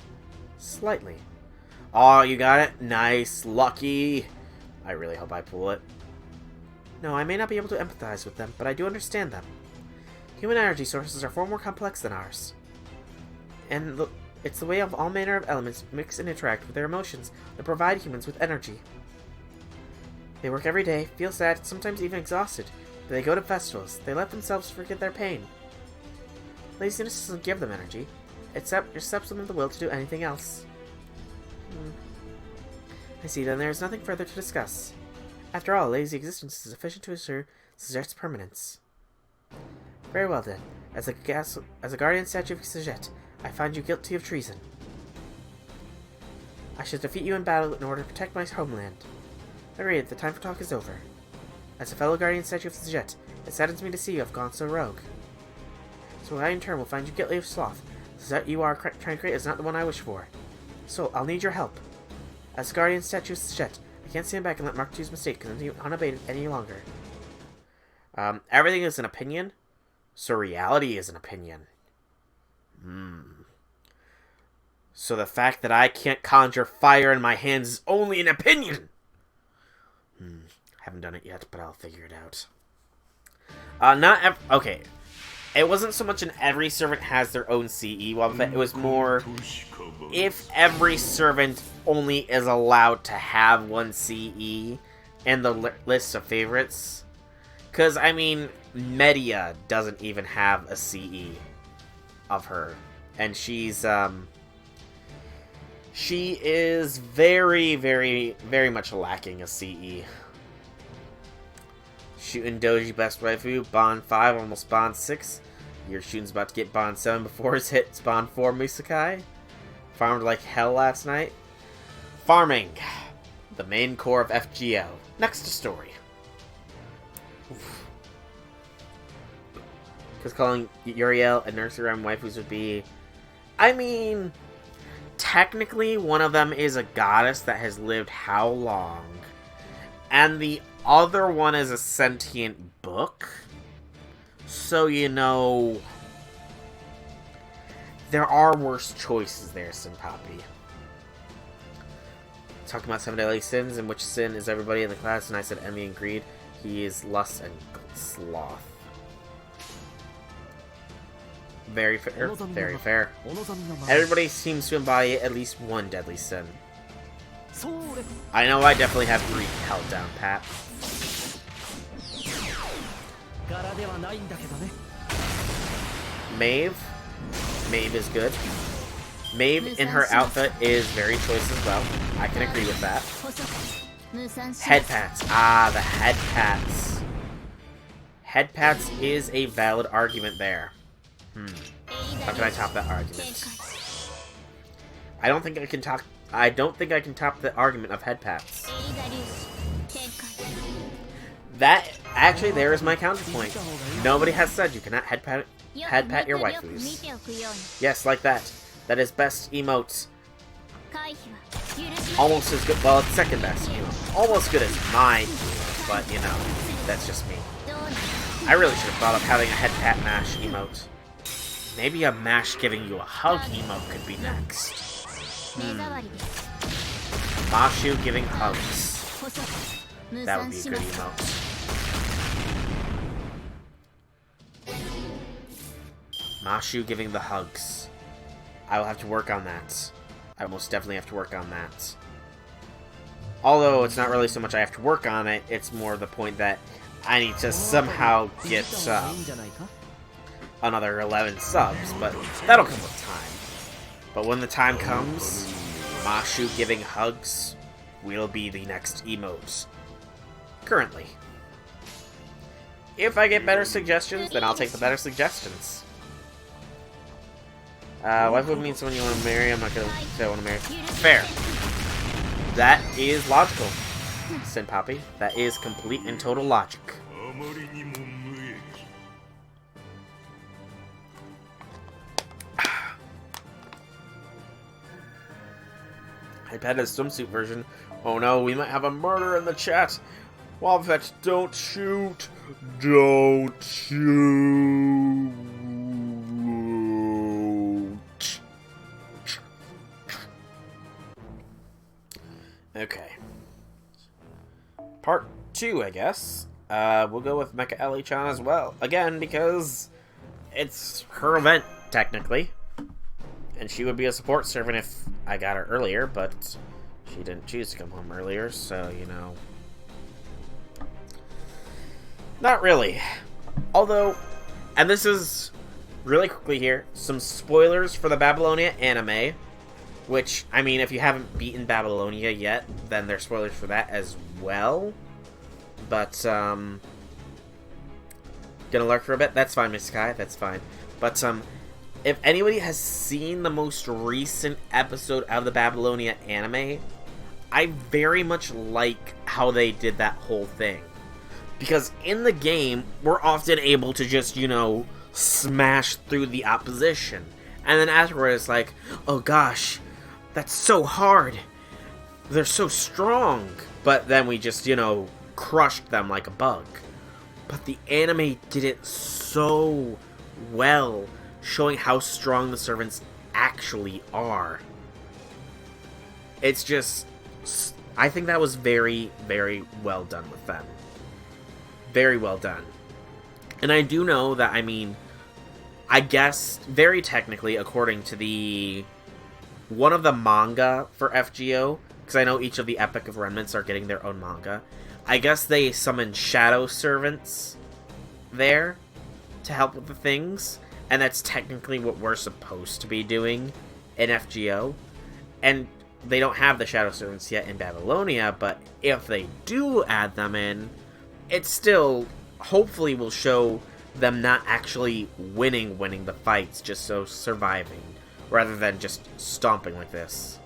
Slightly. Oh, you got it? Nice. Lucky. I really hope I pull it. No, I may not be able to empathize with them, but I do understand them. Human energy sources are far more complex than ours. And it's the way of all manner of elements mix and interact with their emotions that provide humans with energy. They work every day, feel sad, sometimes even exhausted, but they go to festivals. They let themselves forget their pain. Laziness doesn't give them energy. It strips them of the will to do anything else. I see, then there is nothing further to discuss. After all, lazy existence is sufficient to assure Sajet's permanence. Very well then. As a guardian statue of Sajet, I find you guilty of treason. I shall defeat you in battle in order to protect my homeland. Agreed, the time for talk is over. As a fellow guardian statue of Sajet, it saddens me to see you have gone so rogue. So I in turn will find you guilty of sloth. Sajet you are trying to create is not the one I wish for. So, I'll need your help. As a guardian statue of Sajet, I can't stand back and let Mark II's mistake continue unabated any longer. Everything is an opinion, So reality is an opinion. So the fact that I can't conjure fire in my hands is only an opinion. Haven't done it yet, but I'll figure it out. Okay. It wasn't so much every servant has their own CE Wobbuffet. It was more if every servant only is allowed to have one CE in the list of favorites. Because, I mean, Media doesn't even have a CE of her. And she is very, very, very much lacking a CE. Shooting Doji best waifu, Bond 5, almost Bond 6. Your Shooting's about to get Bond 7 before his hits Bond 4 Musakai. Farmed like hell last night. Farming. The main core of FGO. Next to story. Because calling Uriel a nursery rhyme waifus would be... I mean... Technically, one of them is a goddess that has lived how long? And the other one is a sentient book. So, you know... There are worse choices there, Sin Poppy. Talking about 7 deadly sins, in which sin is everybody in the class, and I said envy and greed. He is lust and sloth. Very fair. Very fair. Everybody seems to embody at least one deadly sin. I know I definitely have 3 held down, Pat. Maeve. Maeve is good. Maeve in her outfit is very choice as well. I can agree with that. Head pats. Ah, the head pats. Head pats is a valid argument there. How can I top that argument? I don't think I can top the argument of head pats. That actually, there is my counterpoint. Nobody has said you cannot head pat your waifus. Yes, like that. That is best emotes. Almost as good. Well, it's second best emote. Almost good as my emote, but you know, that's just me. I really should have thought of having a head pat mash emote. Maybe a mash giving you a hug emote could be next. Mashu giving hugs. That would be a good emote. Mashu giving the hugs. I will have to work on that. I most definitely have to work on that. Although it's not really so much I have to work on it, it's more the point that I need to somehow get another 11 subs, but that'll come with time. But when the time comes, Mashu giving hugs will be the next emote. Currently. If I get better suggestions, then I'll take the better suggestions. Wife would mean someone you want to marry. I'm not gonna say I want to marry. Fair. That is logical, Sin Poppy. That is complete and total logic. I've had a swimsuit version. Oh no, we might have a murder in the chat. Wobbuffet, don't shoot. Don't shoot. Okay. Part 2, I guess. We'll go with Mecha Ellie-chan as well. Again, because it's her event, technically. And she would be a support servant if I got her earlier, but she didn't choose to come home earlier, so, you know. Not really. Although, and this is really quickly here, some spoilers for the Babylonia anime. Which, I mean, if you haven't beaten Babylonia yet, then there's spoilers for that as well. But, gonna lurk for a bit? That's fine, Miss Sky, that's fine. But, if anybody has seen the most recent episode of the Babylonia anime, I very much like how they did that whole thing. Because in the game, we're often able to just, you know, smash through the opposition. And then afterwards, it's like, oh gosh, that's so hard. They're so strong. But then we just, you know, crushed them like a bug. But the anime did it so well, showing how strong the servants actually are. It's just, I think that was very, very well done with them. Very well done. And I do know that, I mean, I guess, very technically, according to one of the manga for FGO, because I know each of the Epic of Remnants are getting their own manga, I guess they summon shadow servants there to help with the things, and that's technically what we're supposed to be doing in FGO. And they don't have the shadow servants yet in Babylonia, but if they do add them in, it still hopefully will show them not actually winning the fights, just so surviving, rather than just stomping like this.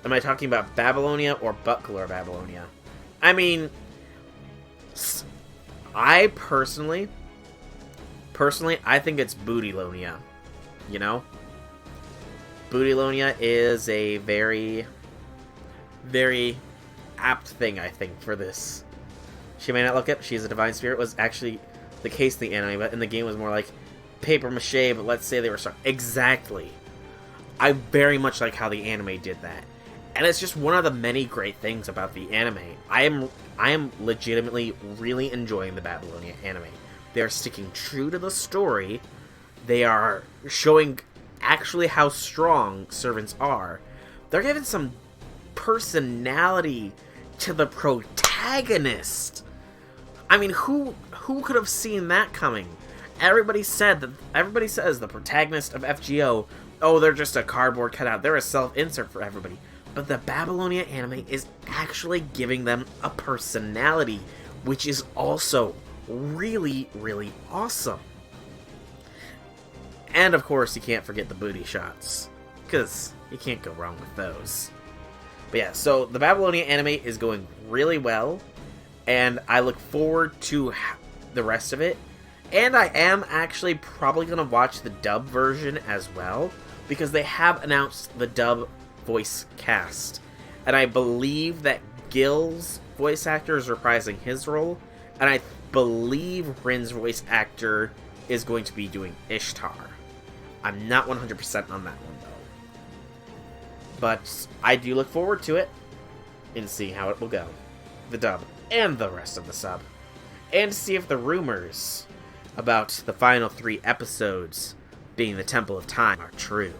Am I talking about Babylonia or Butler Babylonia? I mean, I personally, I think it's Bootylonia, you know? Bootylonia is a very, very apt thing, I think, for this. She may not look it, she's a divine spirit, was actually the case in the anime, but in the game was more like paper mache, but let's say they were stuck. Exactly. I very much like how the anime did that. And it's just one of the many great things about the anime. I am legitimately really enjoying the Babylonia anime. They are sticking true to the story. They are showing actually how strong servants are. They're giving some personality to the protagonist. I mean, who could have seen that coming? Everybody says the protagonist of FGO, oh, they're just a cardboard cutout. They're a self-insert for everybody. But the Babylonia anime is actually giving them a personality, which is also really, really awesome. And of course, you can't forget the booty shots, because you can't go wrong with those. But yeah, so the Babylonia anime is going really well, and I look forward to the rest of it. And I am actually probably going to watch the dub version as well, because they have announced the dub voice cast. And I believe that Gil's voice actor is reprising his role, and I believe Rin's voice actor is going to be doing Ishtar. I'm not 100% on that one, though. But I do look forward to it, and see how it will go. The dub, and the rest of the sub. And to see if the rumors about the final 3 episodes being the Temple of Time are true.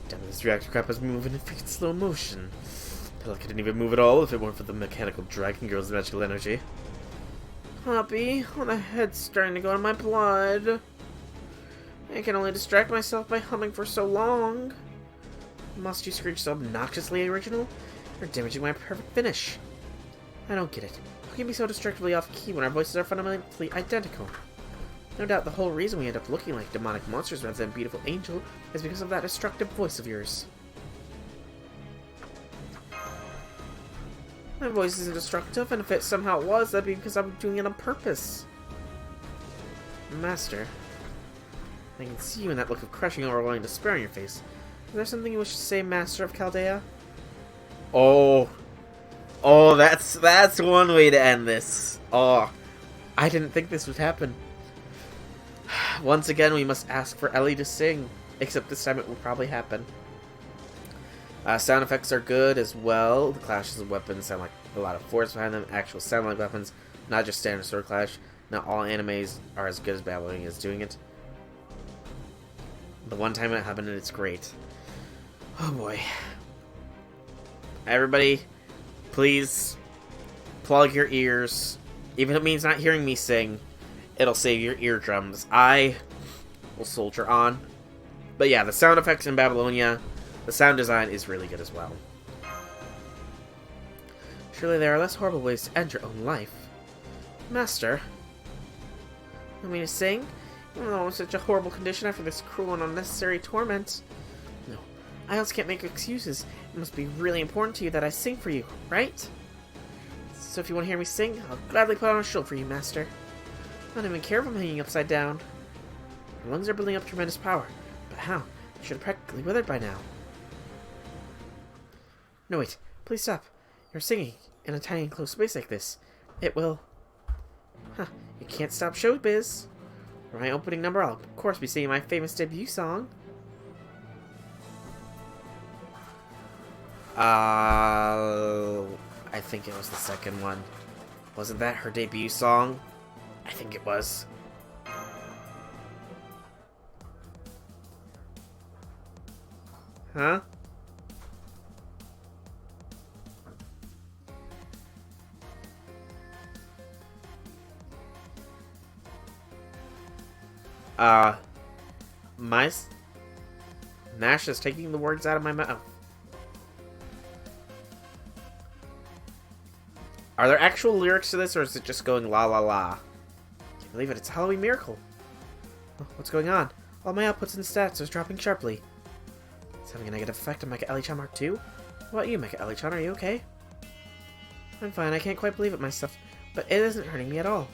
Damn, this reactor crap is moving in freaking slow motion. I feel like I didn't even move at all if it weren't for the mechanical dragon girl's magical energy. Hoppy, oh, my head's starting to go to my blood. I can only distract myself by humming for so long. Must you screech so obnoxiously original? You're damaging my perfect finish. I don't get it. How can you be so destructively off-key when our voices are fundamentally identical? No doubt the whole reason we end up looking like demonic monsters rather than beautiful angel is because of that destructive voice of yours. My voice isn't destructive, and if it somehow was, that'd be because I'm doing it on purpose. Master, I can see you in that look of crushing overwhelming despair on your face. Is there something you wish to say, Master of Chaldea? Oh, that's one way to end this. Oh, I didn't think this would happen. Once again, we must ask for Ellie to sing, except this time it will probably happen. Sound effects are good as well. The clashes of weapons sound like a lot of force behind them. Actual sound like weapons, not just standard sword clash. Not all animes are as good as Babylonia is doing it. The one time it happened, it's great. Oh boy. Everybody, please plug your ears. Even if it means not hearing me sing, it'll save your eardrums. I will soldier on. But yeah, the sound effects in Babylonia, the sound design is really good as well. Surely there are less horrible ways to end your own life. Master, you want me to sing? Even though I'm in such a horrible condition after this cruel and unnecessary torment. No, I also can't make excuses. It must be really important to you that I sing for you, right? So if you want to hear me sing, I'll gladly put on a show for you, Master. I don't even care if I'm hanging upside down. My lungs are building up tremendous power. But how? I should have practically withered by now. No, wait. Please stop. You're singing in a tiny enclosed space like this. It will Huh, you can't stop showbiz. For my opening number, I'll of course be singing my famous debut song. I think it was the second one. Wasn't that her debut song? I think it was. Huh? Nash is taking the words out of my mouth. Are there actual lyrics to this, or is it just going la la la? Can't believe it, it's a Halloween miracle. Oh, what's going on? All my outputs and stats are dropping sharply. It's having a negative effect on Mecha Ellie-chan Mark II? What about you, Mecha Ellie-chan? Are you okay? I'm fine, I can't quite believe it myself, but it isn't hurting me at all.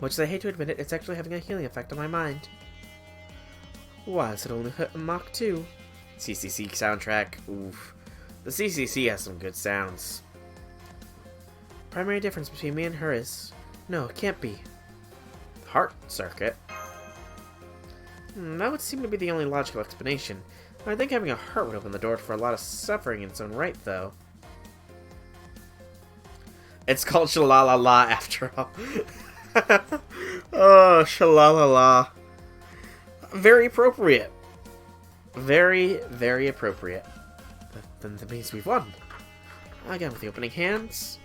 Much as I hate to admit it, it's actually having a healing effect on my mind. Why does it only hurt Mach 2? CCC soundtrack. Oof. The CCC has some good sounds. Primary difference between me and her is... No, it can't be. Heart circuit? That would seem to be the only logical explanation. I think having a heart would open the door for a lot of suffering in its own right, though. It's called Shalalala after all. Oh, Shalalala. Very appropriate. Very, very appropriate. Then that means we've won. Again with the opening hands.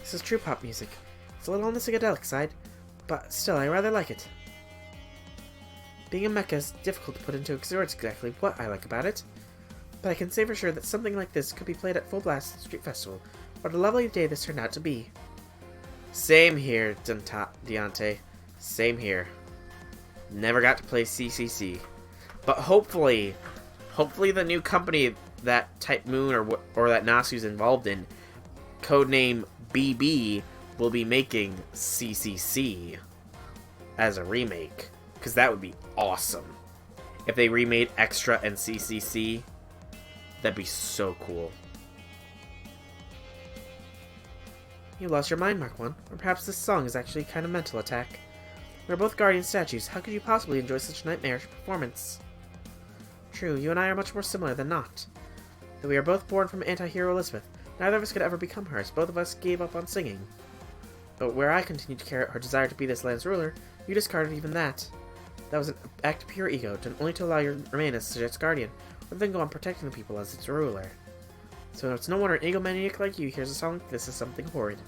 This is true pop music. It's a little on the psychedelic side, but still, I rather like it. Being a mecha is difficult to put into words exactly what I like about it, but I can say for sure that something like this could be played at full blast at Street Festival. What a lovely day this turned out to be. Same here, Deontay. Same here. Never got to play CCC. But hopefully the new company that Type Moon or that Nasu's involved in, codename BB, will be making CCC as a remake. Because that would be awesome. If they remade Extra and CCC, that'd be so cool. You lost your mind, Mark 1. Or perhaps this song is actually kind of mental attack. We're both guardian statues. How could you possibly enjoy such a nightmarish performance? True, you and I are much more similar than not. Though we are both born from anti-hero Elizabeth, neither of us could ever become hers. Both of us gave up on singing. But where I continued to carry out her desire to be this land's ruler, you discarded even that. That was an act of pure ego, done only to allow you to remain as its guardian, rather than go on protecting the people as its ruler. So it's no wonder an egomaniac like you hears a song like this is something horrid.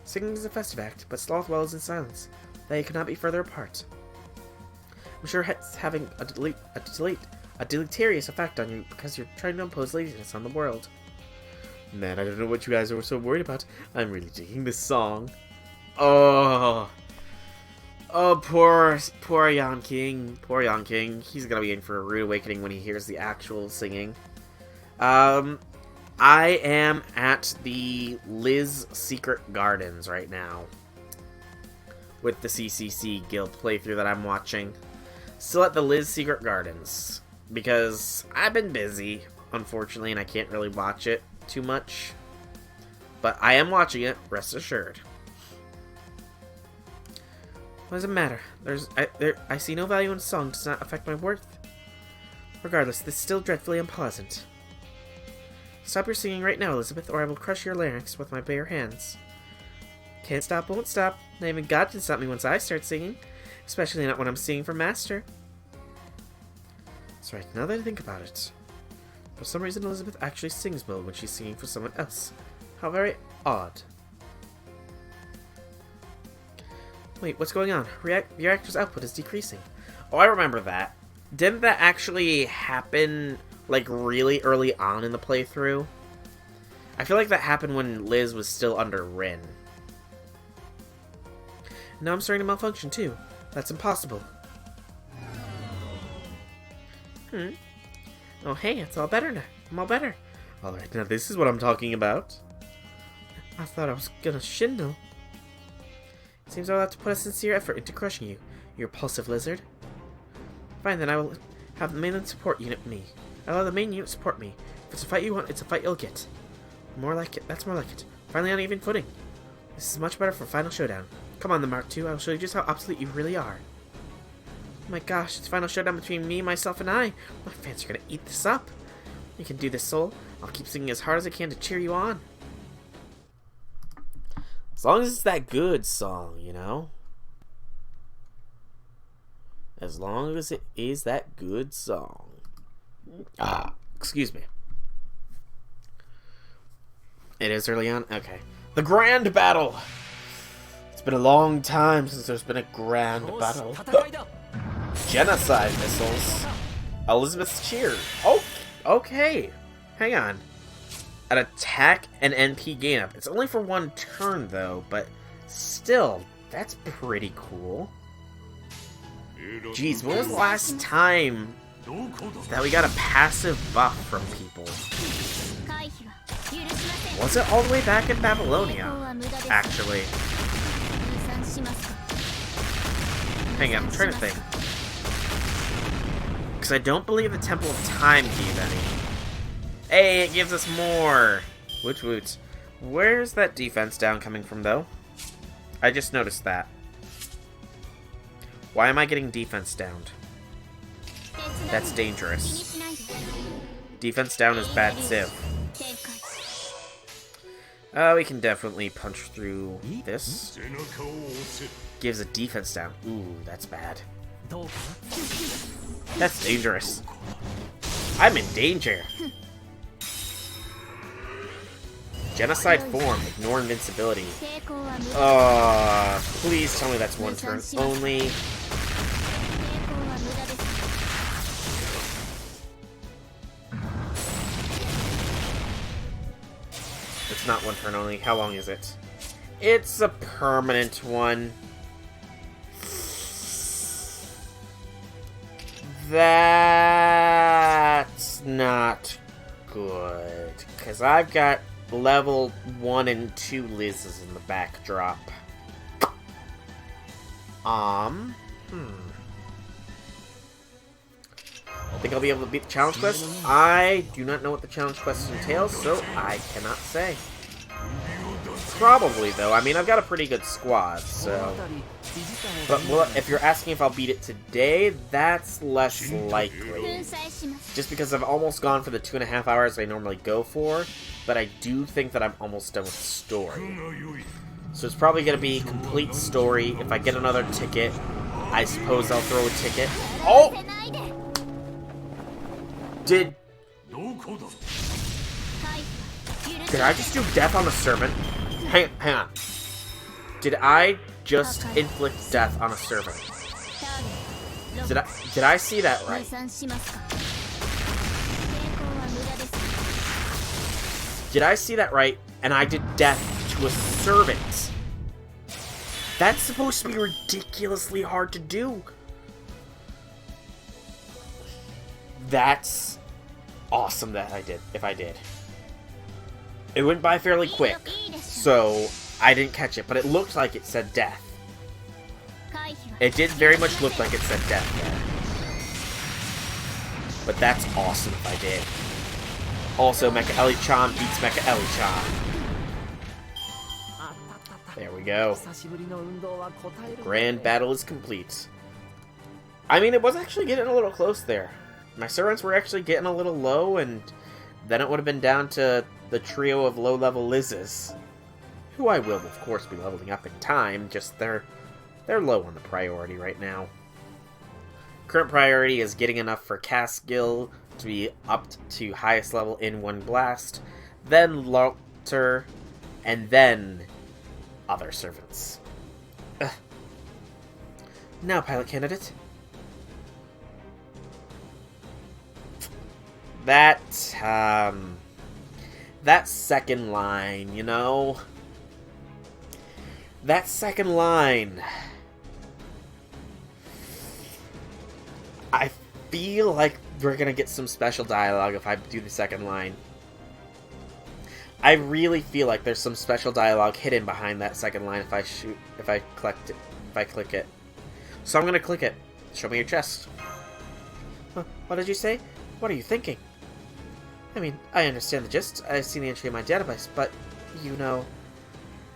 Singing is a festive act, but Slothwell is in silence. They could not be further apart. I'm sure it's having a deleterious effect on you because you're trying to impose laziness on the world. Man, I don't know what you guys are so worried about. I'm really digging this song. Oh, poor Yan King. Poor Yan King. He's gonna be in for a rude awakening when he hears the actual singing. I am at the Liz Secret Gardens right now with the CCC Guild playthrough that I'm watching. Still at the Liz Secret Gardens because I've been busy, unfortunately, and I can't really watch it too much. But I am watching it, rest assured. What does it matter? I see no value in a song does not affect my worth. Regardless, this is still dreadfully unpleasant. Stop your singing right now, Elizabeth, or I will crush your larynx with my bare hands. Can't stop, won't stop. Not even God can stop me once I start singing. Especially not when I'm singing for Master. That's right, now that I think about it. For some reason, Elizabeth actually sings well when she's singing for someone else. How very odd. Wait, what's going on? Your actor's output is decreasing. Oh, I remember that. Didn't that actually happen, like, really early on in the playthrough? I feel like that happened when Liz was still under Rin. Now I'm starting to malfunction, too. That's impossible. Oh, hey, it's all better now. I'm all better. Alright, now this is what I'm talking about. I thought I was gonna shindle. Seems I'll have to put a sincere effort into crushing you, you repulsive lizard. Fine, then I will have the mainland support unit me. I'll have the main unit support me. If it's a fight you want, it's a fight you'll get. More like it. That's more like it. Finally on even footing. This is much better for Final Showdown. Come on, the Mark II. I will show you just how obsolete you really are. Oh my gosh, it's Final Showdown between me, myself, and I. My fans are gonna eat this up. You can do this, Soul. I'll keep singing as hard as I can to cheer you on. As long as it's that good song, you know? As long as it is that good song. Excuse me. It is early on? Okay. The Grand Battle! It's been a long time since there's been a grand battle. Genocide missiles. Elizabeth's cheer. Oh, okay. Hang on. An attack and NP gain up. It's only for one turn, though, but still, that's pretty cool. Jeez, when was the last time that we got a passive buff from people? Was it all the way back in Babylonia, actually? Hang on, I'm trying to think. Because I don't believe the Temple of Time gave any. Hey, it gives us more! Woot woot. Where's that defense down coming from, though? I just noticed that. Why am I getting defense down? That's dangerous. Defense down is bad civ. We can definitely punch through this. Gives a defense down. Ooh, that's bad. That's dangerous. I'm in danger. Genocide form. Ignore invincibility. Please tell me that's one turn only. It's not one turn only. How long is it? It's a permanent one. That's not good. Because I've got level 1 and 2 Liz's in the backdrop. Think I'll be able to beat the challenge quest? I do not know what the challenge quest entails, so I cannot say. Probably, though. I mean, I've got a pretty good squad, so... But well, if you're asking if I'll beat it today, that's less likely. Just because I've almost gone for the 2.5 hours I normally go for, but I do think that I'm almost done with the story. So it's probably going to be complete story. If I get another ticket, I suppose I'll throw a ticket. Oh! Did I just do death on a servant? Hang on. Did I just inflict death on a servant? Did I see that right? Did I see that right? And I did death to a servant. That's supposed to be ridiculously hard to do. That's awesome that I did, if I did. It went by fairly quick, so I didn't catch it, but it looked like it said death. It did very much look like it said death there. But that's awesome if I did. Also, Mecha Ellie-chan beats Mecha Ellie-chan. There we go. Grand battle is complete. I mean, it was actually getting a little close there. My servants were actually getting a little low, and then it would have been down to the trio of low-level Lizzes. Who I will, of course, be leveling up in time, just they're low on the priority right now. Current priority is getting enough for Caskill to be upped to highest level in one blast, then Lauter, and then other servants. Now, pilot candidate. That second line, you know? That second line. I feel like we're gonna get some special dialogue if I do the second line. I really feel like there's some special dialogue hidden behind that second line if I click it. So I'm gonna click it. Show me your chest. Huh, what did you say? What are you thinking? I mean, I understand the gist. I've seen the entry in my database, but, you know...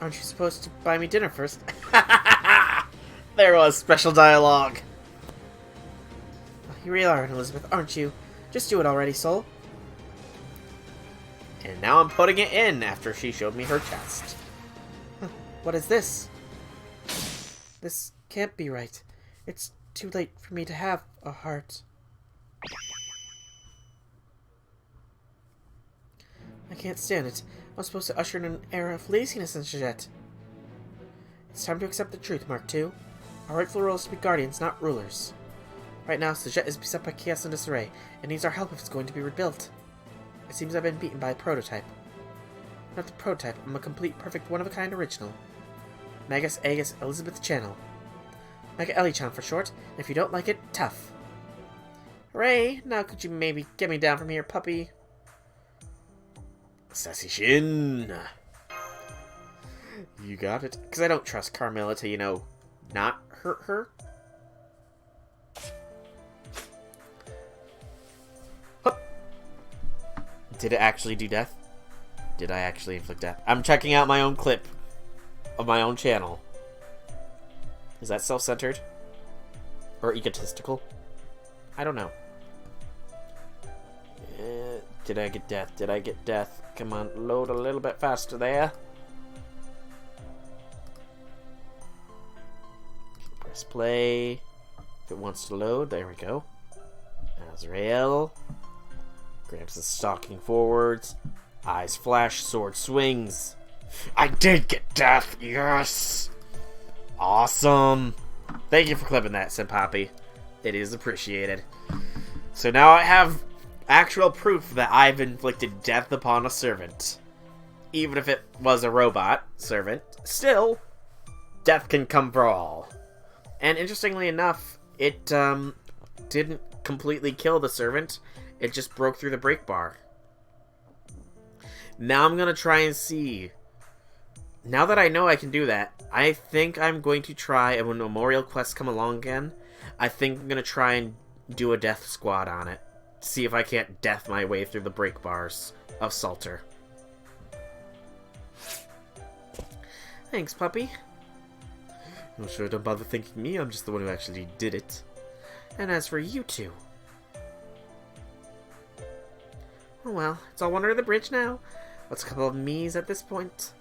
Aren't you supposed to buy me dinner first? There was special dialogue. You really are an Elizabeth, aren't you? Just do it already, soul. And now I'm putting it in after she showed me her chest. Huh, what is this? This can't be right. It's too late for me to have a heart. I can't stand it. I'm supposed to usher in an era of laziness in Shajette. It's time to accept the truth, Mark II. Our rightful role is to be guardians, not rulers. Right now, Shajette is beset by chaos and disarray, and needs our help if it's going to be rebuilt. It seems I've been beaten by a prototype. Not the prototype, I'm a complete, perfect, one-of-a-kind original. Magus Agus Elizabeth Channel. Mega Ellie-chan for short, and if you don't like it, tough. Hooray! Now could you maybe get me down from here, puppy? Sassy Shin! You got it. Because I don't trust Carmilla to, you know, not hurt her. Hup. Did it actually do death? Did I actually inflict death? I'm checking out my own clip of my own channel. Is that self-centered? Or egotistical? I don't know. Did I get death? Did I get death? Come on, load a little bit faster there. Press play. If it wants to load, there we go. Azrael. Grabs the stalking forwards. Eyes flash, sword swings. I did get death, yes! Awesome. Thank you for clipping that, Senpapi. It is appreciated. So now I have actual proof that I've inflicted death upon a servant. Even if it was a robot servant, still, death can come for all. And interestingly enough, it didn't completely kill the servant. It just broke through the break bar. Now I'm going to try and see. Now that I know I can do that, I think I'm going to try, and when Memorial Quests come along again, I think I'm going to try and do a death squad on it. See if I can't death my way through the break bars of Salter. Thanks, puppy. No, sure, don't bother thanking me, I'm just the one who actually did it. And as for you two... oh well, it's all under the bridge now. What's a couple of me's at this point?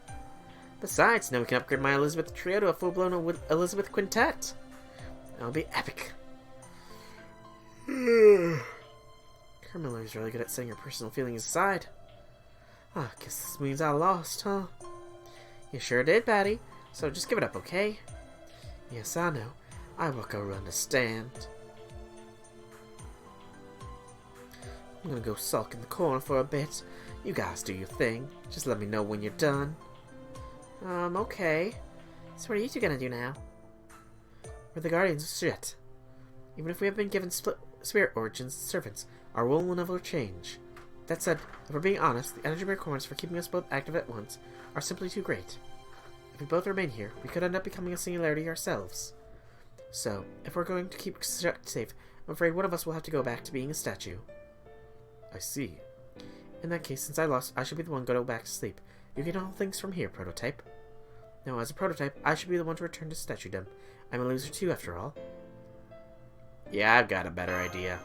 Besides, now we can upgrade my Elizabeth trio to a full-blown Elizabeth quintet. That'll be epic. Carmilla's really good at setting her personal feelings aside. Ah, guess this means I lost, huh? You sure did, Patty. So just give it up, okay? Yes, I know. I will go understand. I'm gonna go sulk in the corner for a bit. You guys do your thing. Just let me know when you're done. Okay. So what are you two gonna do now? We're the guardians of shit. Even if we have been given split spirit origins as servants, our will never change. That said, if we're being honest, the energy requirements for keeping us both active at once are simply too great. If we both remain here, we could end up becoming a singularity ourselves. So, if we're going to keep safe, I'm afraid one of us will have to go back to being a statue. I see. In that case, since I lost, I should be the one to go back to sleep. You can handle things from here, prototype. Now, as a prototype, I should be the one to return to statuedom. I'm a loser too, after all. Yeah, I've got a better idea.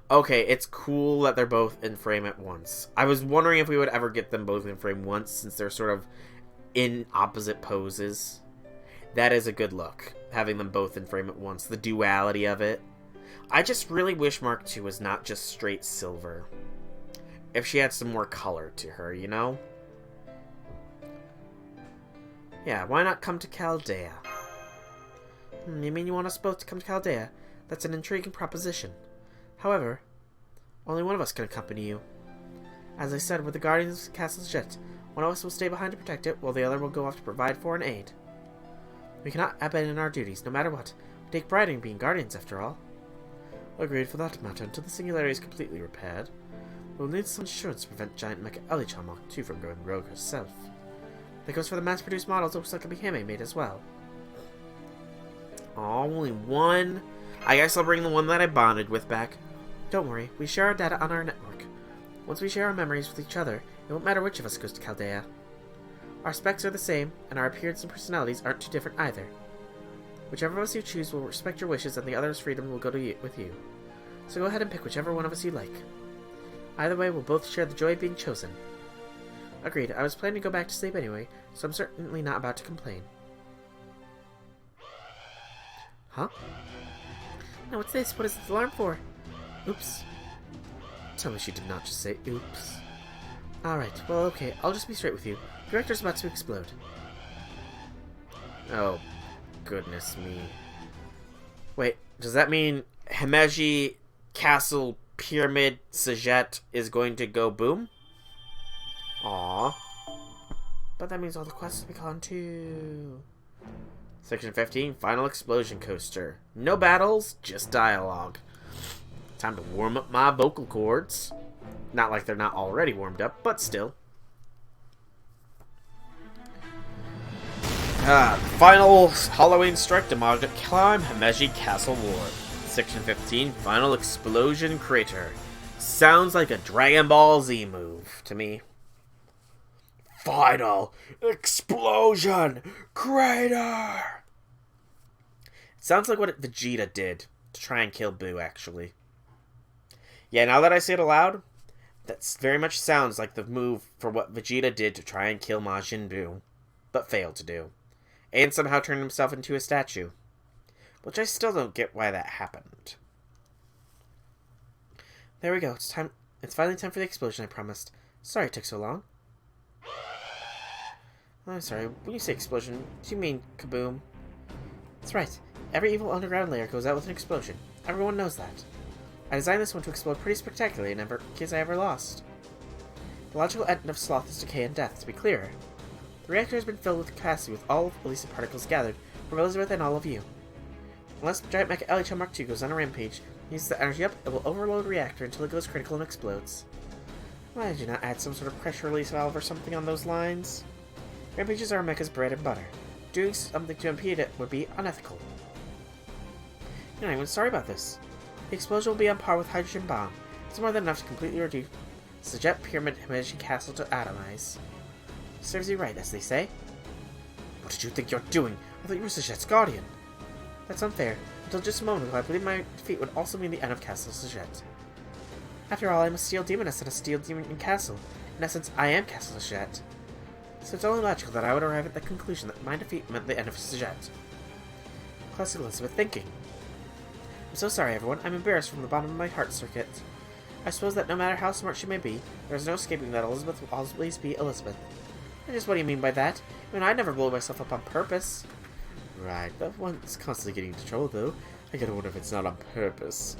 Okay, it's cool that they're both in frame at once. I was wondering if we would ever get them both in frame once, since they're sort of in opposite poses. That is a good look, having them both in frame at once. The duality of it. I just really wish Mark II was not just straight silver. If she had some more color to her, you know? Yeah, why not come to Chaldea? You mean you want us both to come to Chaldea? That's an intriguing proposition. However, only one of us can accompany you. As I said, we're the guardians of Castle Jet. One of us will stay behind to protect it, while the other will go off to provide for and aid. We cannot abandon our duties, no matter what. We take pride in being guardians, after all. Agreed for that matter, until the singularity is completely repaired. We'll need some insurance to prevent giant Mecha Ellie-chan Mark II from going rogue herself. That goes for the mass-produced models, looks like a Behime made as well. Oh, only one? I guess I'll bring the one that I bonded with back. Don't worry, we share our data on our network. Once we share our memories with each other, it won't matter which of us goes to Chaldea. Our specs are the same, and our appearance and personalities aren't too different either. Whichever of us you choose will respect your wishes, and the other's freedom will go with you. So go ahead and pick whichever one of us you like. Either way, we'll both share the joy of being chosen. Agreed. I was planning to go back to sleep anyway, so I'm certainly not about to complain. Huh? No, what's this? What is this alarm for? Oops. Tell me she did not just say oops. Alright, well, okay. I'll just be straight with you. The reactor's about to explode. Oh, goodness me. Wait, does that mean Himeji Castle Pyramid Sajet is going to go boom? Aww. But that means all the quests will be gone too. Section 15, Final Explosion Coaster. No battles, just dialogue. Time to warm up my vocal cords. Not like they're not already warmed up, but still. Final Halloween Strike Demonic Climb Himeji Castle Ward. Section 15, Final Explosion Crater. Sounds like a Dragon Ball Z move to me. Final Explosion Crater! Sounds like what Vegeta did to try and kill Boo, actually. Yeah, now that I say it aloud, that very much sounds like the move for what Vegeta did to try and kill Majin Buu, but failed to do. And somehow turned himself into a statue. Which I still don't get why that happened. There we go. It's time. It's finally time for the explosion I promised. Sorry it took so long. I'm sorry. When you say explosion, do you mean kaboom? That's right. Every evil underground layer goes out with an explosion. Everyone knows that. I designed this one to explode pretty spectacularly in case I ever lost. The logical end of sloth is decay and death, to be clearer. The reactor has been filled with capacity with all of Elisa particles gathered from Elizabeth and all of you. Unless Giant Mecha LHL Mark II goes on a rampage and uses the energy up, it will overload the reactor until it goes critical and explodes. Why did you not add some sort of pressure release valve or something on those lines? Rampages are Mecha's bread and butter. Doing something to impede it would be unethical. You're not even sorry about this. The explosion will be on par with hydrogen bomb. It's more than enough to completely reduce Sajet Pyramid Himeji Castle to atomize. Serves you right, as they say. What did you think you're doing? I thought you were Sajet's guardian. That's unfair. Until just a moment ago, I believe my defeat would also mean the end of Castle Sajet. After all, I'm a steel demoness and a steel demon in Castle. In essence, I am Castle Sajet. So it's only logical that I would arrive at the conclusion that my defeat meant the end of Sajet. Classic Elizabeth thinking. I'm so sorry, everyone. I'm embarrassed from the bottom of my heart, Circuit. I suppose that no matter how smart she may be, there's no escaping that Elizabeth will always be Elizabeth. And just what do you mean by that? I mean, I never blow myself up on purpose. Right, that one's constantly getting into trouble, though. I gotta wonder if it's not on purpose.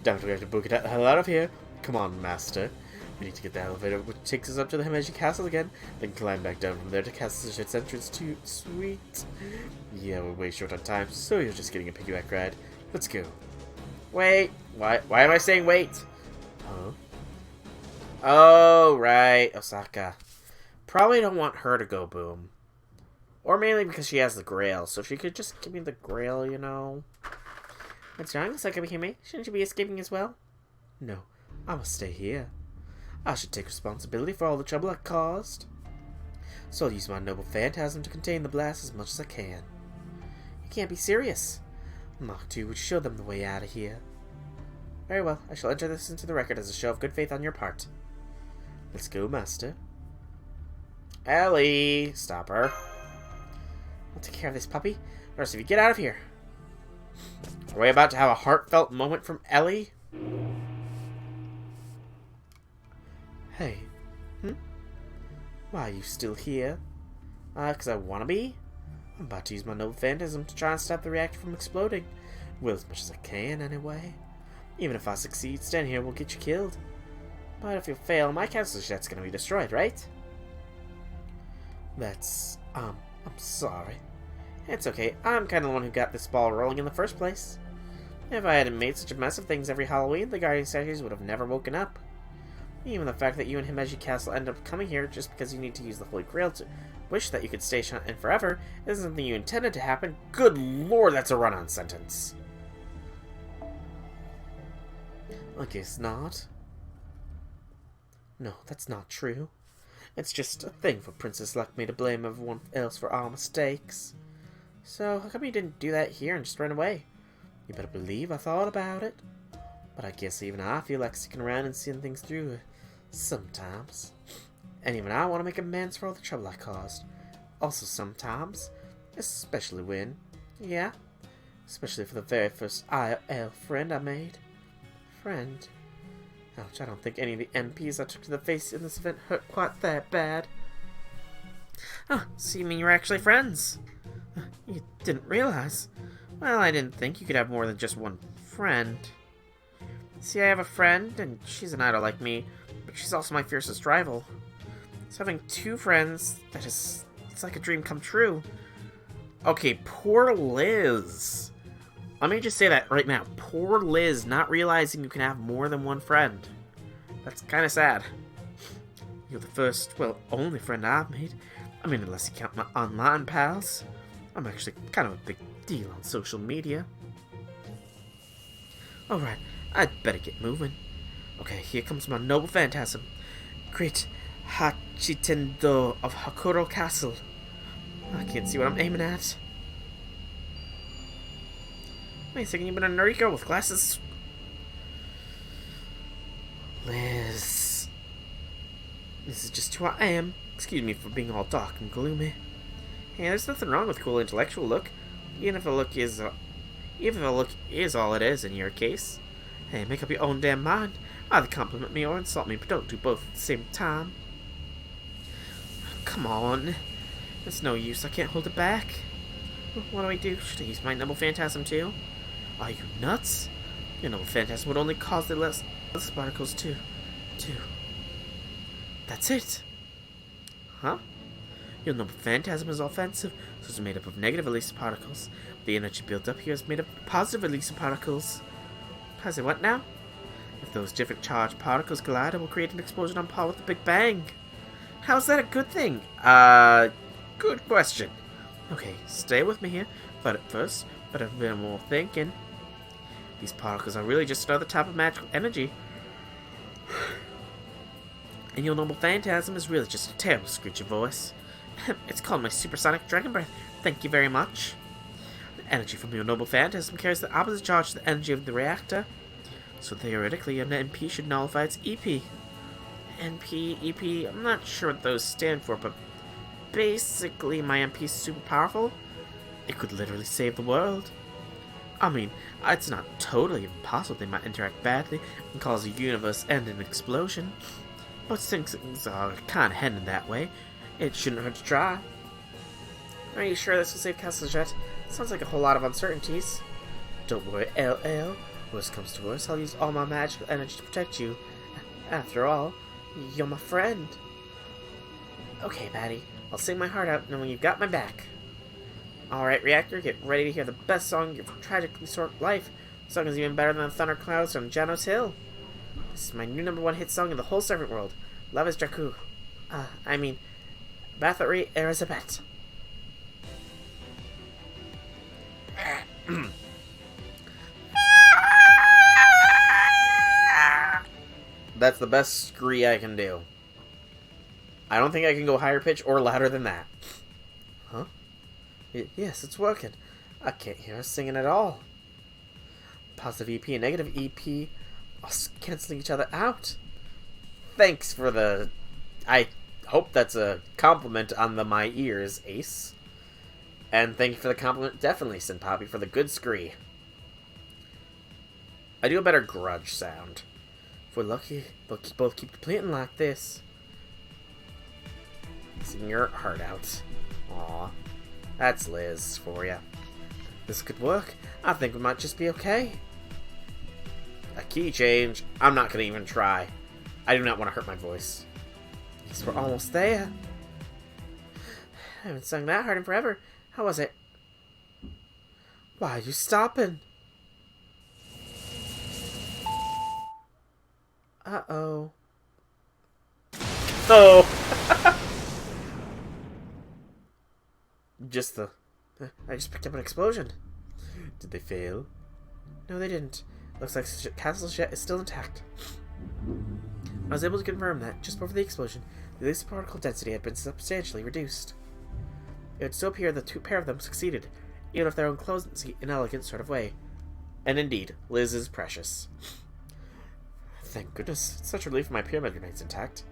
Definitely have to book it the hell out of here. Come on, Master. We need to get the elevator which takes us up to the Himeji Castle again, then climb back down from there to Castle Sajet's entrance too. Sweet. Yeah, we're way short on time, so you're just getting a piggyback ride. Let's go. Wait. Why am I saying wait? Huh? Oh, right. Osaka. Probably don't want her to go boom. Or mainly because she has the Grail, so if she could just give me the Grail, you know. What's wrong, Osaka Hime? Shouldn't you be escaping as well? No, I must stay here. I should take responsibility for all the trouble I caused. So I'll use my noble phantasm to contain the blast as much as I can. You can't be serious. Mach 2 would show them the way out of here. Very well, I shall enter this into the record as a show of good faith on your part. Let's go, Master. Ellie! Stop her. I'll take care of this puppy. First, if you get out of here. Are we about to have a heartfelt moment from Ellie? Hey. Why are you still here? Because I want to be? I'm about to use my noble phantasm to try and stop the reactor from exploding. Well, as much as I can, anyway. Even if I succeed, standing here will get you killed. But if you fail, my castle jet's gonna be destroyed, right? That's, I'm sorry. It's okay, I'm kinda the one who got this ball rolling in the first place. If I hadn't made such a mess of things every Halloween, the guardian statues would have never woken up. Even the fact that you and Himeji Castle end up coming here just because you need to use the Holy Grail to wish that you could stay shut in forever isn't something you intended to happen. Good lord, that's a run-on sentence. I guess not. No, that's not true. It's just a thing for Princess Lakme to blame everyone else for our mistakes. So, how come you didn't do that here and just run away? You better believe I thought about it. But I guess even I feel like sticking around and seeing things through sometimes. And even I want to make amends for all the trouble I caused. Also sometimes. Especially when, yeah, especially for the very first IL friend I made. Friend. Ouch, I don't think any of the MPs I took to the face in this event hurt quite that bad. Oh, so you mean you're actually friends? You didn't realize? Well, I didn't think you could have more than just one friend. See, I have a friend, and she's an idol like me, but she's also my fiercest rival. So having two friends, it's like a dream come true. Okay, poor Liz. Let me just say that right now. Poor Liz not realizing you can have more than one friend. That's kind of sad. You're the first, well, only friend I've made. I mean, unless you count my online pals. I'm actually kind of a big deal on social media. Alright, I'd better get moving. Okay, here comes my noble phantasm. Great Hachitendo of Hakuro Castle. I can't see what I'm aiming at. Wait a second, you've been a nerdy girl with glasses? Liz. This is just who I am. Excuse me for being all dark and gloomy. Hey, there's nothing wrong with a cool intellectual look. Even if a look is all it is in your case. Hey, make up your own damn mind. Either compliment me or insult me, but don't do both at the same time. Come on. It's no use, I can't hold it back. What do I do? Should I use my noble phantasm too? Are you nuts? Your noble phantasm would only cause the less particles to... That's it. Huh? Your noble phantasm is offensive, so it's made up of negative release particles. The energy built up here is made up of positive release particles. Positive what now? If those different charged particles collide, it will create an explosion on par with the Big Bang. How is that a good thing? Good question. Okay, stay with me here, but at first, better a bit more thinking. These particles are really just another type of magical energy. And your noble phantasm is really just a terrible screechy voice. It's called my supersonic dragon breath. Thank you very much. The energy from your noble phantasm carries the opposite charge to the energy of the reactor. So theoretically, an MP should nullify its EP. NP, EP, I'm not sure what those stand for, but basically my MP is super powerful. It could literally save the world. I mean, it's not totally impossible they might interact badly and cause a universe-ending explosion. But since things are kind of heading that way, it shouldn't hurt to try. Are you sure this will save Castle Jet? Sounds like a whole lot of uncertainties. Don't worry, LL. Worst comes to worst, I'll use all my magical energy to protect you. After all, you're my friend. Okay, Patty. I'll sing my heart out knowing you've got my back. Alright, Reactor, get ready to hear the best song of your tragically short life. The song is even better than Thunderclouds from Janos Hill. This is my new #1 hit song in the whole servant world. Love is Jakku. Bathory Elizabeth. That's the best scree I can do. I don't think I can go higher pitch or louder than that. Huh? Yes, it's working. I can't hear us singing at all. Positive EP and negative EP are canceling each other out. Thanks for the... I hope that's a compliment on my ears, Ace. And thank you for the compliment, definitely, Senpapi, for the good scree. I do a better grudge sound. If we're lucky, they'll both keep playing like this. Sing your heart out. Aw. That's Liz for you. This could work. I think we might just be okay. A key change. I'm not going to even try. I do not want to hurt my voice. Guess we're almost there. I haven't sung that hard in forever. How was it? Why are you stopping? Uh-oh. Oh! I just picked up an explosion. Did they fail? No, they didn't. Looks like Castle Jet is still intact. I was able to confirm that just before the explosion. at least the particle density had been substantially reduced. It would still appear the pair of them succeeded, even if their own clumsy, inelegant sort of way. And indeed, Liz is precious. Thank goodness. It's such a relief my pyramid remains intact.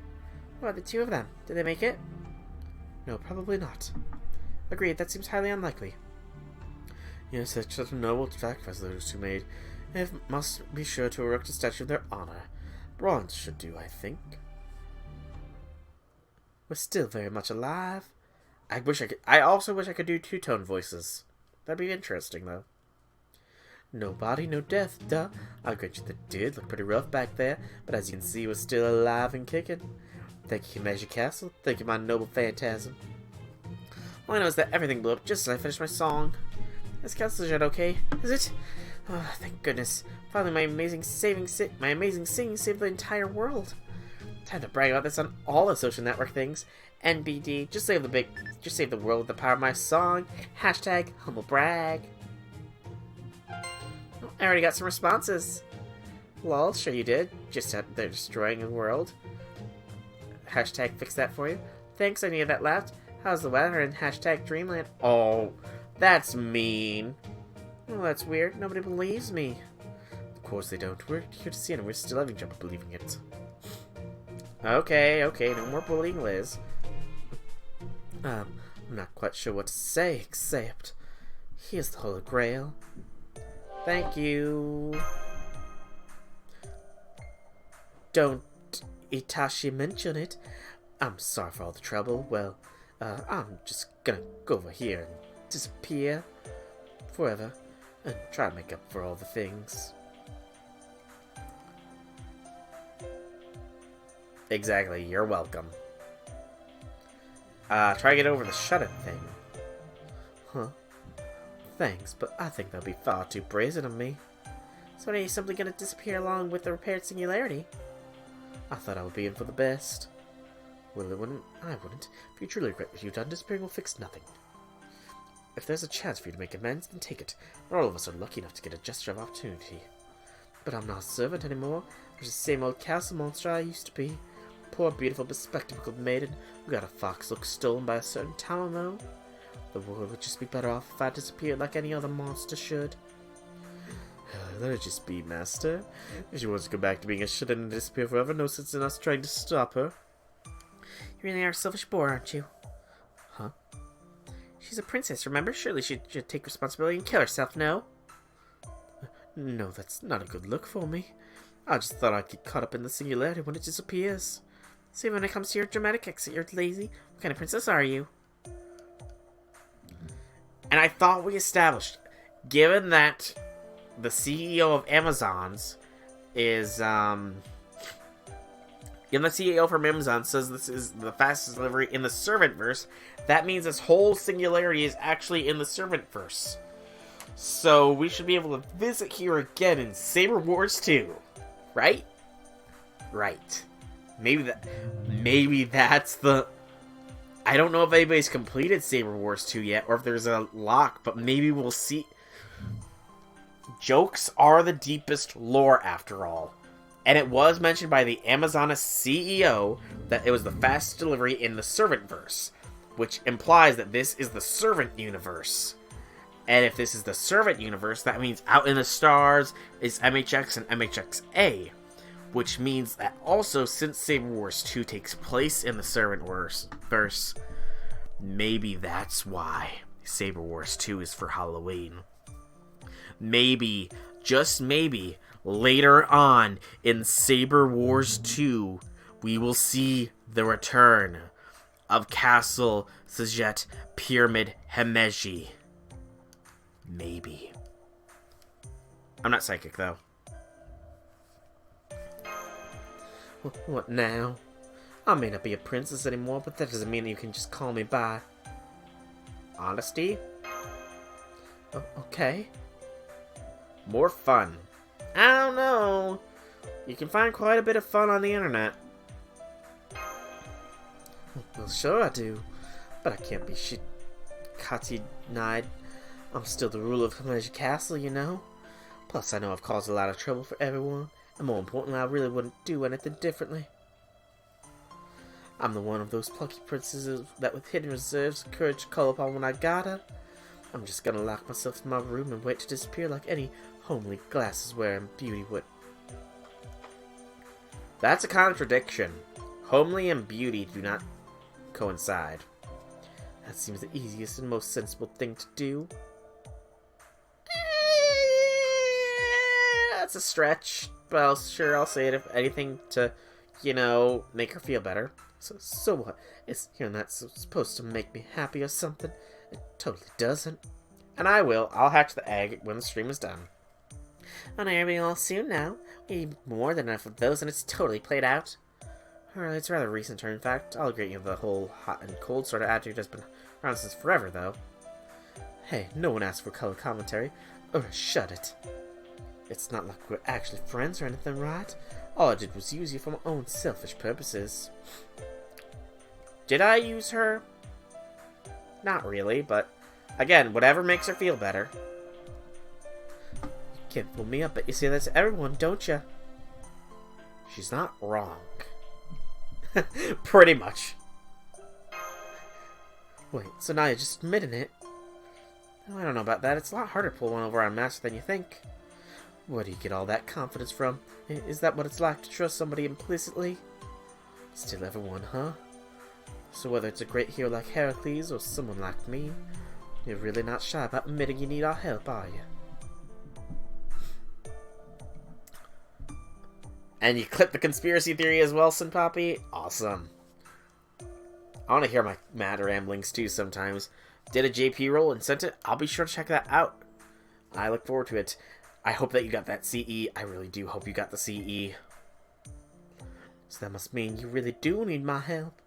What about the two of them? Did they make it? No, probably not. Agreed, that seems highly unlikely. Yes, such a noble sacrifice those two made. It must be sure to erect a statue of their honor. Bronze should do, I think. We're still very much alive. I also wish I could do two-tone voices. That'd be interesting, though. No body, no death, duh. I'll grant you that did look pretty rough back there, but as you can see, we're still alive and kicking. Thank you, Magic Castle. Thank you, my noble phantasm. All I know is that everything blew up just as I finished my song. Is Castle yet okay? Is it? Oh, thank goodness. Finally, my amazing singing saved the entire world. Time to brag about this on all the social network things. NBD, just save the world with the power of my song. Hashtag humble brag. Oh, I already got some responses. Lol, sure you did. Just out there destroying the world. Hashtag fix that for you. Thanks, I needed that left. How's the weather? And hashtag Dreamland. Oh, that's mean. Well, that's weird. Nobody believes me. Of course they don't. We're here to see it, and we're still having trouble believing it. Okay, no more bullying, Liz. I'm not quite sure what to say, except... Here's the Holy Grail. Thank you. Don't Itachi mention it. I'm sorry for all the trouble. Well, I'm just gonna go over here and disappear forever and try to make up for all the things. Exactly, you're welcome. Try to get over the shut-in thing. Huh. Thanks, but I think that'll be far too brazen of me. So are you simply gonna disappear along with the repaired singularity? I thought I would be in for the best. Well, it wouldn't. I wouldn't. If you truly regret what you've done, disappearing will fix nothing. If there's a chance for you to make amends, then take it. Not all of us are lucky enough to get a gesture of opportunity. But I'm not a servant anymore. I'm just the same old castle monster I used to be. Poor, beautiful, bespectacled maiden who got a fox look stolen by a certain Talamo. The world would just be better off if I disappeared like any other monster should. Let it just be, Master. If she wants to go back to being a shut-in and disappear forever, no sense in us trying to stop her. You really are a selfish boar, aren't you? Huh? She's a princess, remember? Surely she should take responsibility and kill herself, no? No, that's not a good look for me. I just thought I'd get caught up in the singularity when it disappears. See, when it comes to your dramatic exit, you're lazy. What kind of princess are you? And I thought we established, given that the CEO of Amazon's is, given the CEO from Amazon says this is the fastest delivery in the Servantverse, that means this whole singularity is actually in the Servantverse. So we should be able to visit here again in Saber Wars 2. Right? Right. Maybe that's the... I don't know if anybody's completed Saber Wars 2 yet, or if there's a lock, but maybe we'll see. Jokes are the deepest lore, after all. And it was mentioned by the Amazon CEO that it was the fastest delivery in the Servantverse, which implies that this is the Servant Universe. And if this is the Servant Universe, that means Out in the Stars is MHX and MHXA, which means that also, since Saber Wars 2 takes place in the Servantverse, maybe that's why Saber Wars 2 is for Halloween. Maybe, just maybe, later on in Saber Wars 2, we will see the return of Castle Sajet Pyramid Himeji. Maybe. I'm not psychic, though. What now? I may not be a princess anymore, but that doesn't mean you can just call me by honesty. Okay. More fun. I don't know. You can find quite a bit of fun on the internet. Well, sure I do. But I can't be Kati-nied. I'm still the ruler of Himeji Castle, you know. Plus, I know I've caused a lot of trouble for everyone. And more importantly, I really wouldn't do anything differently. I'm the one of those plucky princesses that with hidden reserves of courage to call upon when I gotta. I'm just gonna lock myself in my room and wait to disappear like any homely glasses-wearing beauty would. That's a contradiction. Homely and beauty do not coincide. That seems the easiest and most sensible thing to do. That's a stretch, but I'll say it if anything to, make her feel better. So what? Is hearing that supposed to make me happy or something? It totally doesn't. And I'll hatch the egg when the stream is done. On airing all soon now. We need more than enough of those, and it's totally played out. It's a rather recent turn, in fact. I'll agree the whole hot and cold sort of attitude has been around since forever, though. Hey, no one asked for color commentary. Shut it. It's not like we're actually friends or anything, right? All I did was use you for my own selfish purposes. Did I use her? Not really, but again, whatever makes her feel better. You can't fool me up, but you say that to everyone, don't you? She's not wrong. Pretty much. Wait, so now you're just admitting it? Oh, I don't know about that. It's a lot harder to pull one over on Master than you think. Where do you get all that confidence from? Is that what it's like to trust somebody implicitly? Still everyone, huh? So whether it's a great hero like Heracles or someone like me, you're really not shy about admitting you need our help, are you? And you clip the conspiracy theory as well, Sin Poppy? Awesome. I want to hear my mad ramblings too sometimes. Did a JP roll and sent it? I'll be sure to check that out. I look forward to it. I hope that you got that CE. I really do hope you got the CE. So that must mean you really do need my help.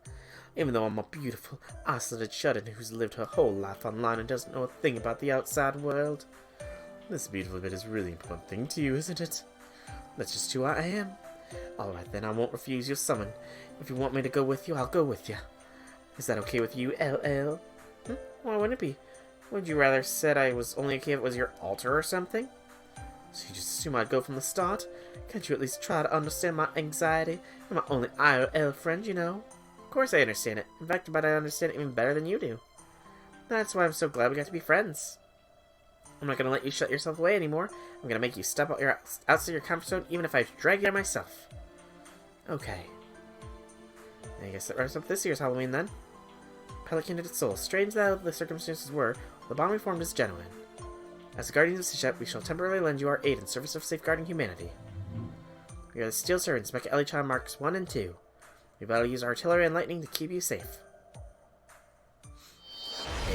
Even though I'm a beautiful, isolated shut-in who's lived her whole life online and doesn't know a thing about the outside world. This beautiful bit is a really important thing to you, isn't it? That's just who I am. Alright then, I won't refuse your summon. If you want me to go with you, I'll go with you. Is that okay with you, LL? Why wouldn't it be? Would you rather said I was only okay if it was your altar or something? So you just assume I'd go from the start? Can't you at least try to understand my anxiety? You're my only IRL friend, you know. Of course I understand it. In fact, but I understand it even better than you do. That's why I'm so glad we got to be friends. I'm not going to let you shut yourself away anymore. I'm going to make you step out outside your comfort zone, even if I have to drag you out myself. Okay. I guess that wraps up this year's Halloween, then. Pelican and its soul. Strange though the circumstances were, the bond we formed is genuine. As the Guardians of Sichet, we shall temporarily lend you our aid in service of safeguarding humanity. We are the Steel Servants, Mecha Elytron Marks 1 and 2. We battle use artillery and lightning to keep you safe.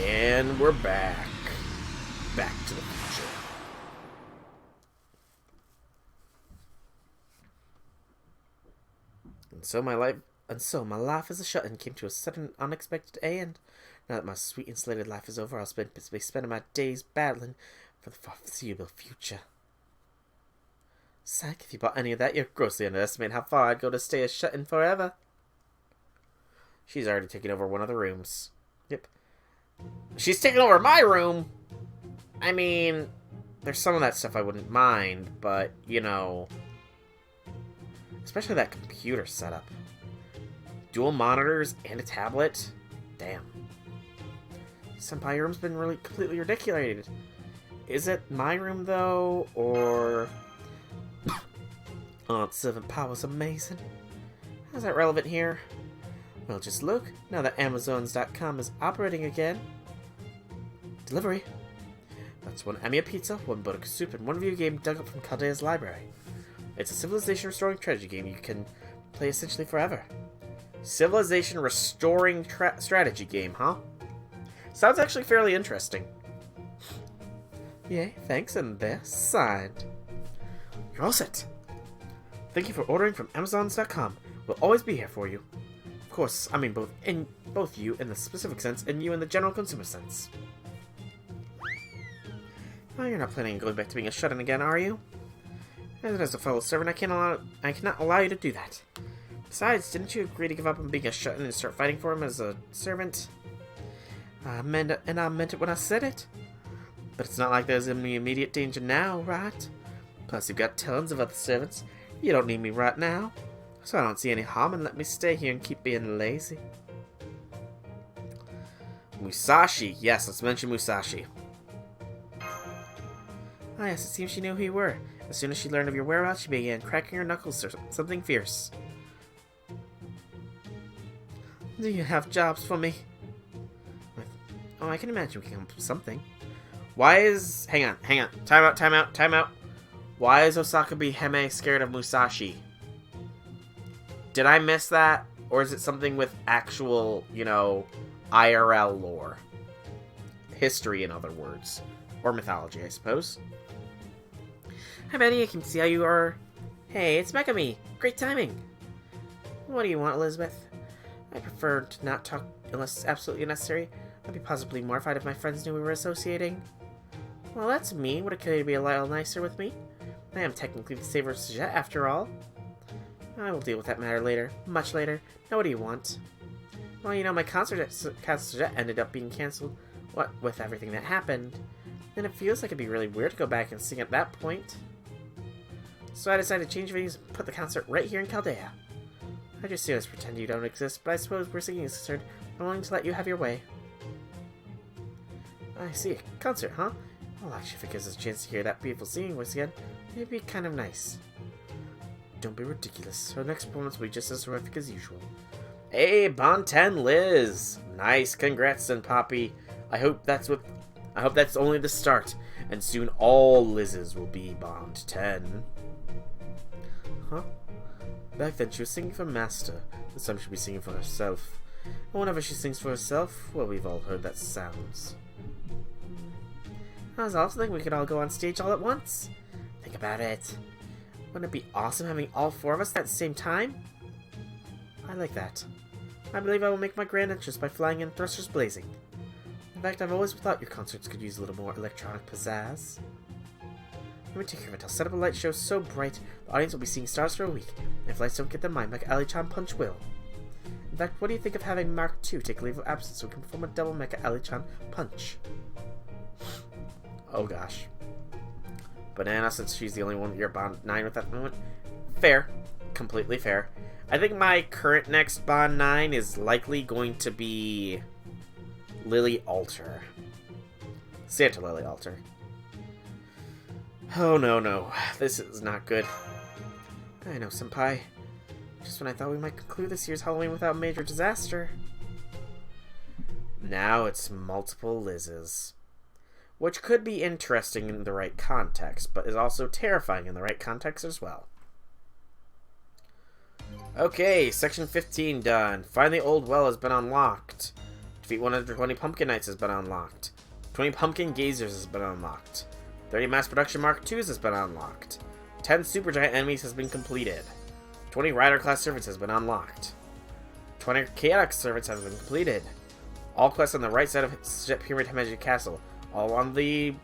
And we're back. Back to the future. And so my life as a shut-in came to a sudden, unexpected end. Now that my sweet insulated life is over, I'll be spending my days battling for the foreseeable future. Psych, if you bought any of that, you're grossly underestimating how far I'd go to stay a shut-in forever. She's already taken over one of the rooms. Yep. She's taken over my room! I mean, there's some of that stuff I wouldn't mind, but, you know... Especially that computer setup. Dual monitors and a tablet? Damn. Senpai, your room's been really completely ridiculous. Is it my room, though, or... Aunt Servant Power's amazing. How's that relevant here? Well, just look, now that Amazons.com is operating again. Delivery. That's one Amiya pizza, one Bodaka soup, and one video game dug up from Caldea's library. It's a civilization-restoring strategy game you can play essentially forever. Civilization-restoring strategy game, huh? Sounds actually fairly interesting. Yay, thanks, and they're signed. You're all set. Thank you for ordering from Amazons.com. We'll always be here for you. Of course, I mean both you in the specific sense and you in the general consumer sense. Oh, you're not planning on going back to being a shut-in again, are you? As a fellow servant, I cannot allow you to do that. Besides, didn't you agree to give up on being a shut-in and start fighting for him as a servant? I meant it when I said it. But it's not like there's any immediate danger now, right? Plus, you've got tons of other servants. You don't need me right now. So I don't see any harm in letting me stay here and keep being lazy. Musashi. Yes, let's mention Musashi. Ah, yes, it seems she knew who you were. As soon as she learned of your whereabouts, she began cracking her knuckles or something fierce. Do you have jobs for me? Oh, I can imagine we can come up with something. Why is... Hang on. Time out. Why is Osakabe Hime scared of Musashi? Did I miss that? Or is it something with actual, you know, IRL lore? History, in other words. Or mythology, I suppose. Hi, Benny. I can see how you are. Hey, it's Megami. Great timing. What do you want, Elizabeth? I prefer to not talk unless it's absolutely necessary. I'd be possibly mortified if my friends knew we were associating. Well, that's me. Would it kill you to be a little nicer with me? I am technically the saver of Sajet, after all. I will deal with that matter later. Much later. Now, what do you want? Well, you know, my concert at Sajet ended up being cancelled. What with everything that happened. And it feels like it'd be really weird to go back and sing at that point. So I decided to change venues and put the concert right here in Chaldea. I just see us pretend you don't exist, but I suppose we're singing is concerned. I'm willing to let you have your way. I see. A concert, huh? Well, actually, if it gives us a chance to hear that beautiful singing voice again, it'd be kind of nice. Don't be ridiculous. Our next performance will be just as horrific as usual. Hey, Bond 10 Liz! Nice, congrats, then, Poppy. I hope that's only the start, and soon all Liz's will be Bond 10. Huh? Back then, she was singing for Master. This time she'll be singing for herself. And whenever she sings for herself, well, we've all heard that sounds. I was also thinking we could all go on stage all at once. Think about it. Wouldn't it be awesome having all four of us at the same time? I like that. I believe I will make my grand entrance by flying in thrusters blazing. In fact, I've always thought your concerts could use a little more electronic pizzazz. Let me take care of it. I'll set up a light show so bright the audience will be seeing stars for a week. And if lights don't get them, my Mecha Ali-chan punch will. In fact, what do you think of having Mark II take a leave of absence so we can perform a double Mecha Ali-chan punch? Oh gosh. Banana, since she's the only one you're Bond 9 with at the moment. Fair. Completely fair. I think my current next Bond 9 is likely going to be Lily Alter. Santa Lily Alter. Oh no. This is not good. I know, Senpai. Just when I thought we might conclude this year's Halloween without major disaster. Now it's multiple Liz's. Which could be interesting in the right context, but is also terrifying in the right context as well. Okay, section 15 done. Find the Old Well has been unlocked. Defeat 120 Pumpkin Knights has been unlocked. 20 Pumpkin Gazers has been unlocked. 30 Mass Production Mark IIs has been unlocked. 10 Supergiant enemies has been completed. 20 Rider Class servants has been unlocked. 20 Chaotic servants have been completed. All quests on the right side of Jet Pyramid Himeji Castle. All on the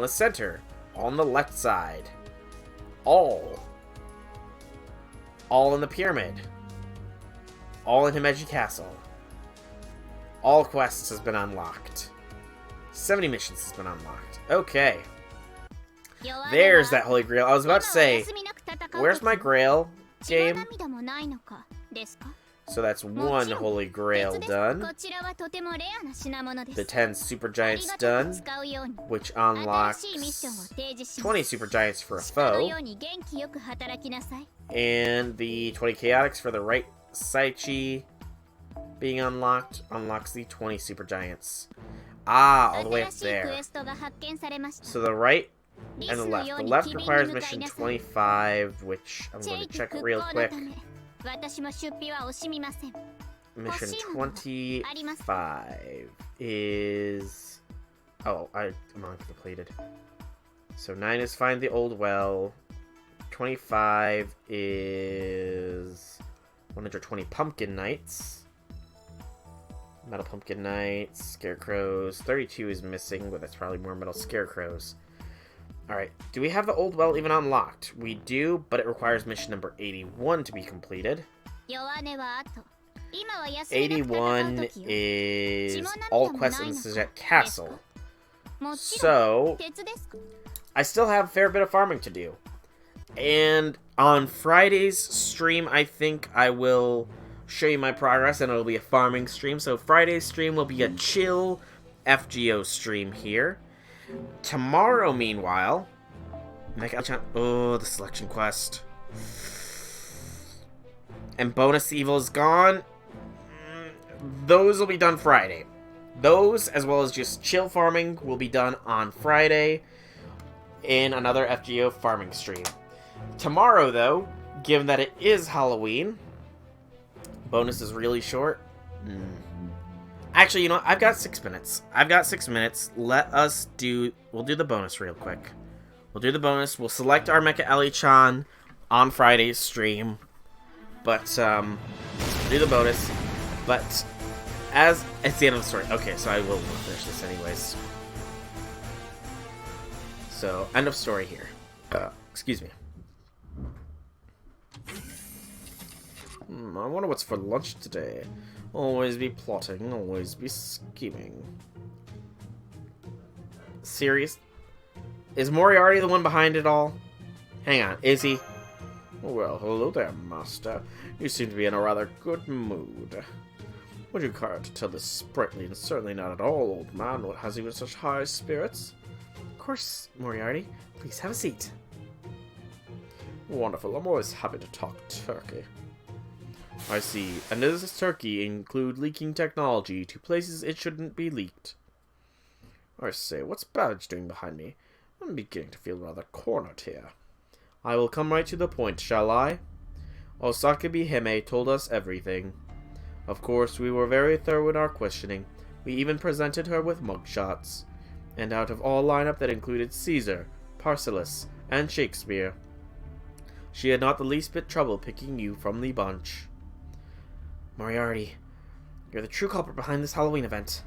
center. All on the left side. All in the pyramid. All in Himeji Castle. All quests has been unlocked. 70 missions has been unlocked. Okay. There's that Holy Grail. I was about to say, where's my Grail game? So that's one Holy Grail done. The 10 Super Giants done, which unlocks 20 Super Giants for a foe. And the 20 Chaotics for the right Saichi being unlocked unlocks the 20 Super Giants. Ah, all the way up there. So the right and the left. The left requires mission 25, which I'm going to check real quick. Mission 25 is... Oh, I'm not completed. So 9 is find the Old Well. 25 is 120 Pumpkin Knights. Metal Pumpkin Knights, Scarecrows. 32 is missing, but that's probably more Metal Scarecrows. Alright, do we have the Old Well even unlocked? We do, but it requires mission number 81 to be completed. 81 is all quests in the Sajet Castle. So, I still have a fair bit of farming to do. And on Friday's stream, I think I will show you my progress, and it'll be a farming stream. So Friday's stream will be a chill FGO stream here. Tomorrow, meanwhile, oh, the selection quest. And bonus evil is gone. Those will be done Friday. Those, as well as just chill farming, will be done on Friday in another FGO farming stream. Tomorrow, though, given that it is Halloween, bonus is really short. Actually, you know what? I've got 6 minutes. We'll do the bonus real quick. We'll do the bonus. We'll select our Mecha Ellie-chan on Friday's stream. But, we'll do the bonus. But, it's the end of the story. Okay, so I will finish this anyways. So, end of story here. Excuse me. I wonder what's for lunch today. Always be plotting, always be scheming. Serious? Is Moriarty the one behind it all? Hang on, is he? Well, hello there, master. You seem to be in a rather good mood. Would you care to tell this sprightly and certainly not at all old man what has you in such high spirits? Of course, Moriarty. Please have a seat. Wonderful. I'm always happy to talk turkey. I see. And does this turkey include leaking technology to places it shouldn't be leaked? I say, what's Badge doing behind me? I'm beginning to feel rather cornered here. I will come right to the point, shall I? Osakabe Hime told us everything. Of course, we were very thorough in our questioning. We even presented her with mugshots. And out of all lineup that included Caesar, Paracelsus, and Shakespeare, she had not the least bit trouble picking you from the bunch. Moriarty, you're the true culprit behind this Halloween event.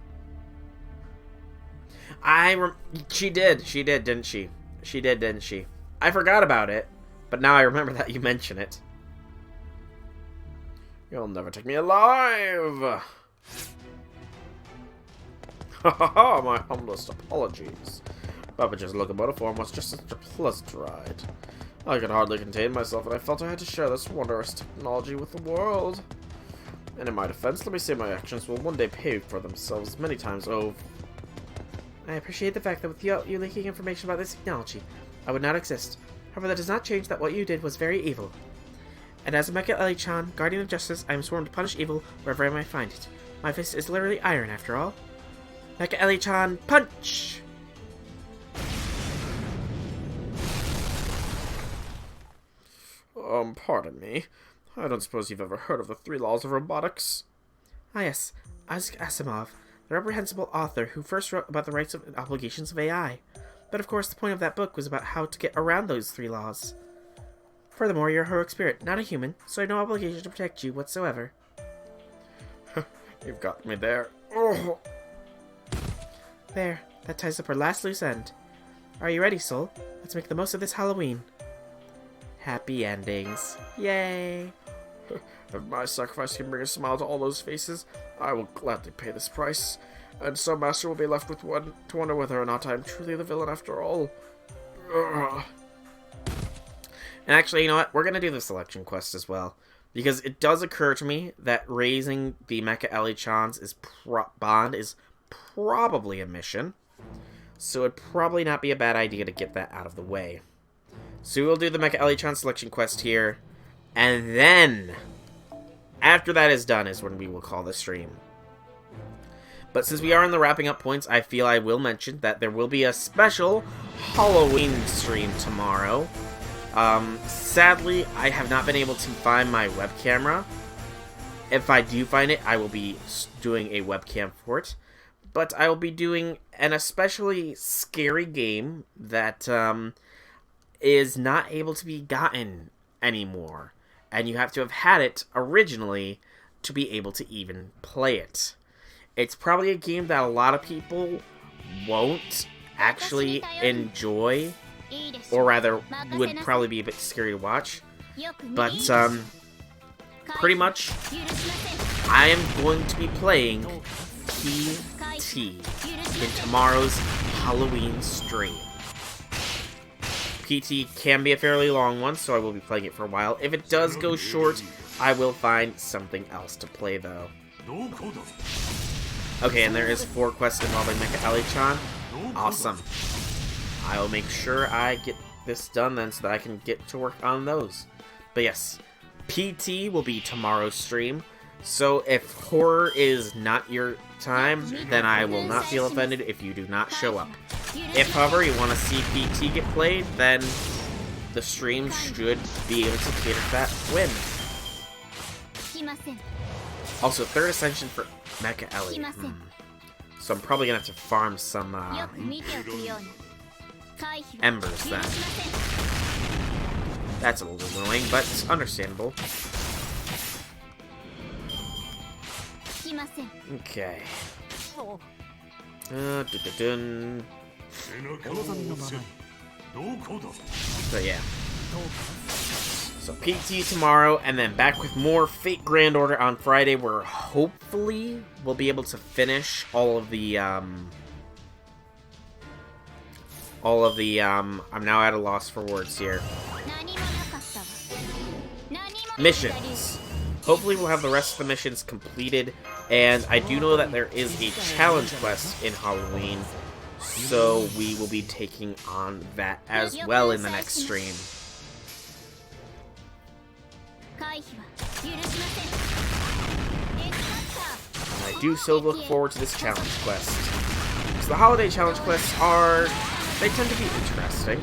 She did, didn't she? She did, didn't she? I forgot about it, but now I remember that you mention it. You'll never take me alive! Ha ha ha, my humblest apologies. Babbage's locomotive form was just such a pleasant ride. I could hardly contain myself, and I felt I had to share this wondrous technology with the world. And in my defense, let me say my actions will one day pay for themselves many times over. I appreciate the fact that with you leaking information about this technology, I would not exist. However, that does not change that what you did was very evil. And as a Mecha Ellie-chan, Guardian of Justice, I am sworn to punish evil wherever I might find it. My fist is literally iron, after all. Mecha Ellie-chan, punch! Pardon me. I don't suppose you've ever heard of the 3 laws of robotics? Ah yes, Isaac Asimov, the reprehensible author who first wrote about the rights and obligations of AI. But of course the point of that book was about how to get around those 3 laws. Furthermore, you're a heroic spirit, not a human, so I have no obligation to protect you whatsoever. You've got me there. Oh. There, that ties up our last loose end. Are you ready, Soul? Let's make the most of this Halloween. Happy endings. Yay! If my sacrifice can bring a smile to all those faces, I will gladly pay this price. And so Master will be left with one to wonder whether or not I am truly the villain after all. Ugh. And actually, you know what? We're going to do the selection quest as well. Because it does occur to me that raising the Mecha Ellie-chan's bond is probably a mission. So it'd probably not be a bad idea to get that out of the way. So we'll do the Mecha Ellie-chan selection quest here. And then, after that is done, is when we will call the stream. But since we are in the wrapping up points, I feel I will mention that there will be a special Halloween stream tomorrow. Sadly, I have not been able to find my web camera. If I do find it, I will be doing a webcam for it. But I will be doing an especially scary game that is not able to be gotten anymore. And you have to have had it originally to be able to even play it. It's probably a game that a lot of people won't actually enjoy, or rather would probably be a bit scary to watch. But pretty much I am going to be playing PT in tomorrow's Halloween stream. PT can be a fairly long one, so I will be playing it for a while. If it does go short, I will find something else to play, though. Okay, and there is 4 quests involving Mecha Ellie-chan. Awesome. I will make sure I get this done then so that I can get to work on those. But yes, PT will be tomorrow's stream. So if horror is not your time, then I will not feel offended if you do not show up. If, however, you want to see PT get played, then the stream should be able to cater to that win. Also, 3rd Ascension for Mecha Ellie. So I'm probably going to have to farm some embers then. That's a little annoying, but it's understandable. Okay. So yeah. So PT tomorrow, and then back with more Fate Grand Order on Friday, where hopefully we'll be able to finish all of the I'm now at a loss for words here. Missions. Hopefully we'll have the rest of the missions completed, and I do know that there is a challenge quest in Halloween, so we will be taking on that as well in the next stream. I do so look forward to this challenge quest. So the holiday challenge quests they tend to be interesting.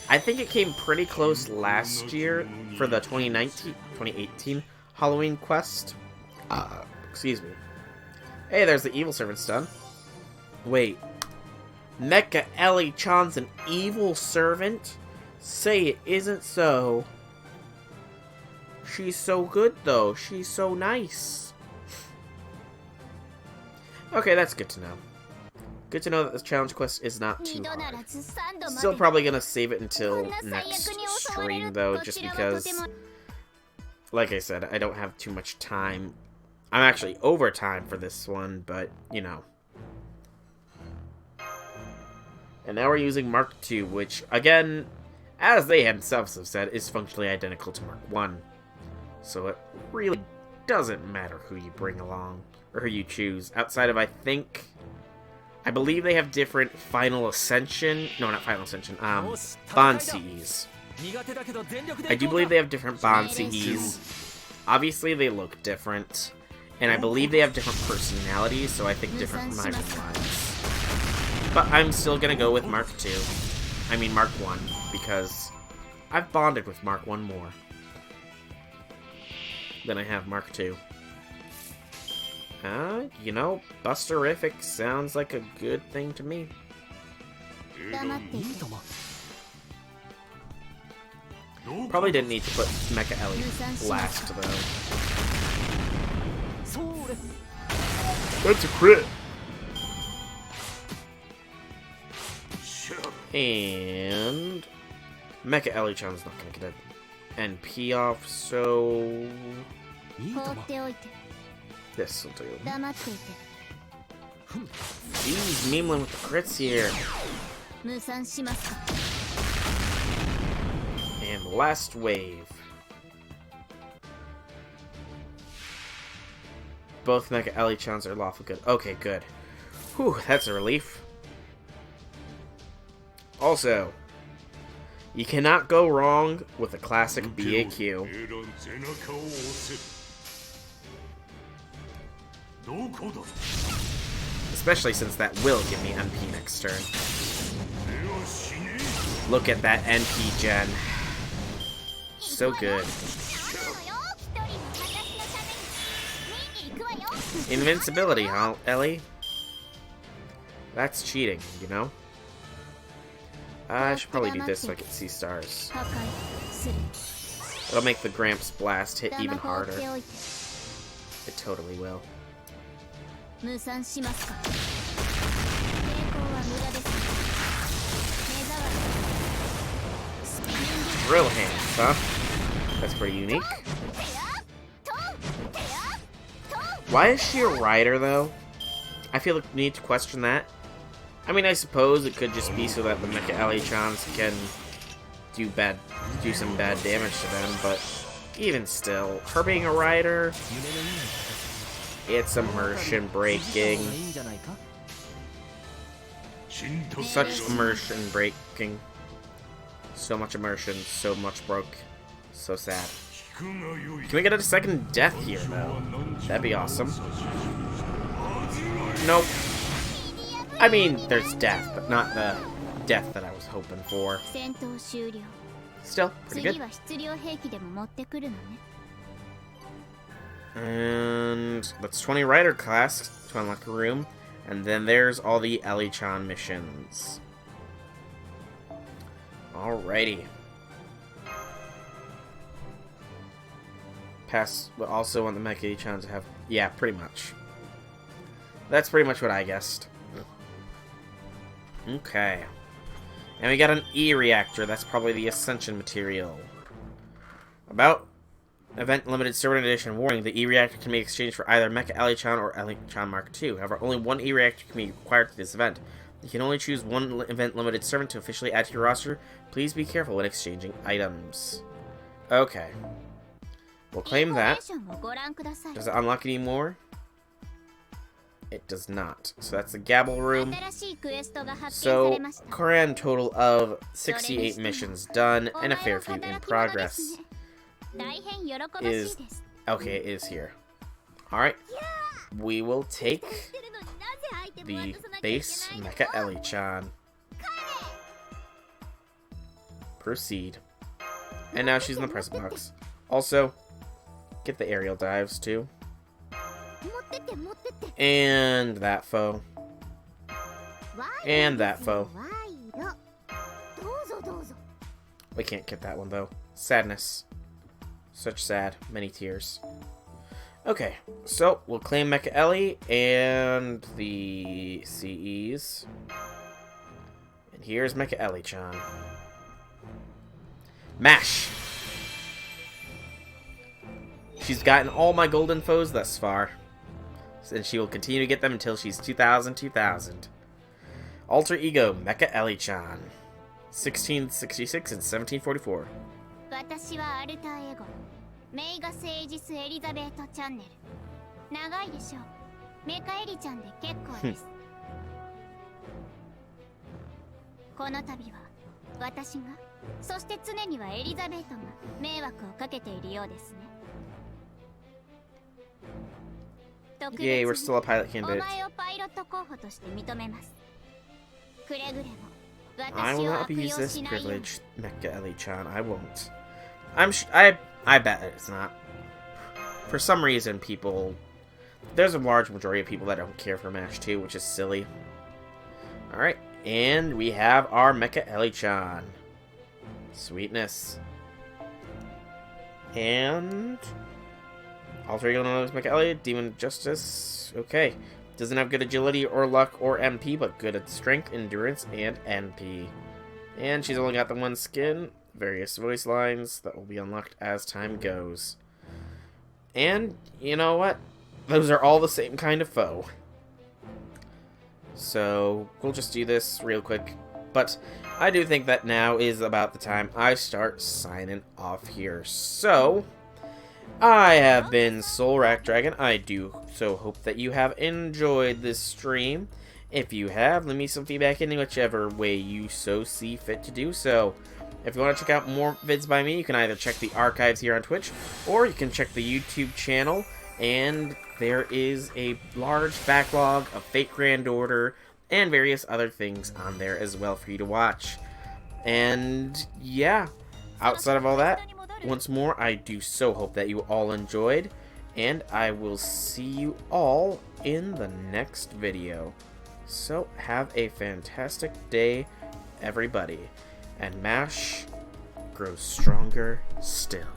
I think it came pretty close last year for the 2018 Halloween quest. Excuse me. Hey, there's the evil servant's done. Wait. Mecha Ellie-chan's an evil servant? Say it isn't so. She's so good, though. She's so nice. Okay, that's good to know. Good to know that this challenge quest is not too hard. Still probably gonna save it until next stream, though, just because, like I said, I don't have too much time. I'm actually over time for this one, but, you know. And now we're using Mark II, which, again, as they themselves have said, is functionally identical to Mark I. So it really doesn't matter who you bring along, or who you choose, outside of, I believe they have different Final Ascension, no, not Final Ascension, Bond CEs. I do believe they have different Bond CEs. Obviously, they look different, and I believe they have different personalities, so I think different from lines. But I'm still gonna go with Mark II. I mean Mark I, because I've bonded with Mark I more than I have Mark II. You know, Busterific sounds like a good thing to me. Probably didn't need to put Mecha Ellie last, though. That's a crit! And Mecha Ellie-chan's not gonna get an NP off, so this will do. Jeez, Memeland with the crits here. And last wave. Both Mecha Ellie-chans are lawful good. Okay, good. Whew, that's a relief. Also, you cannot go wrong with a classic BAQ. Especially since that will give me NP next turn. Look at that NP gen. So good. Invincibility, huh, Ellie? That's cheating, you know? I should probably do this so I can see stars. It'll make the Gramps blast hit even harder. It totally will. Drill hands, huh? That's pretty unique. Why is she a rider, though? I feel like we need to question that. I mean, I suppose it could just be so that the Mecha Ellie-chans can do some bad damage to them, but even still, her being a rider, it's immersion breaking. Such immersion breaking. So much immersion, so much broke. So sad. Can we get a second death here, though? That'd be awesome. Nope. I mean, there's death, but not the death that I was hoping for. Still, pretty good. And that's 20 rider class to unlock a room. And then there's all the Ellie-chan missions. Alrighty. Pass, but also want the Mecha Ellie-chan to have... Yeah, pretty much. That's pretty much what I guessed. Okay. And we got an E-reactor. That's probably the Ascension material. About Event Limited Server Edition. Warning, the E-reactor can be exchanged for either Mecha Ellie-chan or Ellie-chan Mark II. However, only one E-reactor can be acquired to this event. You can only choose one Event Limited servant to officially add to your roster. Please be careful when exchanging items. Okay. We'll claim that. Does it unlock any more? It does not. So that's the Gabble room. So, grand total of 68 missions done and a fair few in progress. Okay, it is here. Alright. We will take the base Mecha Ellie-chan. Proceed. And now she's in the present box. Also, get the aerial dives too. And that foe. And that foe. We can't get that one though. Sadness. Such sad. Many tears. Okay, so we'll claim Mecha Ellie and the CEs. And here's Mecha Ellie-chan. MASH! She's gotten all my golden foes thus far. And she will continue to get them until she's 2000. Alter Ego, Mecha Ellie-chan. 1666 and 1744. Yay, we're still a pilot candidate. I will not abuse this privilege, Mecha Ellie-chan. I won't. I bet it's not. For some reason, there's a large majority of people that don't care for MASH 2, which is silly. Alright, and we have our Mecha Ellie-chan. Sweetness. And Alter Ego knows Mecha Ellie, Demon Justice. Okay. Doesn't have good agility or luck or MP, but good at strength, endurance, and NP. And she's only got the one skin. Various voice lines that will be unlocked as time goes. And, you know what? Those are all the same kind of foe. So, we'll just do this real quick. But I do think that now is about the time I start signing off here. So, I have been Soulrack Dragon. I do so hope that you have enjoyed this stream. If you have, leave me some feedback in whichever way you so see fit to do so. If you want to check out more vids by me, you can either check the archives here on Twitch, or you can check the YouTube channel, and there is a large backlog of Fate Grand Order and various other things on there as well for you to watch. And yeah, outside of all that, once more, I do so hope that you all enjoyed, and I will see you all in the next video. So, have a fantastic day, everybody, and MASH grows stronger still.